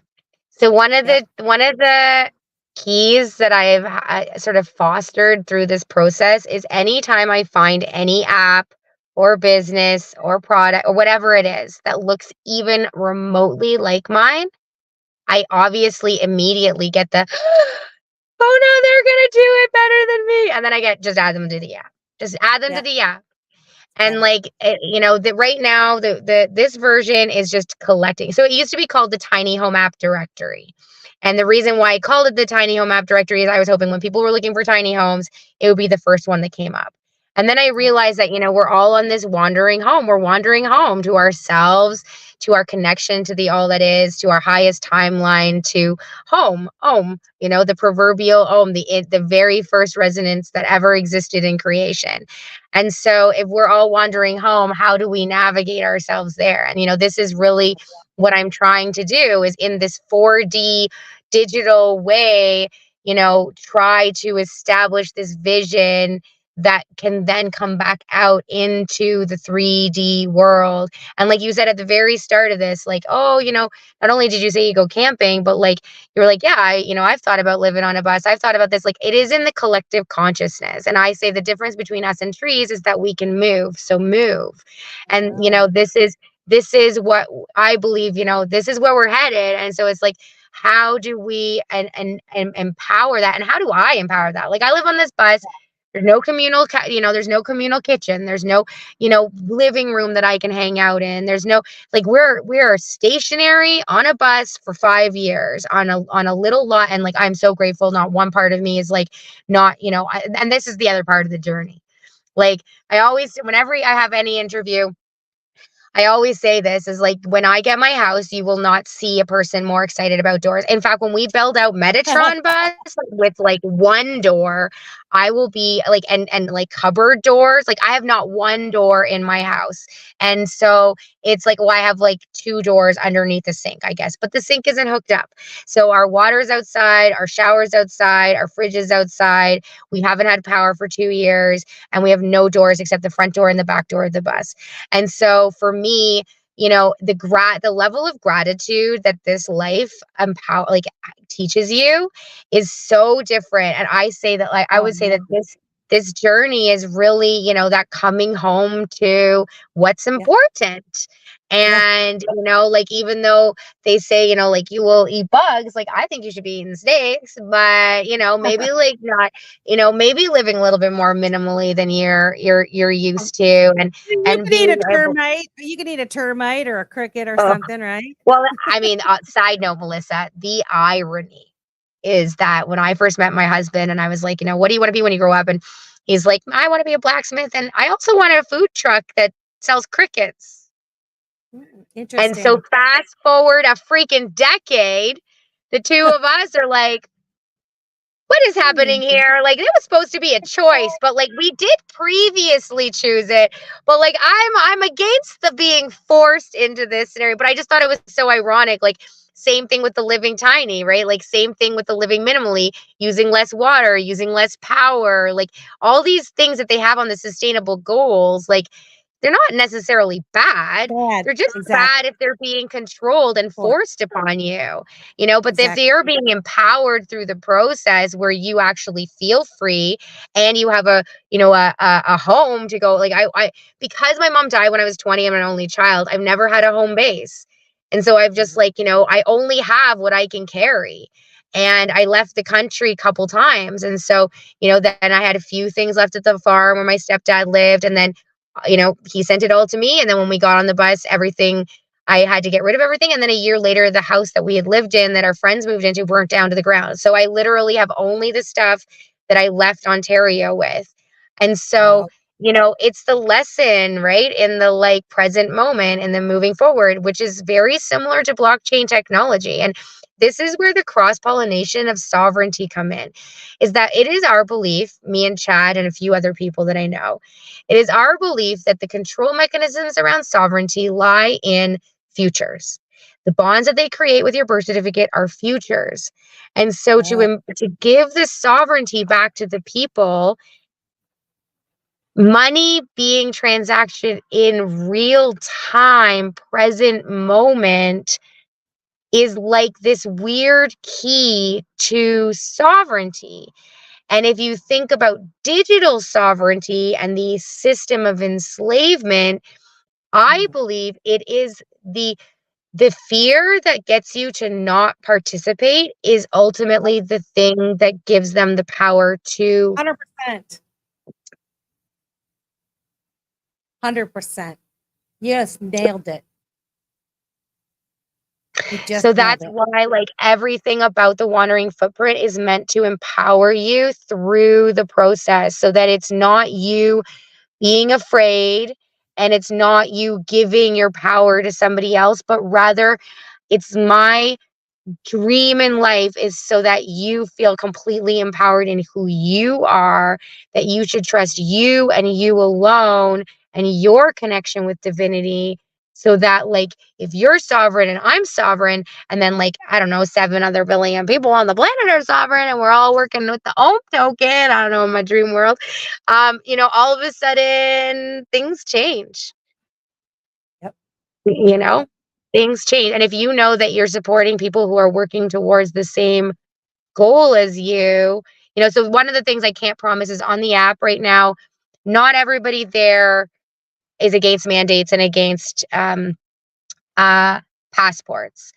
So one of the keys that I've sort of fostered through this process is anytime I find any app or business or product or whatever it is that looks even remotely like mine, I obviously immediately get the, oh no, they're gonna do it better than me, and then I just add them to the app. Just add them to the app. And like, you know, right now, this version is just collecting. So it used to be called the Tiny Home App Directory. And the reason why I called it the Tiny Home App Directory is I was hoping when people were looking for tiny homes, it would be the first one that came up. And then I realized that, you know, we're all on this wandering home. We're wandering home to ourselves, to our connection to the all that is, to our highest timeline, to home, you know, the proverbial home, the very first resonance that ever existed in creation. And so if we're all wandering home, how do we navigate ourselves there? And, you know, this is really what I'm trying to do, is in this 4D digital way, you know, try to establish this vision that can then come back out into the 3D world. And like you said at the very start of this, like, oh, you know, not only did you say you go camping, but like, you're like, yeah, I've thought about living on a bus. I've thought about this. Like, it is in the collective consciousness. And I say the difference between us and trees is that we can move. So move. And, you know, this is what I believe, you know, this is where we're headed. And so it's like, how do we and empower that? And how do I empower that? Like, I live on this bus. There's no communal, there's no communal kitchen. There's no, living room that I can hang out in. There's no, like, we're stationary on a bus for 5 years on a little lot. And like, I'm so grateful. Not one part of me is like, not, and this is the other part of the journey. Like, whenever I have any interview, I always say this is like, when I get my house, you will not see a person more excited about doors. In fact, when we build out Metatron bus with like one door, I will be like, and like cupboard doors, like I have not one door in my house. And so it's like, well, I have like 2 doors underneath the sink, I guess, but the sink isn't hooked up. So our water's outside, our shower's outside, our fridge is outside. We haven't had power for 2 years, and we have no doors except the front door and the back door of the bus. And so for me, the level of gratitude that this life teaches you is so different. And I say that, like, I would say that this journey is really, that coming home to what's important. And, like, even though they say, like, you will eat bugs, like, I think you should be eating steaks, but, maybe like not, maybe living a little bit more minimally than you're used to. And you can eat a termite. You can eat a termite or a cricket or something, right? Well, I mean, side note, Melissa, the irony is that when I first met my husband and I was like, what do you want to be when you grow up? And he's like, I want to be a blacksmith. And I also want a food truck that sells crickets. Interesting. And so fast forward a freaking decade, the two of us are like, what is happening here? Like, it was supposed to be a choice, but like, we did previously choose it. But like, I'm against the being forced into this scenario. But I just thought it was so ironic. Like, same thing with the living tiny, right? Like, same thing with the living minimally, using less water, using less power, like all these things that they have on the sustainable goals. Like, they're not necessarily bad. They're just bad if they're being controlled and forced upon you, but if they are being empowered through the process where you actually feel free and you have a home to go, like I because my mom died when I was 20, I'm an only child. I've never had a home base. And so I've just like, I only have what I can carry. And I left the country a couple times. And so, then I had a few things left at the farm where my stepdad lived. And then he sent it all to me. And then when we got on the bus, I had to get rid of everything. And then a year later, the house that we had lived in that our friends moved into burnt down to the ground. So I literally have only the stuff that I left Ontario with. And so, it's the lesson, right? In the like present moment and then moving forward, which is very similar to blockchain technology. And this is where the cross-pollination of sovereignty come in, is that it is our belief, me and Chad and a few other people that I know, it is our belief that the control mechanisms around sovereignty lie in futures. The bonds that they create with your birth certificate are futures. And so to give this sovereignty back to the people, money being transacted in real time, present moment, is like this weird key to sovereignty. And if you think about digital sovereignty and the system of enslavement, I believe it is the fear that gets you to not participate is ultimately the thing that gives them the power to 100%. 100%. Yes, nailed it. So that's why like everything about the Wandering Footprint is meant to empower you through the process, so that it's not you being afraid and it's not you giving your power to somebody else, but rather it's my dream in life is so that you feel completely empowered in who you are, that you should trust you and you alone and your connection with divinity, so that like if you're sovereign and I'm sovereign, and then like I don't know 7 other billion people on the planet are sovereign and we're all working with the OM token, I don't know, in my dream world, all of a sudden things change. Yep. Things change. And if you know that you're supporting people who are working towards the same goal as you, so one of the things I can't promise is on the app right now, not everybody there is against mandates and against passports.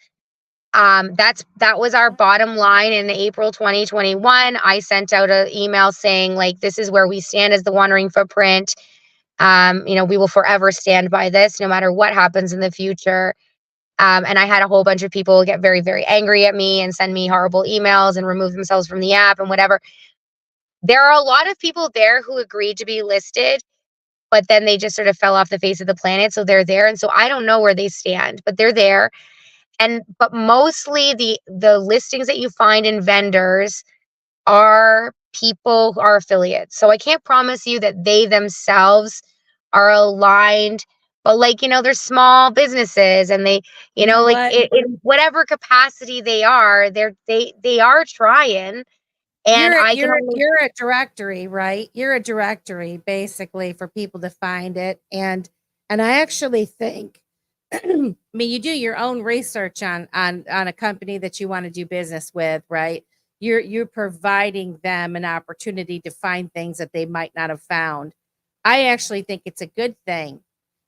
That was our bottom line in April 2021. I sent out an email saying like, this is where we stand as the Wandering Footprint. We will forever stand by this no matter what happens in the future. And I had a whole bunch of people get very, very angry at me and send me horrible emails and remove themselves from the app and whatever. There are a lot of people there who agreed to be listed, but then they just sort of fell off the face of the planet. So they're there. And so I don't know where they stand, but they're there. But mostly the listings that you find in vendors are people who are affiliates. So I can't promise you that they themselves are aligned, but like, they're small businesses and they, in whatever capacity they are, they are trying. And you're a directory, right? You're a directory basically for people to find it. And I actually think, I mean, you do your own research on a company that you want to do business with, right? You're providing them an opportunity to find things that they might not have found. I actually think it's a good thing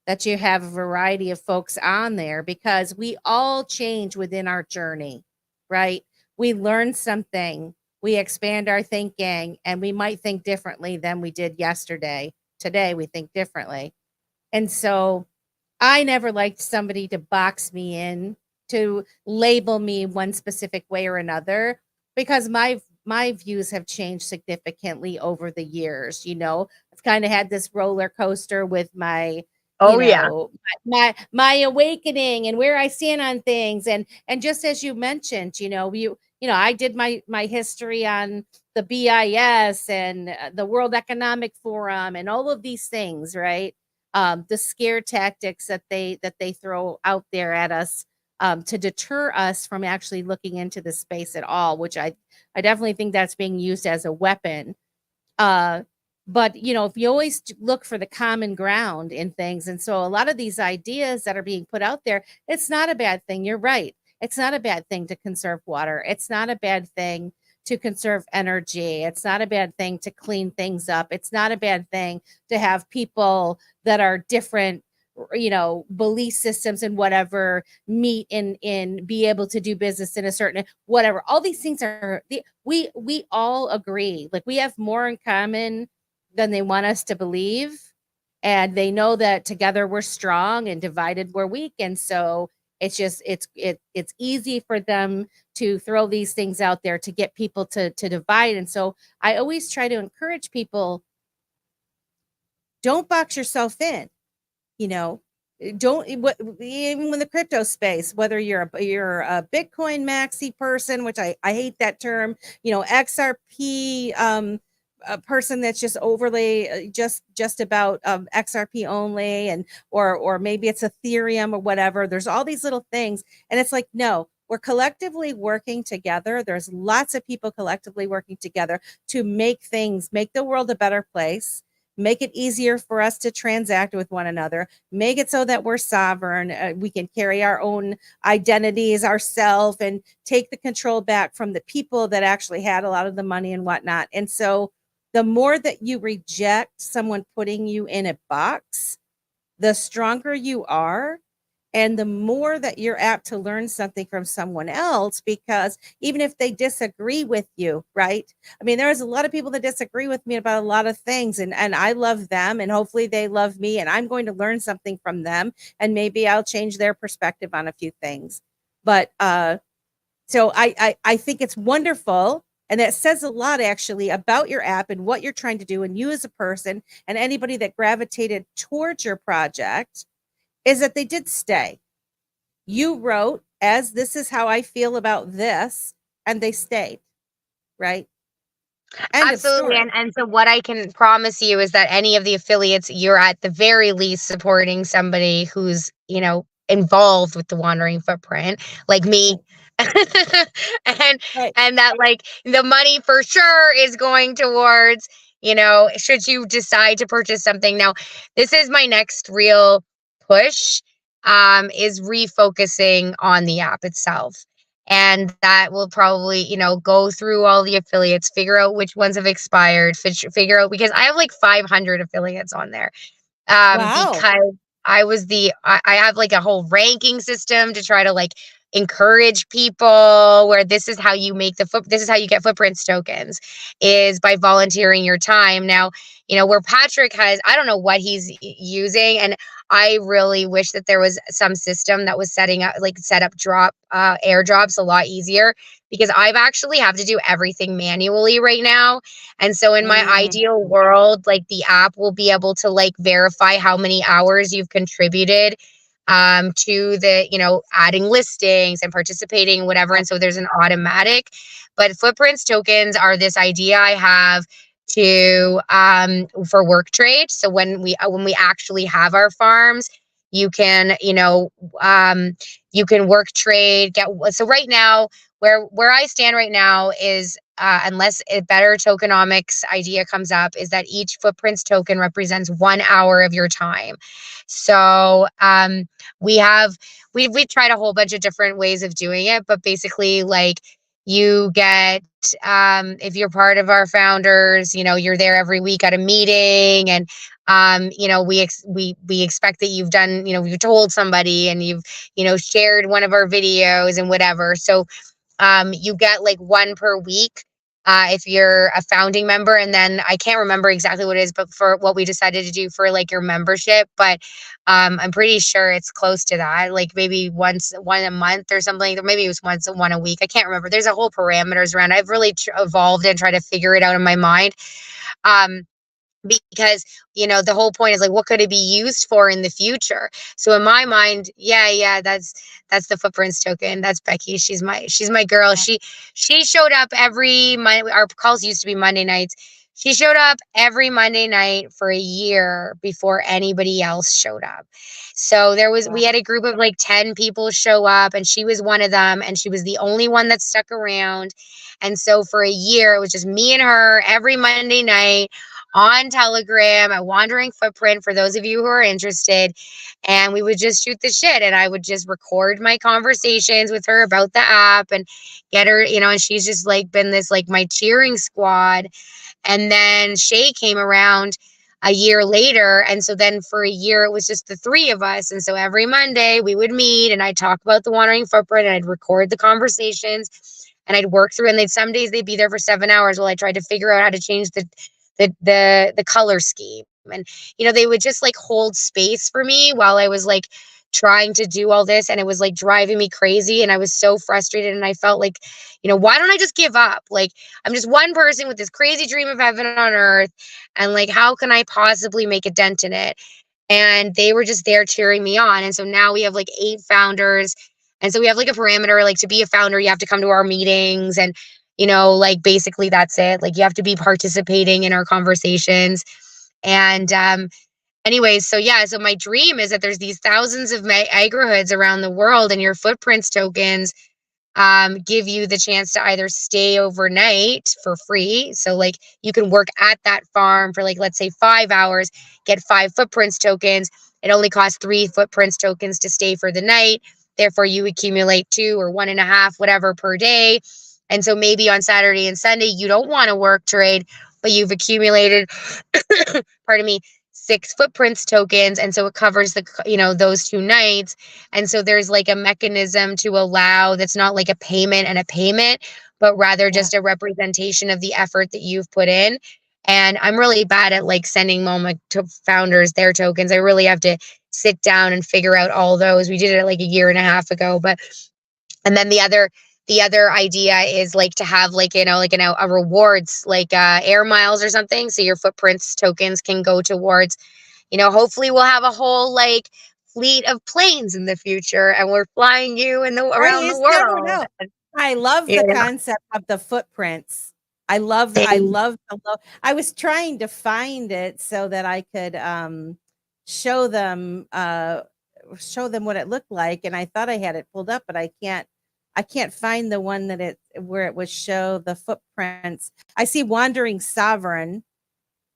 that you have a variety of folks on there, because we all change within our journey, right? We learn something, we expand our thinking, and we might think differently than we did yesterday. Today, we think differently. And so I never liked somebody to box me in, to label me one specific way or another, because my views have changed significantly over the years. I've kind of had this roller coaster with my my awakening and where I stand on things, and just as you mentioned, I did my history on the BIS and the World Economic Forum and all of these things, right? The scare tactics that they throw out there at us to deter us from actually looking into the space at all, which I definitely think that's being used as a weapon. But if you always look for the common ground in things, and so a lot of these ideas that are being put out there, it's not a bad thing. You're right. It's not a bad thing to conserve water. It's not a bad thing to conserve energy. It's not a bad thing to clean things up. It's not a bad thing to have people that are different, belief systems and whatever meet in be able to do business in a certain whatever. All these things are we all agree, like we have more in common than they want us to believe. and they know that together we're strong and divided we're weak. And so it's just it's easy for them to throw these things out there to get people to divide. And so I always try to encourage people, don't box yourself in, you know. Don't, even in the crypto space, whether you're a Bitcoin maxi person, which I hate that term, you know, XRP a person that's just overly just about XRP only, and or maybe it's Ethereum or whatever. There's all these little things, and it's like, no, we're collectively working together. There's lots of people collectively working together to make the world a better place, make it easier for us to transact with one another, make it so that we're sovereign. We can carry our own identities ourselves and take the control back from the people that actually had a lot of the money and whatnot. And so the more that you reject someone putting you in a box, the stronger you are. And the more that you're apt to learn something from someone else, because even if they disagree with you, right? I mean, there's a lot of people that disagree with me about a lot of things, and I love them, and hopefully they love me, and I'm going to learn something from them, and maybe I'll change their perspective on a few things. But so I think it's wonderful. And that says a lot actually about your app and what you're trying to do, and you as a person, and anybody that gravitated towards your project, is that they did stay. You wrote, as this is how I feel about this, and they stayed, right? End Absolutely. And so what I can promise you is that any of the affiliates, you're at the very least supporting somebody who's, you know, involved with the Wandering Footprint, like me. and right. And that, like, the money for sure is going towards, you know, should you decide to purchase something. Now, this is my next real push, is refocusing on the app itself. And that will probably, you know, go through all the affiliates, figure out which ones have expired, figure out, because I have like 500 affiliates on there. Wow. Because I have like a whole ranking system to try to like encourage people, where this is how you make this is how you get footprints tokens, is by volunteering your time. Now, you know, where Patrick has, I don't know what he's using, and I really wish that there was some system that was set up airdrops a lot easier, because I've actually have to do everything manually right now. And so in my ideal world, like, the app will be able to like verify how many hours you've contributed to the, you know, adding listings and participating, whatever. And so there's an automatic, but footprints tokens are this idea I have to for work trade. So when we actually have our farms, you can, you know, you can work trade, so right now, where I stand right now is, unless a better tokenomics idea comes up, is that each footprints token represents 1 hour of your time. So we've tried a whole bunch of different ways of doing it, but basically, like, you get, if you're part of our founders, you know, you're there every week at a meeting, and you know, we expect that you've done, you know, you've told somebody, and you've, you know, shared one of our videos and whatever. So you get like one per week if you're a founding member. And then I can't remember exactly what it is, but for what we decided to do for like your membership, but I'm pretty sure it's close to that, like maybe one a month or something, or maybe it was one a week. I can't remember. There's a whole parameters around. I've really evolved and tried to figure it out in my mind. Because, you know, the whole point is like, what could it be used for in the future? So in my mind, yeah, that's the footprints token. That's Becky. She's my girl. She showed up every Monday. Our calls used to be Monday nights. She showed up every Monday night for a year before anybody else showed up. So we had a group of like 10 people show up, and she was one of them, and she was the only one that stuck around. And so for a year, it was just me and her every Monday night on Telegram at Wandering Footprint, for those of you who are interested. And we would just shoot the shit, and I would just record my conversations with her about the app and get her, you know, and she's just like been this, like, my cheering squad. And then Shay came around a year later. And so then for a year, it was just the three of us. And so every Monday we would meet, and I'd talk about the Wandering Footprint, and I'd record the conversations, and I'd work through, and some days they'd be there for 7 hours while I tried to figure out how to change the color scheme. And, they would just like hold space for me while I was like trying to do all this. And it was like driving me crazy. And I was so frustrated. And I felt like, why don't I just give up? Like, I'm just one person with this crazy dream of heaven on earth. And like, how can I possibly make a dent in it? And they were just there cheering me on. And so now we have like 8 founders. And so we have like a parameter, like to be a founder, you have to come to our meetings and, like basically that's it. Like you have to be participating in our conversations. And anyways, so yeah, so my dream is that there's these thousands of agrihoods around the world, and your footprints tokens give you the chance to either stay overnight for free. So like you can work at that farm for like, let's say 5 hours, get 5 footprints tokens. It only costs 3 footprints tokens to stay for the night. Therefore you accumulate 2 or 1.5, whatever per day. And so maybe on Saturday and Sunday, you don't want to work trade, but you've accumulated, pardon me, 6 footprints tokens. And so it covers those 2 nights. And so there's like a mechanism to allow that's not like a payment and a payment, but rather just a representation of the effort that you've put in. And I'm really bad at like sending MoMA to founders their tokens. I really have to sit down and figure out all those. We did it like a year and a half ago, and then the other idea is like to have like, a rewards, like air miles or something. So your footprints tokens can go towards, hopefully we'll have a whole like fleet of planes in the future and we're flying you around the world. I love the concept of the footprints. I was trying to find it so that I could show them what it looked like, and I thought I had it pulled up, but I can't find the one where it would show the footprints. I see Wandering Sovereign,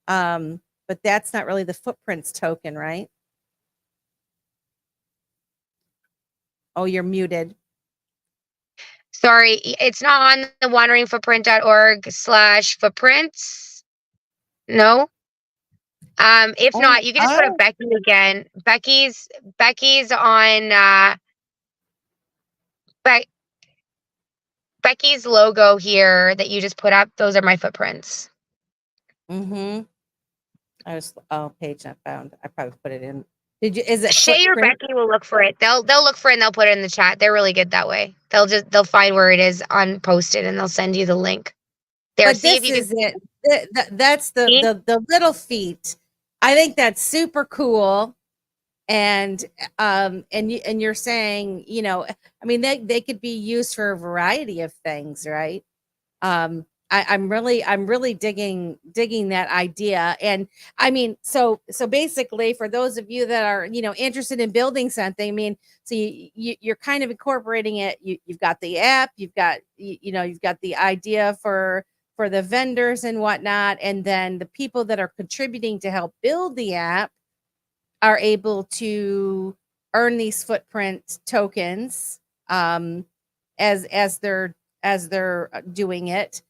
but that's not really the footprints token, right? Oh, you're muted. Sorry, it's not on the wanderingfootprint.org/footprints. No. If not, you can just go to Becky again. Becky's on Becky's logo here that you just put up. Those are my footprints. Page not found. I probably put it in. Is it Shay or Becky will look for it. They'll look for it and they'll put it in the chat. They're really good that way. They'll find where it is on posted and they'll send you the link. There, but see this if you can is it. That's the little feet. I think that's super cool. And you're saying, I mean, they could be used for a variety of things, right? I'm really digging that idea. And I mean, so basically for those of you that are, interested in building something, I mean, so you're kind of incorporating it. You've got the app, you've got the idea for the vendors and whatnot. And then the people that are contributing to help build the app are able to earn these footprint tokens as they're doing it.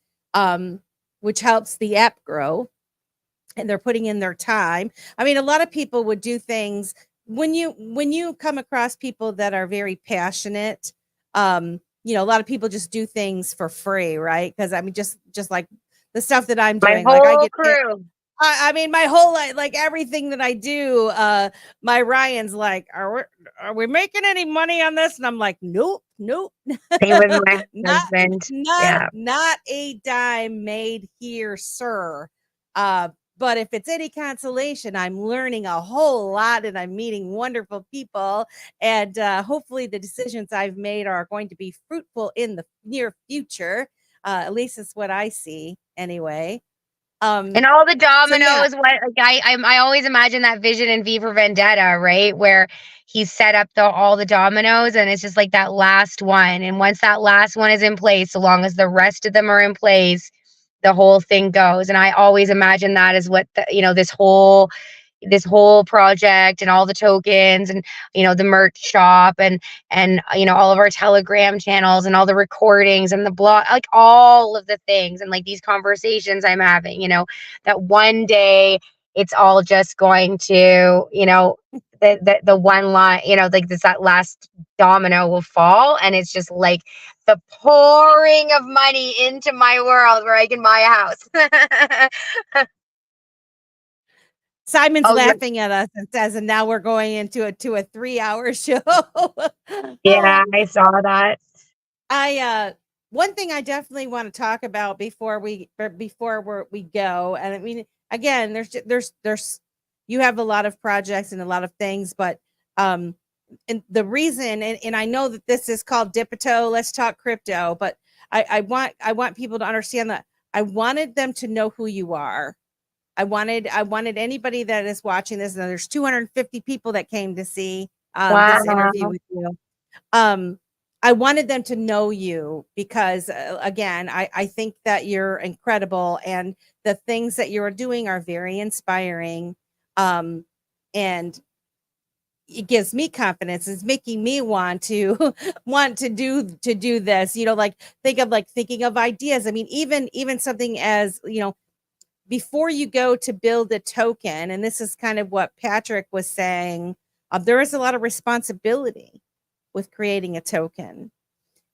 Which helps the app grow, and they're putting in their time. I mean, a lot of people would do things when you come across people that are very passionate. A lot of people just do things for free, right? Because I mean, just like the stuff that I'm doing, my whole crew. I mean, my whole life, like everything that I do, my Ryan's like, are we making any money on this? And I'm like, nope. Same with my husband. Not a dime made here, sir. But if it's any consolation, I'm learning a whole lot and I'm meeting wonderful people. And hopefully the decisions I've made are going to be fruitful in the near future. At least it's what I see anyway. And all the dominoes, I always imagine that vision in V for Vendetta, right? Where he set up all the dominoes and it's just like that last one. And once that last one is in place, so long as the rest of them are in place, the whole thing goes. And I always imagine that as what this whole project and all the tokens and the merch shop and all of our Telegram channels and all the recordings and the blog, like all of the things and like these conversations I'm having, that one day it's all just going to the one line, like that last domino will fall and it's just like the pouring of money into my world where I can buy a house. Simon's laughing at us and says, and now we're going into a 3-hour show. Yeah, I saw that. One thing I definitely want to talk about before we go, and I mean, again, there's you have a lot of projects and a lot of things, but and the reason, and I know that this is called Dipito, Let's Talk Crypto, but I want people to understand that I wanted them to know who you are. I wanted anybody that is watching this, and there's 250 people that came to see this interview with you. I wanted them to know you because, again, I think that you're incredible, and the things that you're doing are very inspiring. And it gives me confidence. It's making me want to do this. Like thinking of ideas. I mean, even something as before you go to build a token, and this is kind of what Patrick was saying. There is a lot of responsibility with creating a token.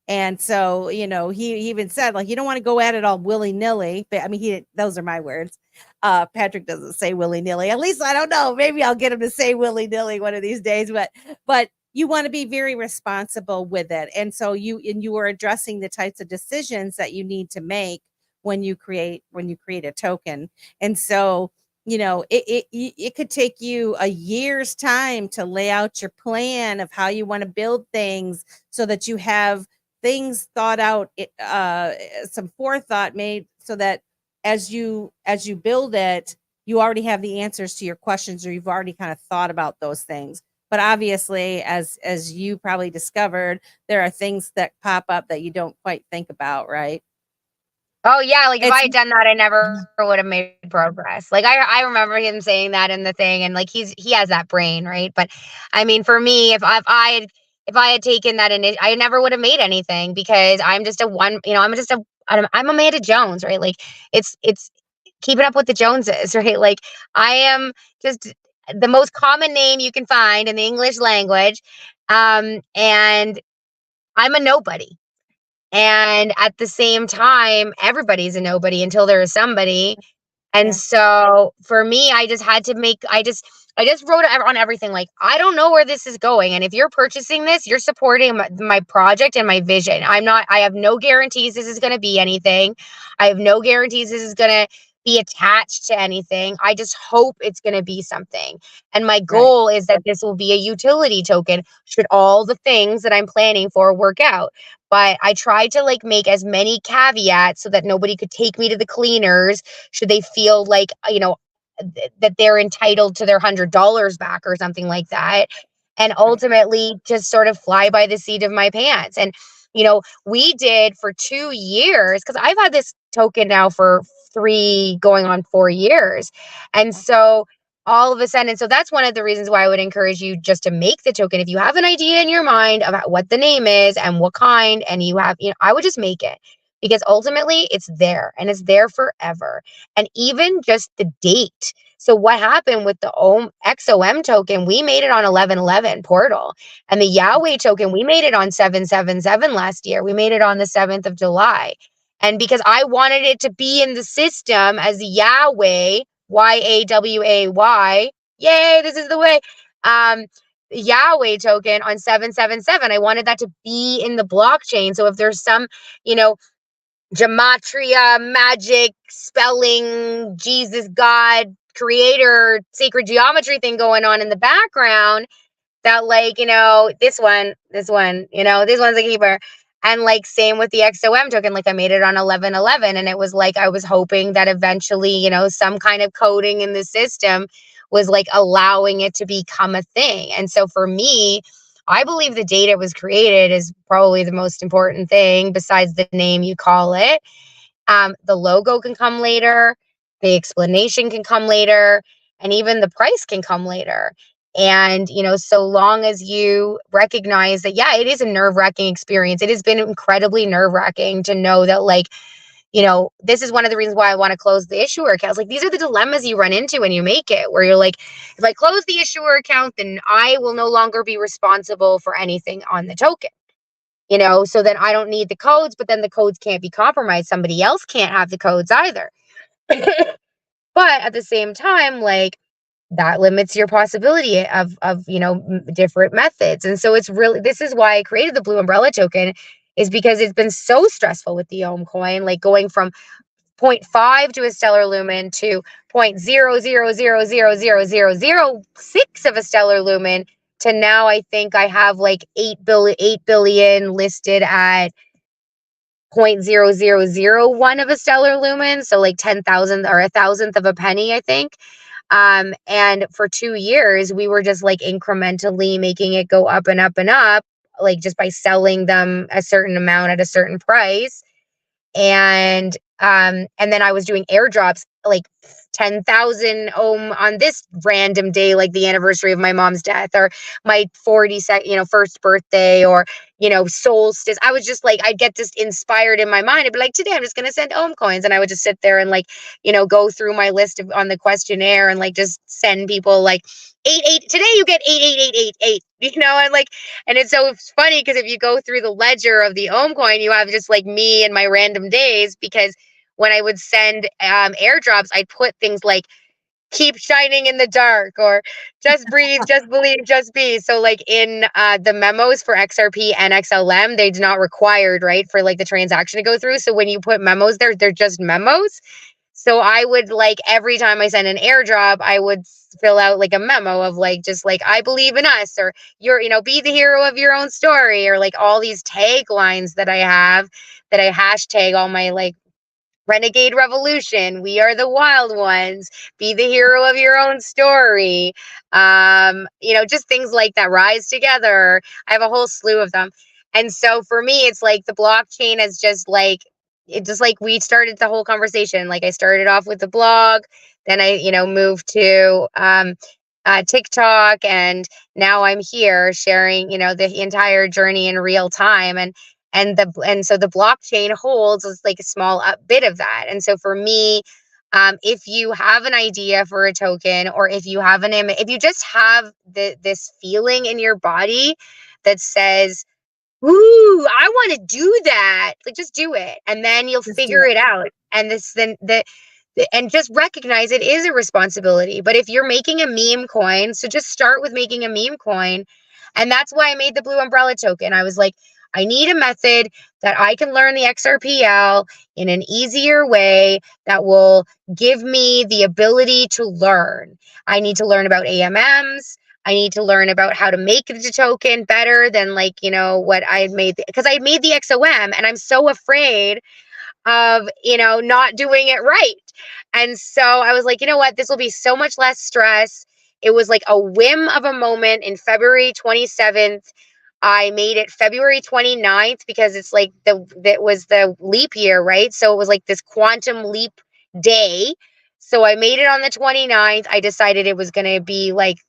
And so, he even said, like, you don't want to go at it all willy-nilly. But I mean, those are my words. Patrick doesn't say willy-nilly. At least I don't know. Maybe I'll get him to say willy-nilly one of these days. But you want to be very responsible with it. And so you are addressing the types of decisions that you need to make when you create a token. And so, it could take you a year's time to lay out your plan of how you want to build things so that you have things thought out, some forethought made so that as you build it, you already have the answers to your questions, or you've already kind of thought about those things. But obviously, as you probably discovered, there are things that pop up that you don't quite think about, right? Oh yeah, like if I had done that, I never would have made progress. Like I remember him saying that in the thing, and like he has that brain, right? But I mean, for me, if I had taken that in, I never would have made anything, because I'm just I'm Amanda Jones, right? Like it's keeping up with the Joneses, right? Like I am just the most common name you can find in the English language, and I'm a nobody. And at the same time, everybody's a nobody until there is somebody. And so for me, I just had to I just wrote on everything. Like, I don't know where this is going. And if you're purchasing this, you're supporting my project and my vision. I have no guarantees this is going to be anything. I have no guarantees this is going to be attached to anything. I just hope it's going to be something. And my goal is that this will be a utility token should all the things that I'm planning for work out. But I tried to make as many caveats so that nobody could take me to the cleaners should they feel like, that they're entitled to their $100 back or something like that. And ultimately just sort of fly by the seat of my pants. And, we did for 2 years, because I've had this token now for 3 going on 4 years. And so all of a sudden, so that's one of the reasons why I would encourage you just to make the token. If you have an idea in your mind about what the name is and what kind, and you have, I would just make it, because ultimately it's there and it's there forever. And even just the date. So what happened with the XOM token, we made it on 11/11 portal, and the Yahweh token, we made it on 7/7/7 last year. We made it on the 7th of July. And because I wanted it to be in the system as Yahweh, YAWAY, yay, this is the way. Yahweh token on 7/7/7. I wanted that to be in the blockchain. So if there's some, gematria, magic, spelling, Jesus, God, creator, sacred geometry thing going on in the background, that this one's a keeper. And same with the XOM token, I made it on 11/11, and it was I was hoping that eventually, some kind of coding in the system was allowing it to become a thing. And so for me, I believe the date it was created is probably the most important thing besides the name you call it. The logo can come later, the explanation can come later, and even the price can come later. And, so long as you recognize that, yeah, it is a nerve-wracking experience. It has been incredibly nerve-wracking to know that, this is one of the reasons why I want to close the issuer accounts. These are the dilemmas you run into when you make it, where you're if I close the issuer account, then I will no longer be responsible for anything on the token. So then I don't need the codes, but then the codes can't be compromised. Somebody else can't have the codes either. But at the same time, that limits your possibility of different methods. And so this is why I created the Blue Umbrella token, is because it's been so stressful with the Ohm coin, like going from 0.5 to a stellar lumen to 0.0000006 of a stellar lumen to now I think I have like 8 billion listed at 0.0001 of a stellar lumen, so like 10,000 or 1,000th of a penny, I think. And for 2 years, we were just like incrementally making it go up and up and up, like just by selling them a certain amount at a certain price. And then I was doing airdrops like 10,000 ohm on this random day, like the anniversary of my mom's death or my 42nd, first birthday, or, solstice. I was just like, I'd get just inspired in my mind. I'd be like, today I'm just going to send ohm coins. And I would just sit there and like, go through my list on the questionnaire and like just send people like 88 today you get 88888, and it's so funny because if you go through the ledger of the ohm coin, you have just like me and my random days, because when I would send airdrops, I'd put things like keep shining in the dark or just breathe, just believe, just be. So like in the memos for XRP and XLM, they're not required, right, for like the transaction to go through. So when you put memos there, they're just memos. So I would like every time I send an airdrop, I would fill out like a memo of like, just like, I believe in us, or be the hero of your own story, or like all these taglines that I have that I hashtag all my like renegade revolution, we are the wild ones, be the hero of your own story. Just things like that, rise together. I have a whole slew of them. And so for me, it's like the blockchain is just like, we started the whole conversation. Like I started off with the blog, then I, moved to TikTok, and now I'm here sharing, the entire journey in real time. And so the blockchain holds like a small bit of that. And so for me, if you have an idea for a token, or if you have an image, if you just have this feeling in your body that says, ooh, I want to do that, like just do it, and then you'll figure it out. And and just recognize it is a responsibility. But if you're making a meme coin, so just start with making a meme coin. And that's why I made the Blue Umbrella token. I was like, I need a method that I can learn the XRPL in an easier way that will give me the ability to learn. I need to learn about AMMs. I need to learn about how to make the token better than like, what I had made, because I made the XOM and I'm so afraid of, not doing it right. And so I was like, you know what, this will be so much less stress. It was like a whim of a moment in February 27th. I made it February 29th because it's like that was the leap year, right? So it was like this quantum leap day. So I made it on the 29th. I decided it was going to be like,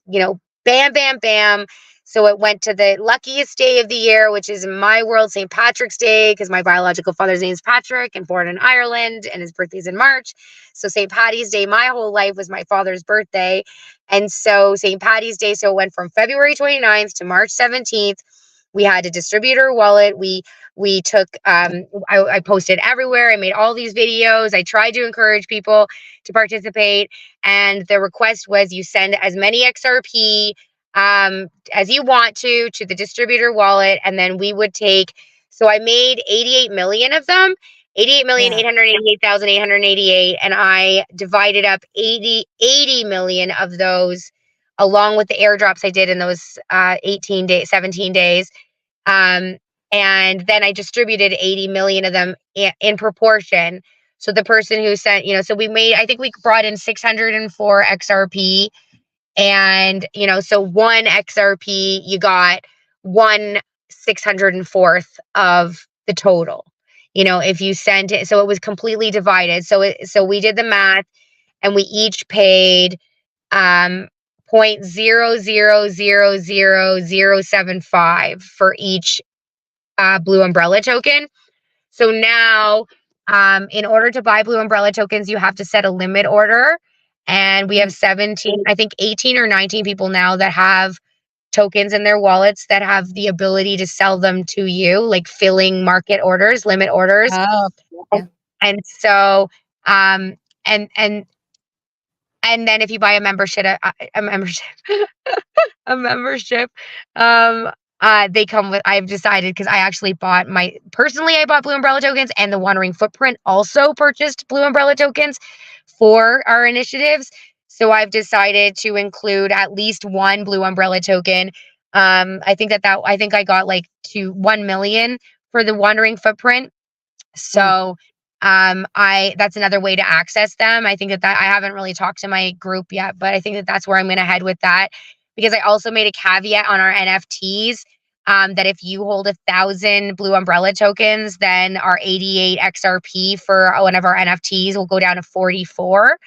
bam, bam, bam. So it went to the luckiest day of the year, which is in my world, St. Patrick's Day, because my biological father's name is Patrick and born in Ireland, and his birthday's in March. So St. Patty's Day, my whole life, was my father's birthday. And so St. Patty's Day, so it went from February 29th to March 17th. We had a distributor wallet. We took, I posted everywhere. I made all these videos. I tried to encourage people to participate. And the request was you send as many XRP as you want to the distributor wallet. And then we would take, so I made 88 million of them, 88,888,888. And I divided up 80 million of those along with the airdrops I did in those 17 days. And then I distributed 80 million of them in proportion. So the person who sent, so I think we brought in 604 XRP. And, so one XRP, you got 1/604th of the total, if you sent it. So it was completely divided. So we did the math, and we each paid 0.0000075 for each Blue Umbrella token. So now, in order to buy Blue Umbrella tokens, you have to set a limit order. And we have 18 or 19 people now that have tokens in their wallets that have the ability to sell them to you, like filling market orders, limit orders. Oh, yeah. And so, and And then if you buy a membership, a membership, they come with, I've decided, because I actually bought I bought Blue Umbrella tokens, and the Wandering Footprint also purchased Blue Umbrella tokens for our initiatives. So I've decided to include at least one Blue Umbrella token. I think I got like 1 million for the Wandering Footprint. So that's another way to access them. I think that I haven't really talked to my group yet, but I think that that's where I'm going to head with that, because I also made a caveat on our NFTs, that if you hold 1,000 Blue Umbrella tokens, then our 88 XRP for one of our NFTs will go down to 44.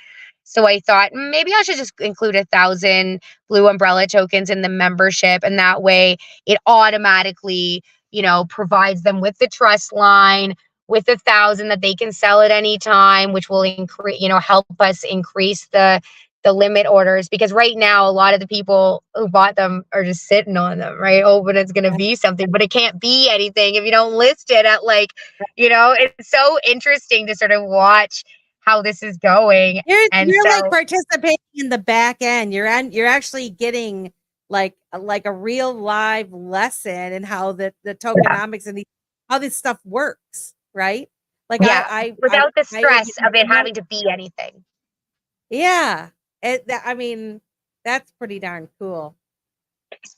So I thought maybe I should just include 1,000 Blue Umbrella tokens in the membership, and that way it automatically, provides them with the trust line, with 1,000 that they can sell at any time, which will increase, help us increase the limit orders. Because right now, a lot of the people who bought them are just sitting on them, right? Oh, but it's going to be something, but it can't be anything if you don't list it at it's so interesting to sort of watch how this is going. You're like participating in the back end. You're actually getting like a real live lesson in how the tokenomics and how this stuff works. Right? Like without the stress of it having to be anything. Yeah. That's pretty darn cool.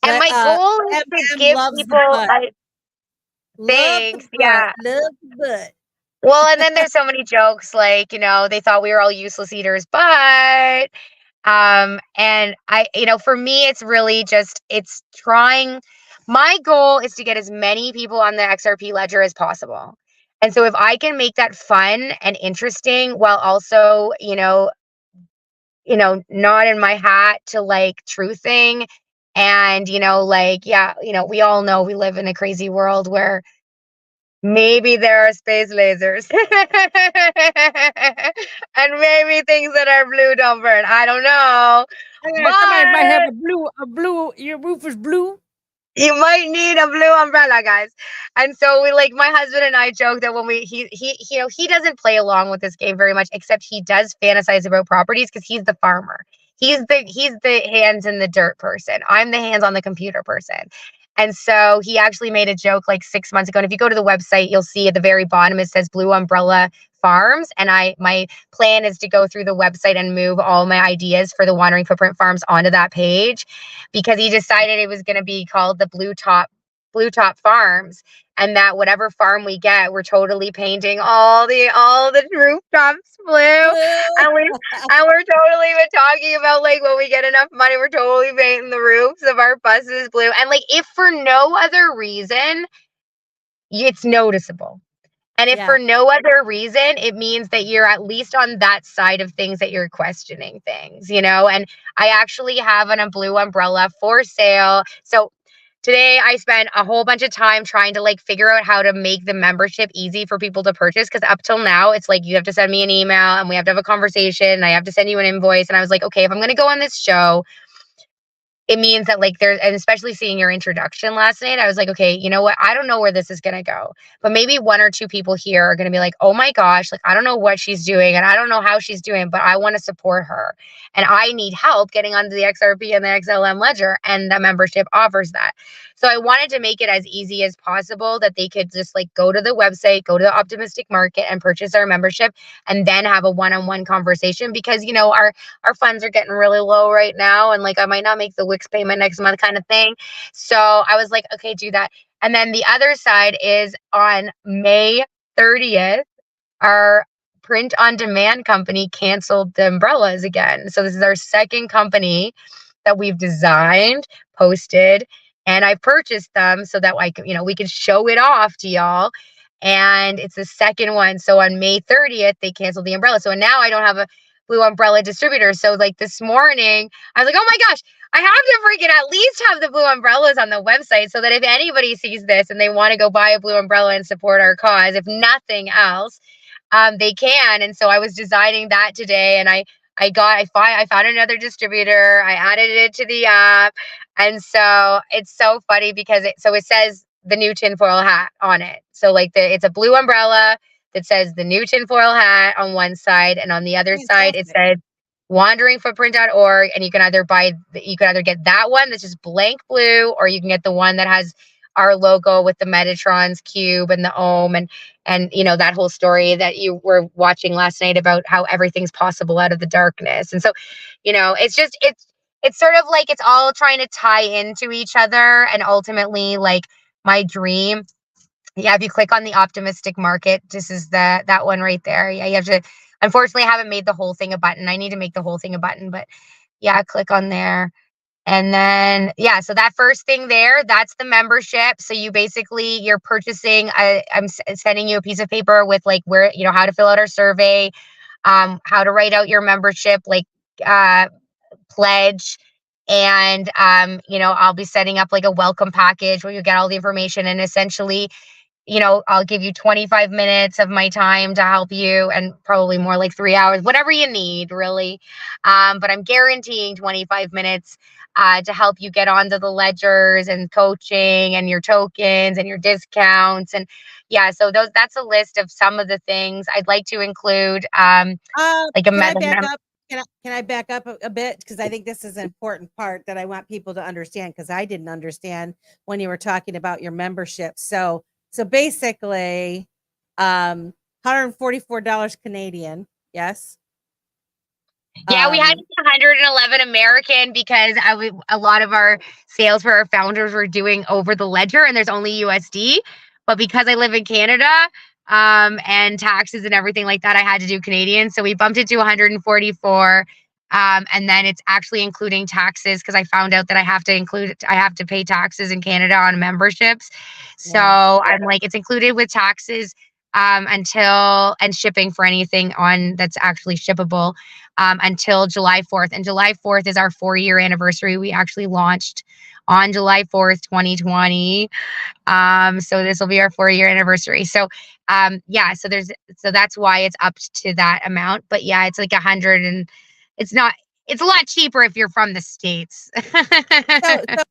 And my goal is to give people thanks. Yeah. Love the butt. Well, and then there's so many jokes, like, they thought we were all useless eaters, but and for me, it's really just, it's trying. My goal is to get as many people on the XRP ledger as possible. And so if I can make that fun and interesting, while also, not in my hat to like truthing, and, we all know we live in a crazy world where maybe there are space lasers and maybe things that are blue don't burn. I don't know. Somebody might have your roof is blue. You might need a blue umbrella, guys. And so my husband and I joke that when he doesn't play along with this game very much, except he does fantasize about properties because he's the farmer. He's the hands in the dirt person. I'm the hands on the computer person. And so he actually made a joke like 6 months ago. And if you go to the website, you'll see at the very bottom, it says Blue Umbrella Farms. And my plan is to go through the website and move all my ideas for the Wandering Footprint Farms onto that page, because he decided it was going to be called the Blue Top Farms. And that whatever farm we get, we're totally painting all the rooftops blue. And we're totally been talking about when we get enough money, we're totally painting the roofs of our buses blue. And if for no other reason, it's noticeable. And if for no other reason, it means that you're at least on that side of things, that you're questioning things, And I actually have a blue umbrella for sale. So today I spent a whole bunch of time trying to figure out how to make the membership easy for people to purchase. Because up till now, it's you have to send me an email and we have to have a conversation. And I have to send you an invoice. And I was like, okay, if I'm going to go on this show, it means that and especially seeing your introduction last night, I was like, okay, you know what? I don't know where this is going to go, but maybe one or two people here are going to be like, oh my gosh, I don't know what she's doing and I don't know how she's doing, but I want to support her. And I need help getting onto the XRP and the XLM ledger, and the membership offers that. So I wanted to make it as easy as possible that they could just go to the website, go to the Optimystic Market and purchase our membership, and then have a one-on-one conversation, because, our funds are getting really low right now. And I might not make the Wix payment next month kind of thing. So I was like, okay, do that. And then the other side is on May 30th, our print on demand company canceled the umbrellas again. So this is our second company that we've designed, posted, and I purchased them so that we could show it off to y'all. And it's the second one. So on May 30th, they canceled the umbrella. So now I don't have a Blue Umbrella distributor. So this morning, I was like, oh my gosh, I have to freaking at least have the blue umbrellas on the website, so that if anybody sees this and they want to go buy a blue umbrella and support our cause, if nothing else, they can. And so I was designing that today, and I found another distributor. I added it to the app. And so it's so funny because it says the new tinfoil hat on it. So it's a blue umbrella that says the new tinfoil hat on one side, and on the other side it said wanderingfootprint.org, and you can either get that one that's just blank blue, or you can get the one that has our logo with the Metatron's cube and the ohm and you know, that whole story that you were watching last night about how everything's possible out of the darkness. And so, you know, it's sort of like it's all trying to tie into each other, and ultimately, like, my dream. Yeah, if you click on the Optimistic Market, this is that one right there. Yeah, you have to. Unfortunately, I haven't made the whole thing a button. I need to make the whole thing a button, but yeah, click on there. And then, yeah, so that first thing there, that's the membership. So you're purchasing, I'm sending you a piece of paper with, like, where, you know, how to fill out our survey, how to write out your membership, like, pledge. And, you know, I'll be setting up like a welcome package where you get all the information, and essentially, you know, I'll give you 25 minutes of my time to help you, and probably more, like 3 hours, whatever you need, really. But I'm guaranteeing 25 minutes to help you get onto the ledgers and coaching and your tokens and your discounts. And yeah, so that's a list of some of the things I'd like to include. Like a can I back up? Can I back up a bit? Because I think this is an important part that I want people to understand, because I didn't understand when you were talking about your membership. So basically, $144 Canadian. Yes. Yeah, we had 111 American because a lot of our sales for our founders were doing over the ledger, and there's only USD. But because I live in Canada, and taxes and everything like that, I had to do Canadian. So we bumped it to 144. And then it's actually including taxes, because I found out that I have to pay taxes in Canada on memberships. So I'm like, it's included with taxes and shipping for anything that's actually shippable until July 4th. And July 4th is our 4-year anniversary. We actually launched on July 4th, 2020. So this will be our 4-year anniversary. So yeah, so that's why it's up to that amount. But yeah, it's like 100, and it's a lot cheaper if you're from the States. I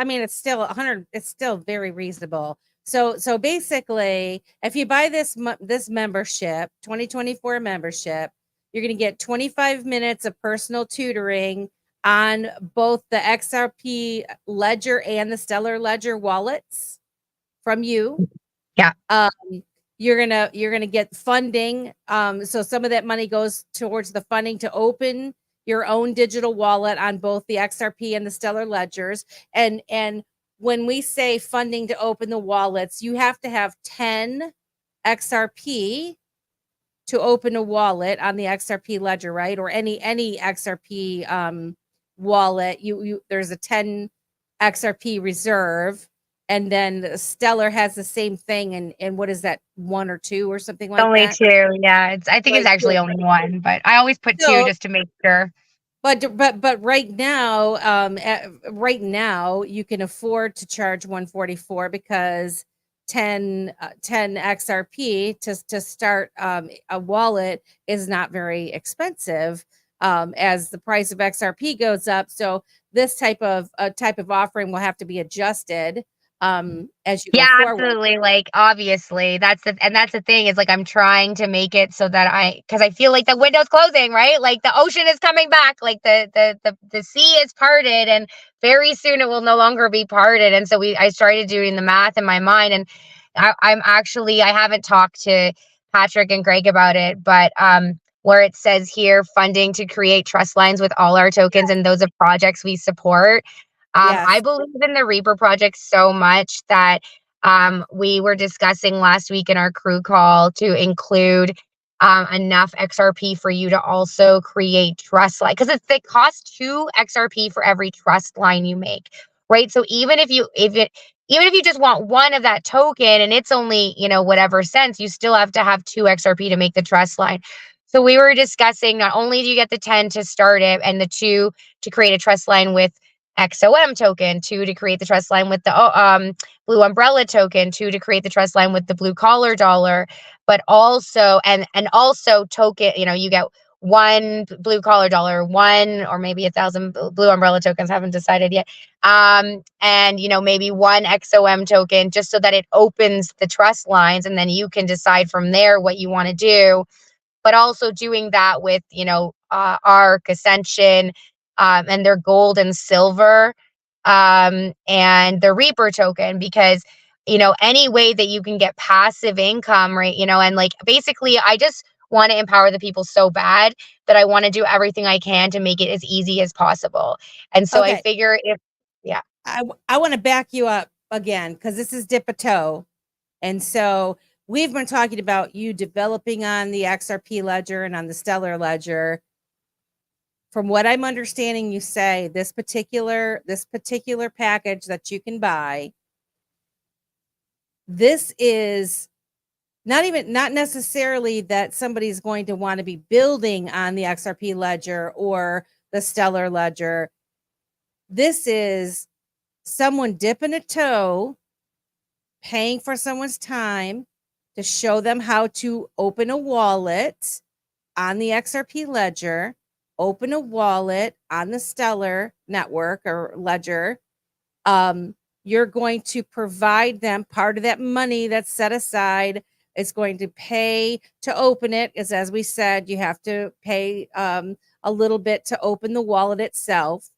mean, it's still 100. It's still very reasonable. So basically, if you buy this membership, 2024 membership, you're going to get 25 minutes of personal tutoring on both the XRP Ledger and the Stellar Ledger wallets from you. Yeah. You're gonna get funding. So some of that money goes towards the funding to open your own digital wallet on both the XRP and the Stellar Ledgers. And when we say funding to open the wallets, you have to have 10 XRP to open a wallet on the XRP ledger, right? Or any XRP wallet. There's a 10 XRP reserve. And then Stellar has the same thing. And what is that, 1 or 2 or something like that? Only 2. Yeah, I think it's actually only 1, but I always put 2 just to make sure. But right now, you can afford to charge 144 because 10 XRP to start a wallet is not very expensive as the price of XRP goes up. So this type of offering will have to be adjusted as you go forward. Absolutely. Like, obviously that's the thing, is like, I'm trying to make it so that because I feel like the window's closing, right? Like the ocean is coming back, like the sea is parted, and very soon it will no longer be parted. And so I started doing the math in my mind, and I haven't talked to Patrick and Greg about it, but where it says here, funding to create trust lines with all our tokens, and those are projects we support. I believe in the Reaper project so much that we were discussing last week in our crew call to include enough XRP for you to also create trust line, because it costs 2 XRP for every trust line you make, right? So even if you just want 1 of that token and it's only, you know, whatever cents, you still have to have 2 XRP to make the trust line. So we were discussing, not only do you get the 10 to start it, and the 2 to create a trust line with XOM token, 2 to create the trust line with the Blue Umbrella token, 2 to create the trust line with the Blue Collar Dollar, but also and also token, you know, you get 1 Blue Collar Dollar, 1 or maybe 1,000 Blue Umbrella tokens, haven't decided yet, and you know, maybe 1 XOM token, just so that it opens the trust lines, and then you can decide from there what you want to do. but also doing that with, Arc, Ascension, and their gold and silver, and the Reaper token, because, any way that you can get passive income, right? And like, basically, I just want to empower the people so bad that I want to do everything I can to make it as easy as possible. And so I figure I want to back you up again, because this is dip a toe. And so we've been talking about you developing on the XRP ledger and on the Stellar ledger. From what I'm understanding, you say this particular package that you can buy, this is not necessarily that somebody's going to want to be building on the XRP ledger or the Stellar ledger. This is someone dipping a toe, paying for someone's time to show them how to open a wallet on the XRP ledger, open a wallet on the Stellar network or ledger. You're going to provide them part of that money that's set aside. It's going to pay to open it, because as we said, you have to pay a little bit to open the wallet itself.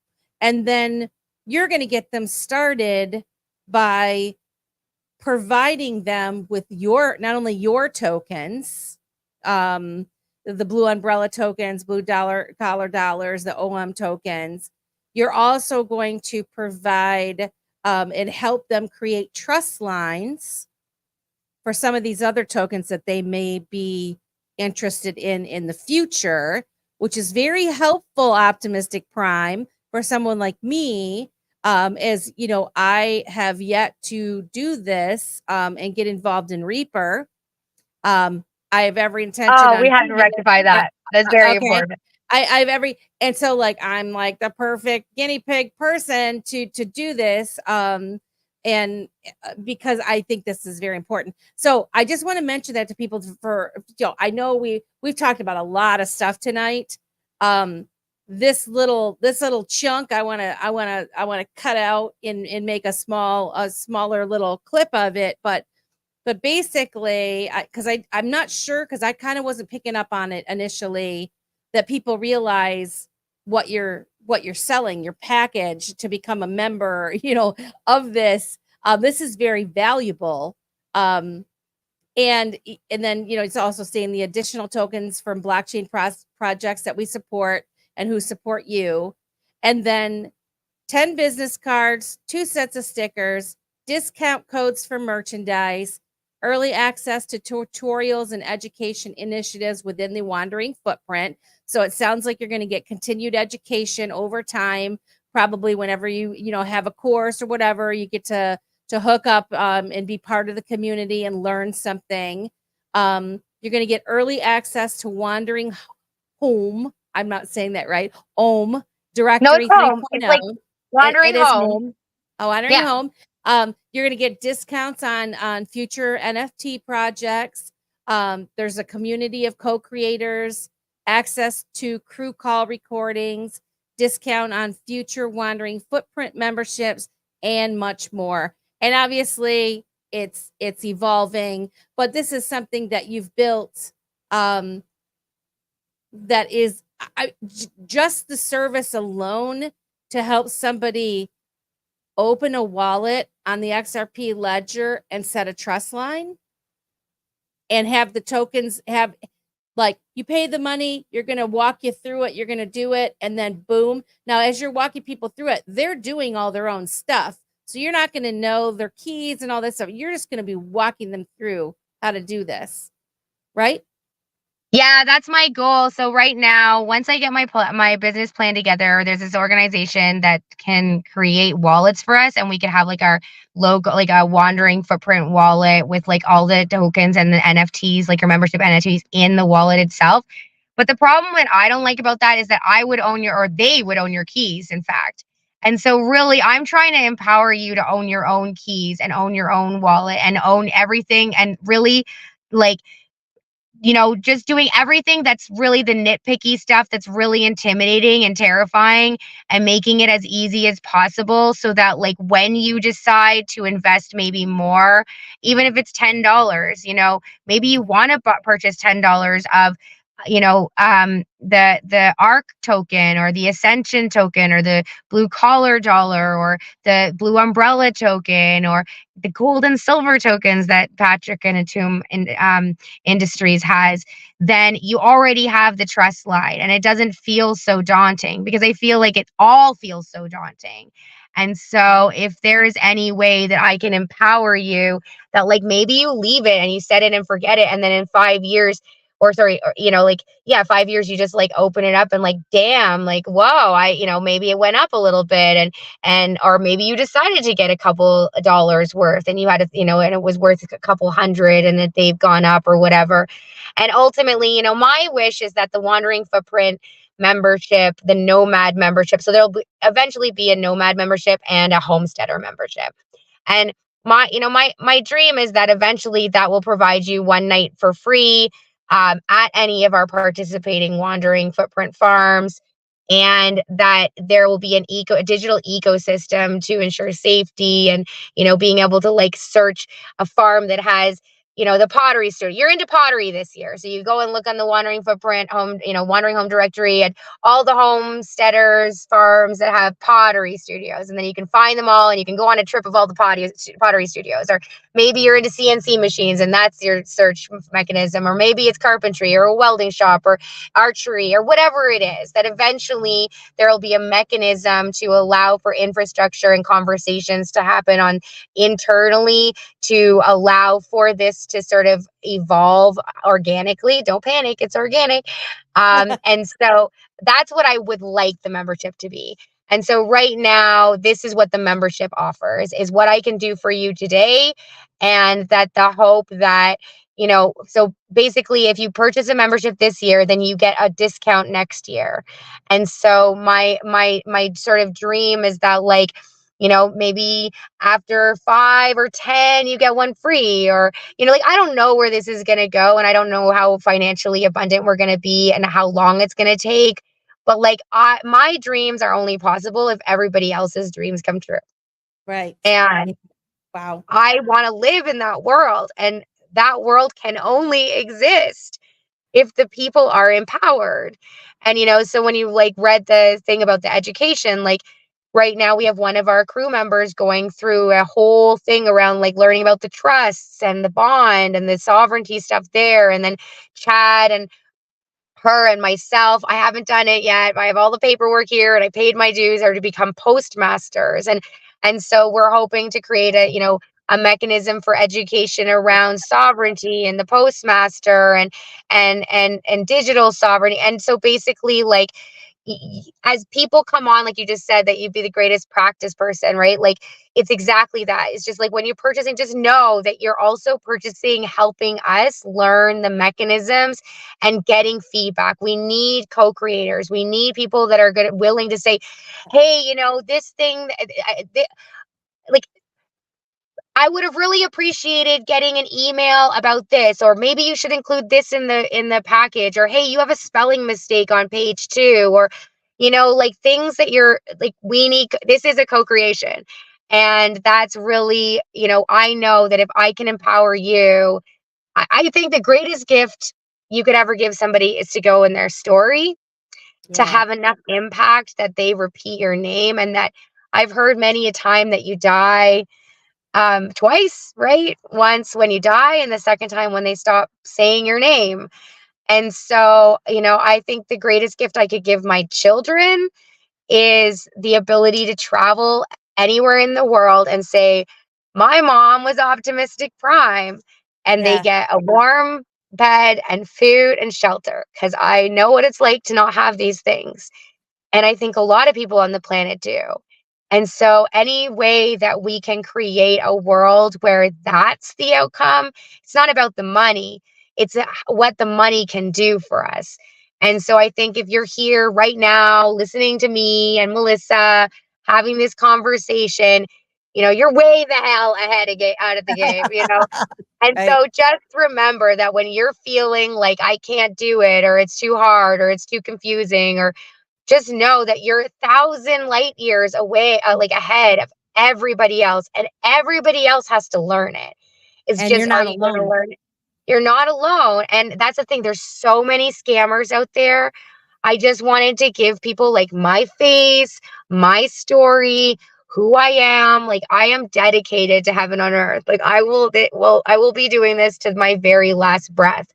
And then you're going to get them started by providing them with not only your tokens, the blue umbrella tokens, blue collar dollars, the OM tokens. You're also going to provide and help them create trust lines for some of these other tokens that they may be interested in the future, which is very helpful, Optimistic Prime, for someone like me. As you know, I have yet to do this and get involved in Reaper. I have every intention. Oh, we had to rectify that. That's very important. I have and so like I'm like the perfect guinea pig person to do this. And because I think this is very important. So I just want to mention that to people I know we've talked about a lot of stuff tonight. This little chunk I want to cut out and make a smaller little clip of it, but basically, because I'm not sure, because I kind of wasn't picking up on it initially, that people realize what you're selling, your package to become a member, of this. This is very valuable. And then, it's also saying the additional tokens from blockchain projects that we support and who support you. And then 10 business cards, 2 sets of stickers, discount codes for merchandise, early access to tutorials and education initiatives within the Wandering Footprint. So it sounds like you're going to get continued education over time. Probably whenever you have a course or whatever, you get to hook up and be part of the community and learn something. You're going to get early access to Wandering Home. I'm not saying that right. Home directory. No, it's home. It's like Wandering Home. Oh, Wandering Home. You're going to get discounts on future NFT projects. There's a community of co-creators, access to crew call recordings, discount on future Wandering Footprint memberships, and much more. And obviously, it's evolving, but this is something that you've built that is just the service alone to help somebody open a wallet on the XRP ledger and set a trust line and have the tokens you pay the money, you're going to walk you through it, you're going to do it, and then boom. Now, as you're walking people through it, they're doing all their own stuff. So you're not going to know their keys and all that stuff. You're just going to be walking them through how to do this, right? Yeah, that's my goal. So right now, once I get my business plan together, there's this organization that can create wallets for us, and we can have like our logo, like a Wandering Footprint wallet with like all the tokens and the NFTs, like your membership NFTs in the wallet itself. But the problem that I don't like about that is that they would own your keys, in fact. And so really, I'm trying to empower you to own your own keys and own your own wallet and own everything, and really just doing everything that's really the nitpicky stuff that's really intimidating and terrifying, and making it as easy as possible, so that when you decide to invest maybe more, even if it's $10, maybe you want to purchase $10 of the ARC token or the Ascension token or the blue collar dollar or the blue umbrella token or the gold and silver tokens that Patrick and Atum Industries has, then you already have the trust line and it doesn't feel so daunting, because I feel like it all feels so daunting. And so if there is any way that I can empower you, that like maybe you leave it and you set it and forget it, and then in 5 years, or sorry, or, 5 years, you just like open it up and like, damn, like, whoa, maybe it went up a little bit, or maybe you decided to get a couple of dollars worth and you had and it was worth a couple hundred and that they've gone up or whatever. And ultimately, my wish is that the Wandering Footprint membership, the Nomad membership, so there'll eventually be a Nomad membership and a Homesteader membership. And my dream is that eventually that will provide you one night for free at any of our participating Wandering Footprint farms, and that there will be a digital ecosystem to ensure safety, and being able to like search a farm that has the pottery studio. You're into pottery this year, so you go and look on the Wandering Footprint Wandering Home directory and all the homesteaders farms that have pottery studios, and then you can find them all and you can go on a trip of all the pottery studios. Or maybe you're into CNC machines and that's your search mechanism, or maybe it's carpentry or a welding shop or archery or whatever it is, that eventually there will be a mechanism to allow for infrastructure and conversations to happen on internally, to allow for this to sort of evolve organically. Don't panic, it's organic. And so that's what I would like the membership to be. And so right now, this is what the membership offers, is what I can do for you today. And that the hope that, so basically if you purchase a membership this year, then you get a discount next year. And so my sort of dream is that like, maybe after 5 or 10, you get one free, or, I don't know where this is going to go. And I don't know how financially abundant we're going to be and how long it's going to take. But like, my dreams are only possible if everybody else's dreams come true. Right. And wow, I want to live in that world. And that world can only exist if the people are empowered. And, so when you like read the thing about the education, like, right now we have one of our crew members going through a whole thing around like learning about the trusts and the bond and the sovereignty stuff there. And then Chad and her and myself, I haven't done it yet. I have all the paperwork here and I paid my dues, are to become postmasters. And so we're hoping to create a mechanism for education around sovereignty and the postmaster and digital sovereignty. And so basically, like, as people come on, like you just said, that you'd be the greatest practice person, right? Like, it's exactly that. It's just like when you're purchasing, just know that you're also purchasing, helping us learn the mechanisms and getting feedback. We need co-creators. We need people that are willing to say, hey, this thing, like, I would have really appreciated getting an email about this, or maybe you should include this in the package, or hey, you have a spelling mistake on page 2, or like things that you're like, we need. This is a co-creation, and that's really, I know that if I can empower you, I think the greatest gift you could ever give somebody is to go in their story, to have enough impact that they repeat your name. And that I've heard many a time that you die twice, right? Once when you die, and the second time when they stop saying your name. And so, I think the greatest gift I could give my children is the ability to travel anywhere in the world and say, my mom was Optimistic Prime, and they get a warm bed and food and shelter, because I know what it's like to not have these things. And I think a lot of people on the planet do. And so any way that we can create a world where that's the outcome, it's not about the money, it's what the money can do for us. And so I think if you're here right now listening to me and Melissa having this conversation, you're way the hell ahead out of the game, And so just remember that when you're feeling like I can't do it, or it's too hard, or it's too confusing, or just know that you're 1,000 light years away, like ahead of everybody else, and everybody else has to learn it. It's and just, you're not are you going to alone. learn it? You're not alone. And that's the thing. There's so many scammers out there. I just wanted to give people like my face, my story, who I am. Like, I am dedicated to heaven on earth. Like, I will be doing this to my very last breath.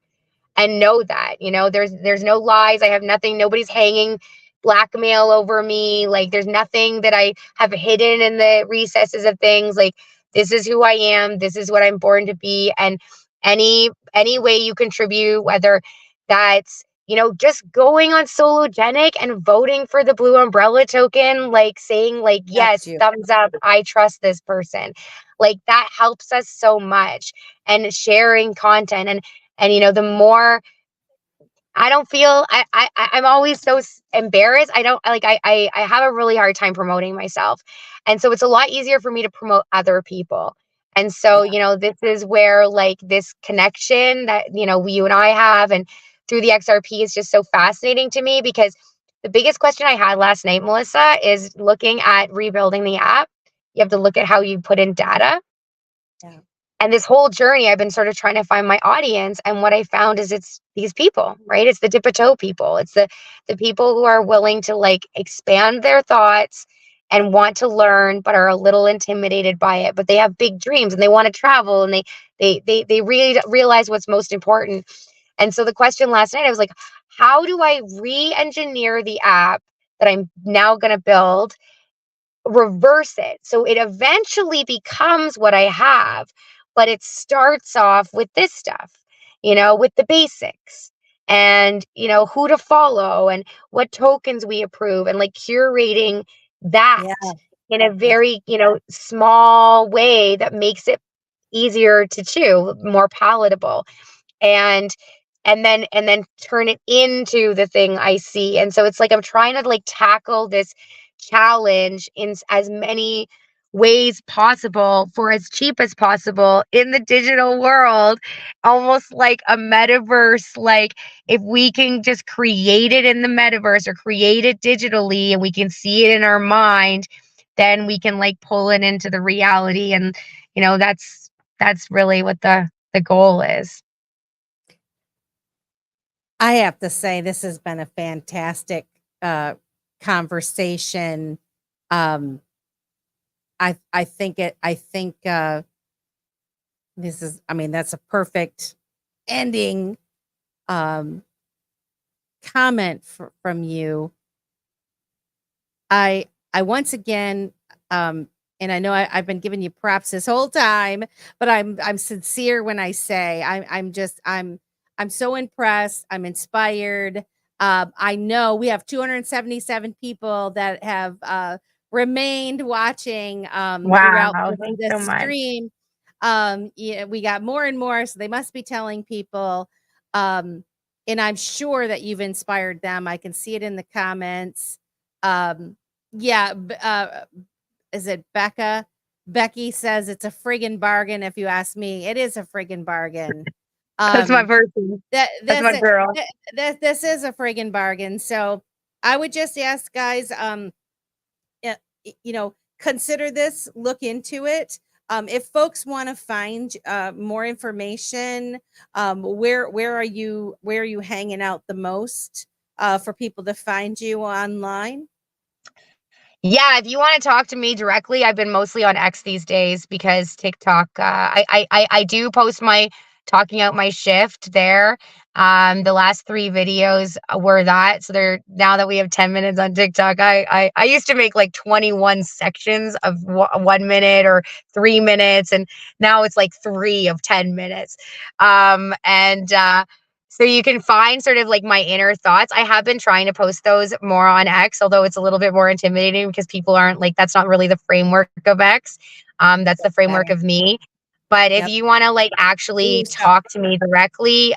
And know that, there's no lies. I have nothing. Nobody's hanging blackmail over me. Like, there's nothing that I have hidden in the recesses of things. Like, this is who I am. This is what I'm born to be. And any way you contribute, whether that's, just going on Sologenic and voting for the blue umbrella token, like saying like, yes, thumbs up, I trust this person. Like, that helps us so much. And sharing content and the more I don't feel I'm always so embarrassed. I don't like, I have a really hard time promoting myself. And so it's a lot easier for me to promote other people. And so, this is where like this connection that, you and I have, and through the XRP is just so fascinating to me, because the biggest question I had last night, Melissa, is looking at rebuilding the app. You have to look at how you put in data. Yeah. And this whole journey, I've been sort of trying to find my audience. And what I found is it's these people, right? It's the dip-a-toe people. It's the people who are willing to like expand their thoughts and want to learn, but are a little intimidated by it. But they have big dreams and they want to travel, and they really realize what's most important. And so the question last night, I was like, how do I re-engineer the app that I'm now going to build, reverse it so it eventually becomes what I have? But it starts off with this stuff, with the basics, and, who to follow and what tokens we approve, and like curating that in a very, small way that makes it easier to chew, more palatable, and then turn it into the thing I see. And so it's like I'm trying to like tackle this challenge in as many ways possible for as cheap as possible in the digital world, almost like a metaverse. Like, if we can just create it in the metaverse or create it digitally and we can see it in our mind, then we can like pull it into the reality. And that's really what the goal is. I have to say, this has been a fantastic conversation. I think this is, that's a perfect ending comment from you. I once again, and I know I've been giving you props this whole time, but I'm sincere when I say I'm so impressed. I'm inspired. I know we have 277 people that have remained watching throughout this stream. We got more and more, so they must be telling people. And I'm sure that you've inspired them. I can see it in the comments. Is it Becca? Becky says it's a friggin' bargain. If you ask me, it is a friggin' bargain. That's my person. That's my girl. This is a friggin' bargain. So I would just ask guys, consider this, look into it. If folks want to find more information, where are you hanging out the most for people to find you online? Yeah, if you want to talk to me directly, I've been mostly on X these days, because TikTok, I do post my talking out my shift there. The last 3 videos were that. So now that we have 10 minutes on TikTok, I used to make like 21 sections of 1 minute or 3 minutes. And now it's like 3 of 10 minutes. So you can find sort of like my inner thoughts. I have been trying to post those more on X, although it's a little bit more intimidating because people aren't like, that's not really the framework of X. That's the framework of me. But if you want to like actually talk to me directly,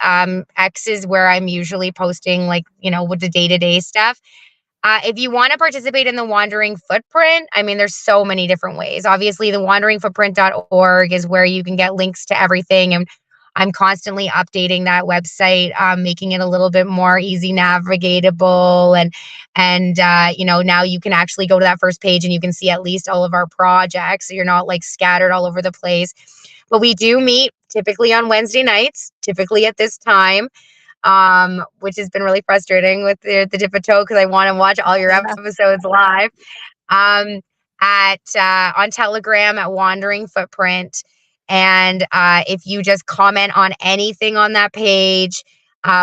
X is where I'm usually posting like, with the day-to-day stuff. If you want to participate in the Wandering Footprint, there's so many different ways. Obviously, the wanderingfootprint.org is where you can get links to everything. And I'm constantly updating that website, making it a little bit more easy navigatable. And now you can actually go to that first page and you can see at least all of our projects. So you're not like scattered all over the place. But we do meet typically on Wednesday nights, typically at this time, which has been really frustrating with the Dipito because I want to watch all your episodes live. On Telegram at Wandering Footprint. And if you just comment on anything on that page,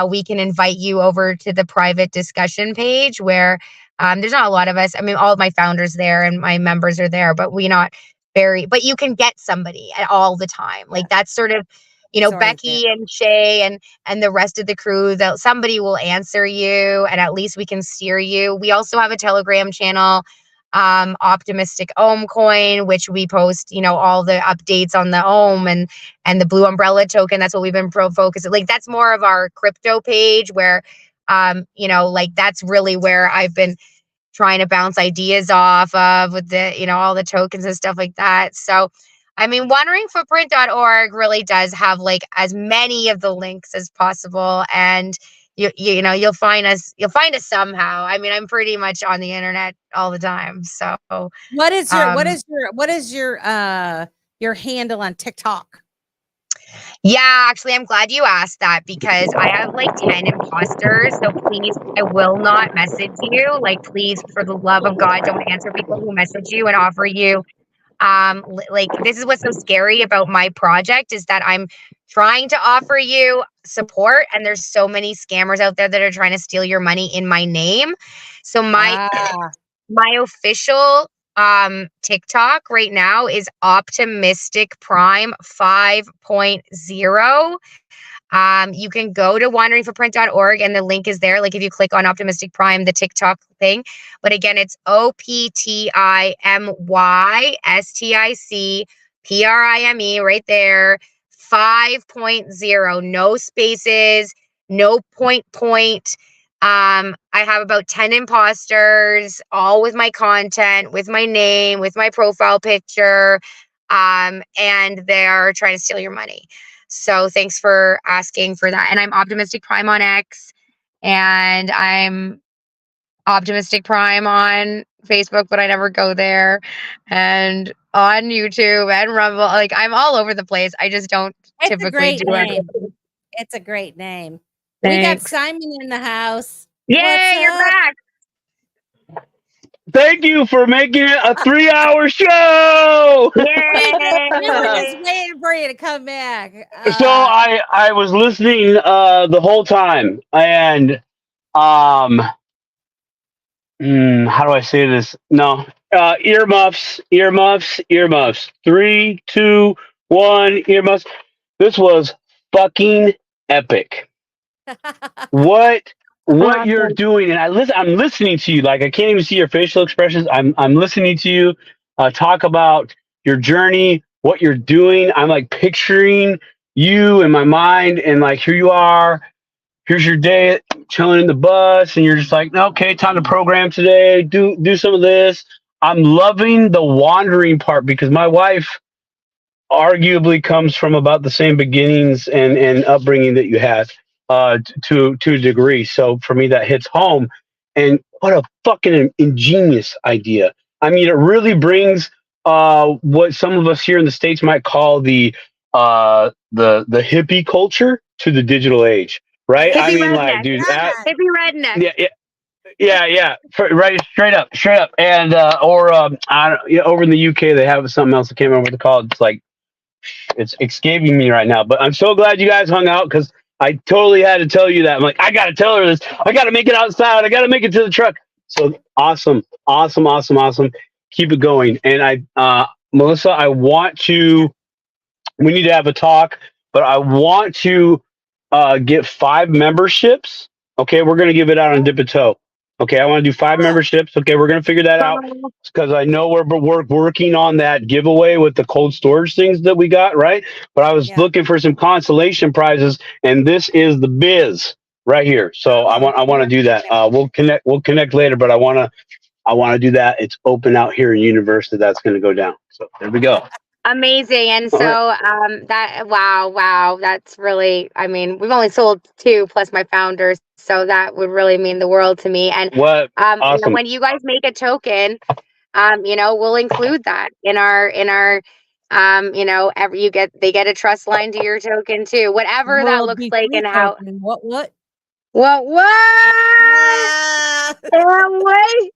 we can invite you over to the private discussion page where there's not a lot of us. I mean, all of my founders there and my members are there, but but you can get somebody at all the time. Like that's sort of, Becky and Shay and the rest of the crew, that somebody will answer you and at least we can steer you. We also have a Telegram channel, Optimistic Ohm coin, which we post, all the updates on the Ohm and the Blue Umbrella token. That's what we've been focusing. Like that's more of our crypto page where, like that's really where I've been trying to bounce ideas off of with the, all the tokens and stuff like that. So, I mean, wanderingfootprint.org really does have like as many of the links as possible. And you'll find us somehow. I mean, I'm pretty much on the internet all the time. So what is your handle on TikTok? Yeah, actually, I'm glad you asked that because I have like 10 imposters. So please, I will not message you. Like, please, for the love of God, don't answer people who message you and offer you. Like, this is what's so scary about my project is that I'm trying to offer you support and there's so many scammers out there that are trying to steal your money in my name. So my official TikTok right now is Optimistic Prime 5.0. You can go to wanderingfootprint.org and the link is there. Like if you click on Optimistic Prime, the TikTok thing. But again, it's OPTIMYSTICPRIME right there. 5.0, no spaces, no point. I have about 10 imposters, all with my content, with my name, with my profile picture, and they're trying to steal your money. So thanks for asking for that. And I'm Optimistic Prime on X, and I'm Optimistic Prime on Facebook, but I never go there, and on YouTube and Rumble. Like I'm all over the place. I just don't typically do it. It's a great name. Thanks. We got Simon in the house. Yay, you're back. Thank you for making it a 3-hour show. We were just waiting for you to come back. So I was listening the whole time, and how do I say this? No, earmuffs. 3, 2, 1, earmuffs. This was fucking epic. What you're doing, and I'm listening to you. Like I can't even see your facial expressions. I'm listening to you talk about your journey, what you're doing. I'm like picturing you in my mind, and like here you are. Here's your day, chilling in the bus, and you're just like, okay, time to program today. Do some of this. I'm loving the wandering part because my wife arguably comes from about the same beginnings and upbringing that you had. To a degree. So for me, that hits home. And what a fucking ingenious idea. I mean, it really brings what some of us here in the States might call the hippie culture to the digital age, right? Hippie I mean, redneck. like, dude, hippie redneck. Yeah. Right, straight up. And over in the UK, they have something else. I can't remember what it's called. It's like it's escaping me right now. But I'm so glad you guys hung out because I totally had to tell you that. I'm like, I got to tell her this. I got to make it outside. I got to make it to the truck. So awesome. Keep it going. And Melissa, we need to have a talk, but I want to get 5 memberships. Okay. We're going to give it out on Dipito. Okay. I want to do 5 memberships. Okay. We're going to figure that out because I know we're working on that giveaway with the cold storage things that we got. Right. But I was looking for some consolation prizes, and this is the biz right here. So I want to do that. We'll connect later, but I want to do that. It's open out here in University. That's going to go down. So there we go. Amazing. And so wow, that's really, I mean, we've only sold 2 plus my founders, so that would really mean the world to me. And awesome. When you guys make a token, we'll include that in our You know, they get a trust line to your token too, whatever that looks like, and how. Token. What? Damn way.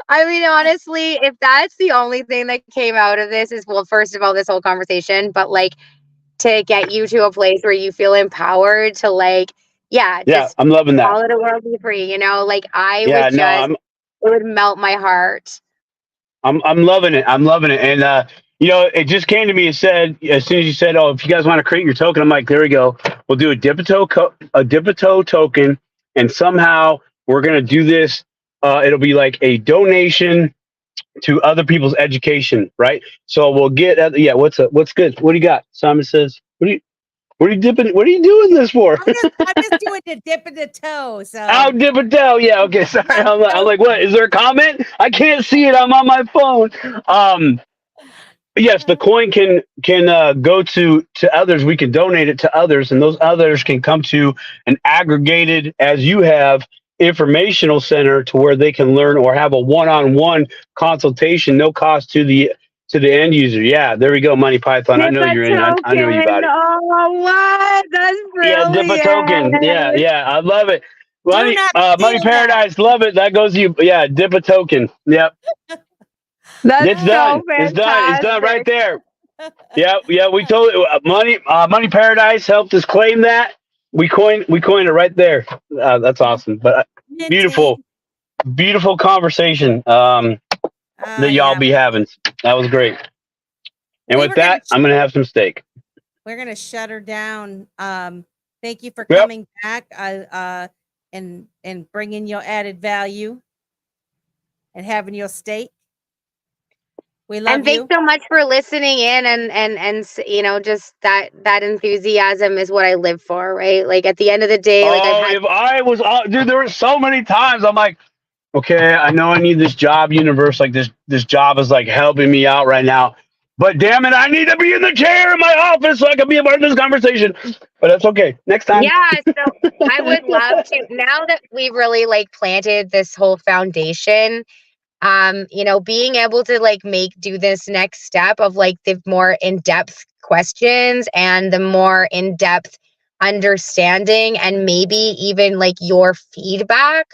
I mean, honestly, if that's the only thing that came out of this is, well, first of all, this whole conversation, but like to get you to a place where you feel empowered to like, just I'm loving that. All of the world be free, you know, like it would melt my heart. I'm loving it. I'm loving it. And you know, it just came to me and said, as soon as you said, "Oh, if you guys want to create your token," I'm like, there we go. We'll do a Dipito token, and somehow we're gonna do this. It'll be like a donation to other people's education, right? So we'll get what's good? What do you got? Simon says, what are you dipping? What are you doing this for? I'm just doing the dip in the toe. So dip a toe. Yeah, okay. Sorry. I'm like, what? Is there a comment? I can't see it. I'm on my phone. Yes, the coin can go to others. We can donate it to others, and those others can come to an aggregated, as you have, informational center to where they can learn or have a one-on-one consultation, no cost to the end user. Yeah, there we go, Money Python. I know you're in. I know you about it. Oh, what? That's brilliant. Yeah, dip a token. Yeah, I love it. Money Paradise, love it. That goes to you. Yeah, dip a token. Yep. It's done. It's done. It's done right there. Yeah. We told it. Money Paradise helped us claim that. We coined it right there. That's awesome. But beautiful conversation that y'all be having. That was great. And with that, I'm gonna have some steak. We're gonna shut her down. Thank you for coming back. And bringing your added value and having your steak. We love you. And thanks so much for listening in and you know, just that enthusiasm is what I live for, right? Like at the end of the day, dude, there were so many times I'm like, okay, I know I need this job universe, like this job is like helping me out right now. But damn it, I need to be in the chair in my office so I can be a part of this conversation. But that's okay. Next time. Yeah, so I would love to, now that we've really like planted this whole foundation, you know, being able to like do this next step of like the more in-depth questions and the more in-depth understanding, and maybe even like your feedback,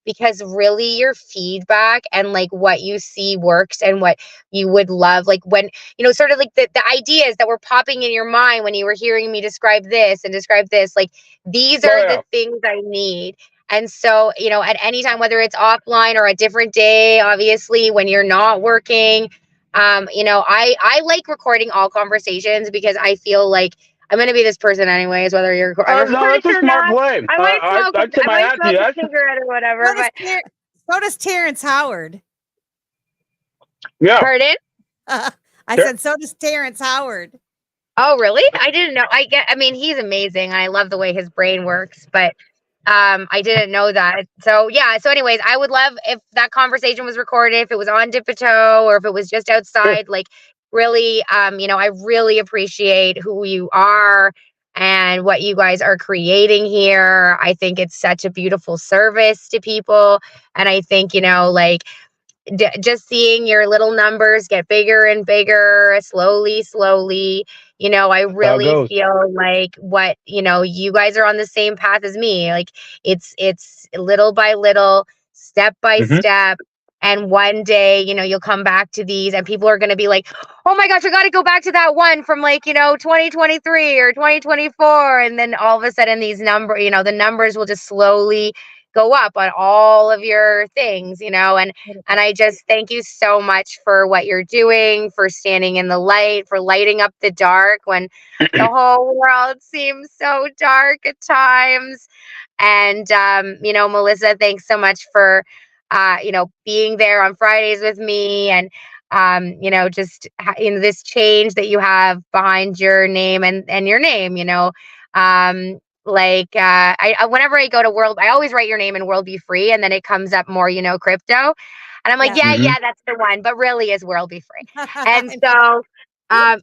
because really your feedback and like what you see works and what you would love, like when, you know, sort of like the ideas that were popping in your mind when you were hearing me describe this, like these are the things I need. And so, you know, at any time, whether it's offline or a different day, obviously, when you're not working, you know, I like recording all conversations because I feel like I'm going to be this person anyways, whether you're no, that's a smart play. I might smoke a cigarette or whatever. So does Terrence Howard. Yeah. Pardon? I said, so does Terrence Howard. Oh, really? I didn't know. I mean, he's amazing. And I love the way his brain works, but I didn't know that. So yeah. So anyways, I would love if that conversation was recorded, if it was on Dipito or if it was just outside, like really, you know, I really appreciate who you are and what you guys are creating here. I think it's such a beautiful service to people. And I think, you know, like just seeing your little numbers get bigger and bigger, slowly, you know, I really feel like what, you know, you guys are on the same path as me. Like it's little by little, step by step. And one day, you know, you'll come back to these and people are going to be like, oh my gosh, I got to go back to that one from like, you know, 2023 or 2024. And then all of a sudden these the numbers will just slowly go up on all of your things, you know, and I just thank you so much for what you're doing, for standing in the light, for lighting up the dark when the whole world seems so dark at times. And, you know, Melissa, thanks so much for, you know, being there on Fridays with me and, you know, just in this change that you have behind your name and your name, you know, like I whenever I go to World, I always write your name in World Be Free, and then it comes up more, you know, crypto, and I'm like, yeah, that's the one, but really is World Be Free. And so,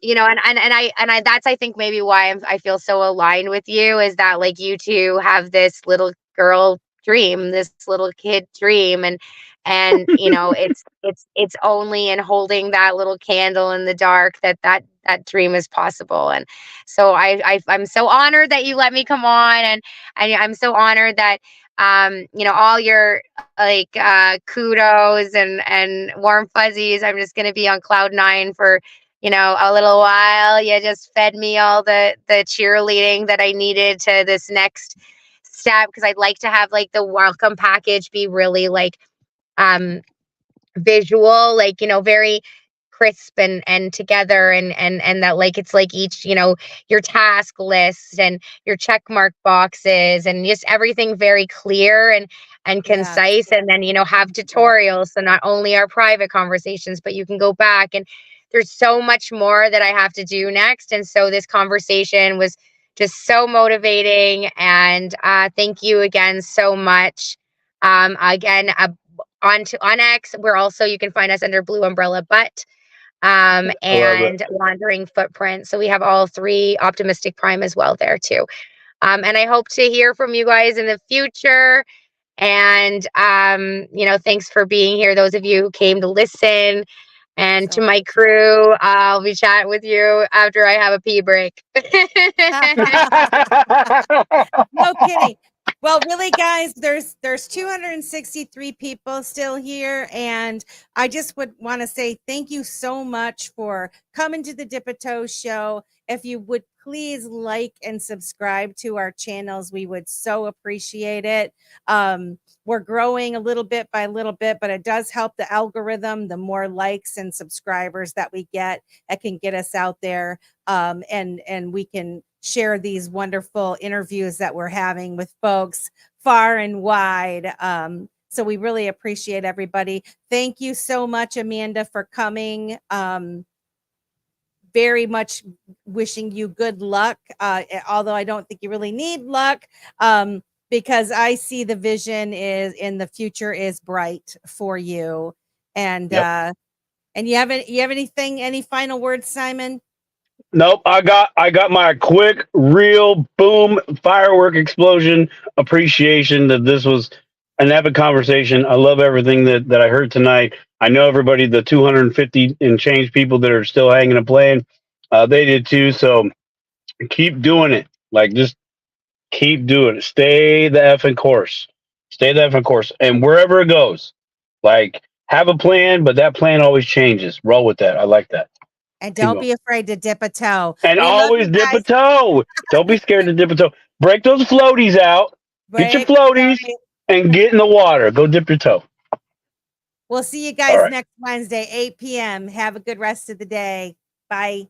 you know, and I that's I think maybe why I feel so aligned with you is that like you two have this little girl dream, this little kid dream, and And it's only in holding that little candle in the dark that dream is possible. And so I'm so honored that you let me come on, and I'm so honored that all your kudos and warm fuzzies. I'm just gonna be on cloud 9 for a little while. You just fed me all the cheerleading that I needed to this next step, because I'd like to have like the welcome package be really like visual, like very crisp and together, and that like it's like each your task list and your check mark boxes and just everything very clear and concise. And then have tutorials, so not only our private conversations, but you can go back, and there's so much more that I have to do next. And so this conversation was just so motivating, and thank you again so much. Again, on X, we're also, you can find us under Blue Umbrella Butt and Wandering Footprint. So we have all 3 Optimistic Prime as well there too. And I hope to hear from you guys in the future. And thanks for being here, those of you who came to listen. And to my crew, I'll be chatting with you after I have a pee break. No kidding. Well, really, guys, there's 263 people still here, and I just would want to say thank you so much for coming to the Dip a Toe Show. If you would please like and subscribe to our channels, we would so appreciate it. We're growing a little bit by little bit, but it does help the algorithm. The more likes and subscribers that we get, it can get us out there, and we can share these wonderful interviews that we're having with folks far and wide. So we really appreciate everybody. Thank you so much, Amanda, for coming. Very much wishing you good luck, although I don't think you really need luck, because I see the vision is in the future is bright for you. And and you have anything, any final words, Simon? Nope, I got my quick, real boom firework explosion appreciation that this was an epic conversation. I love everything that I heard tonight. I know everybody, the 250 and change people that are still hanging and playing, they did too. So keep doing it. Like, just keep doing it. Stay the effing course. Stay the effing course. And wherever it goes, like, have a plan, but that plan always changes. Roll with that. I like that. And don't be afraid to dip a toe. And always dip a toe. Don't be scared to dip a toe. Break those floaties out. Get your floaties and get in the water. Go dip your toe. We'll see you guys next Wednesday, 8 p.m. Have a good rest of the day. Bye.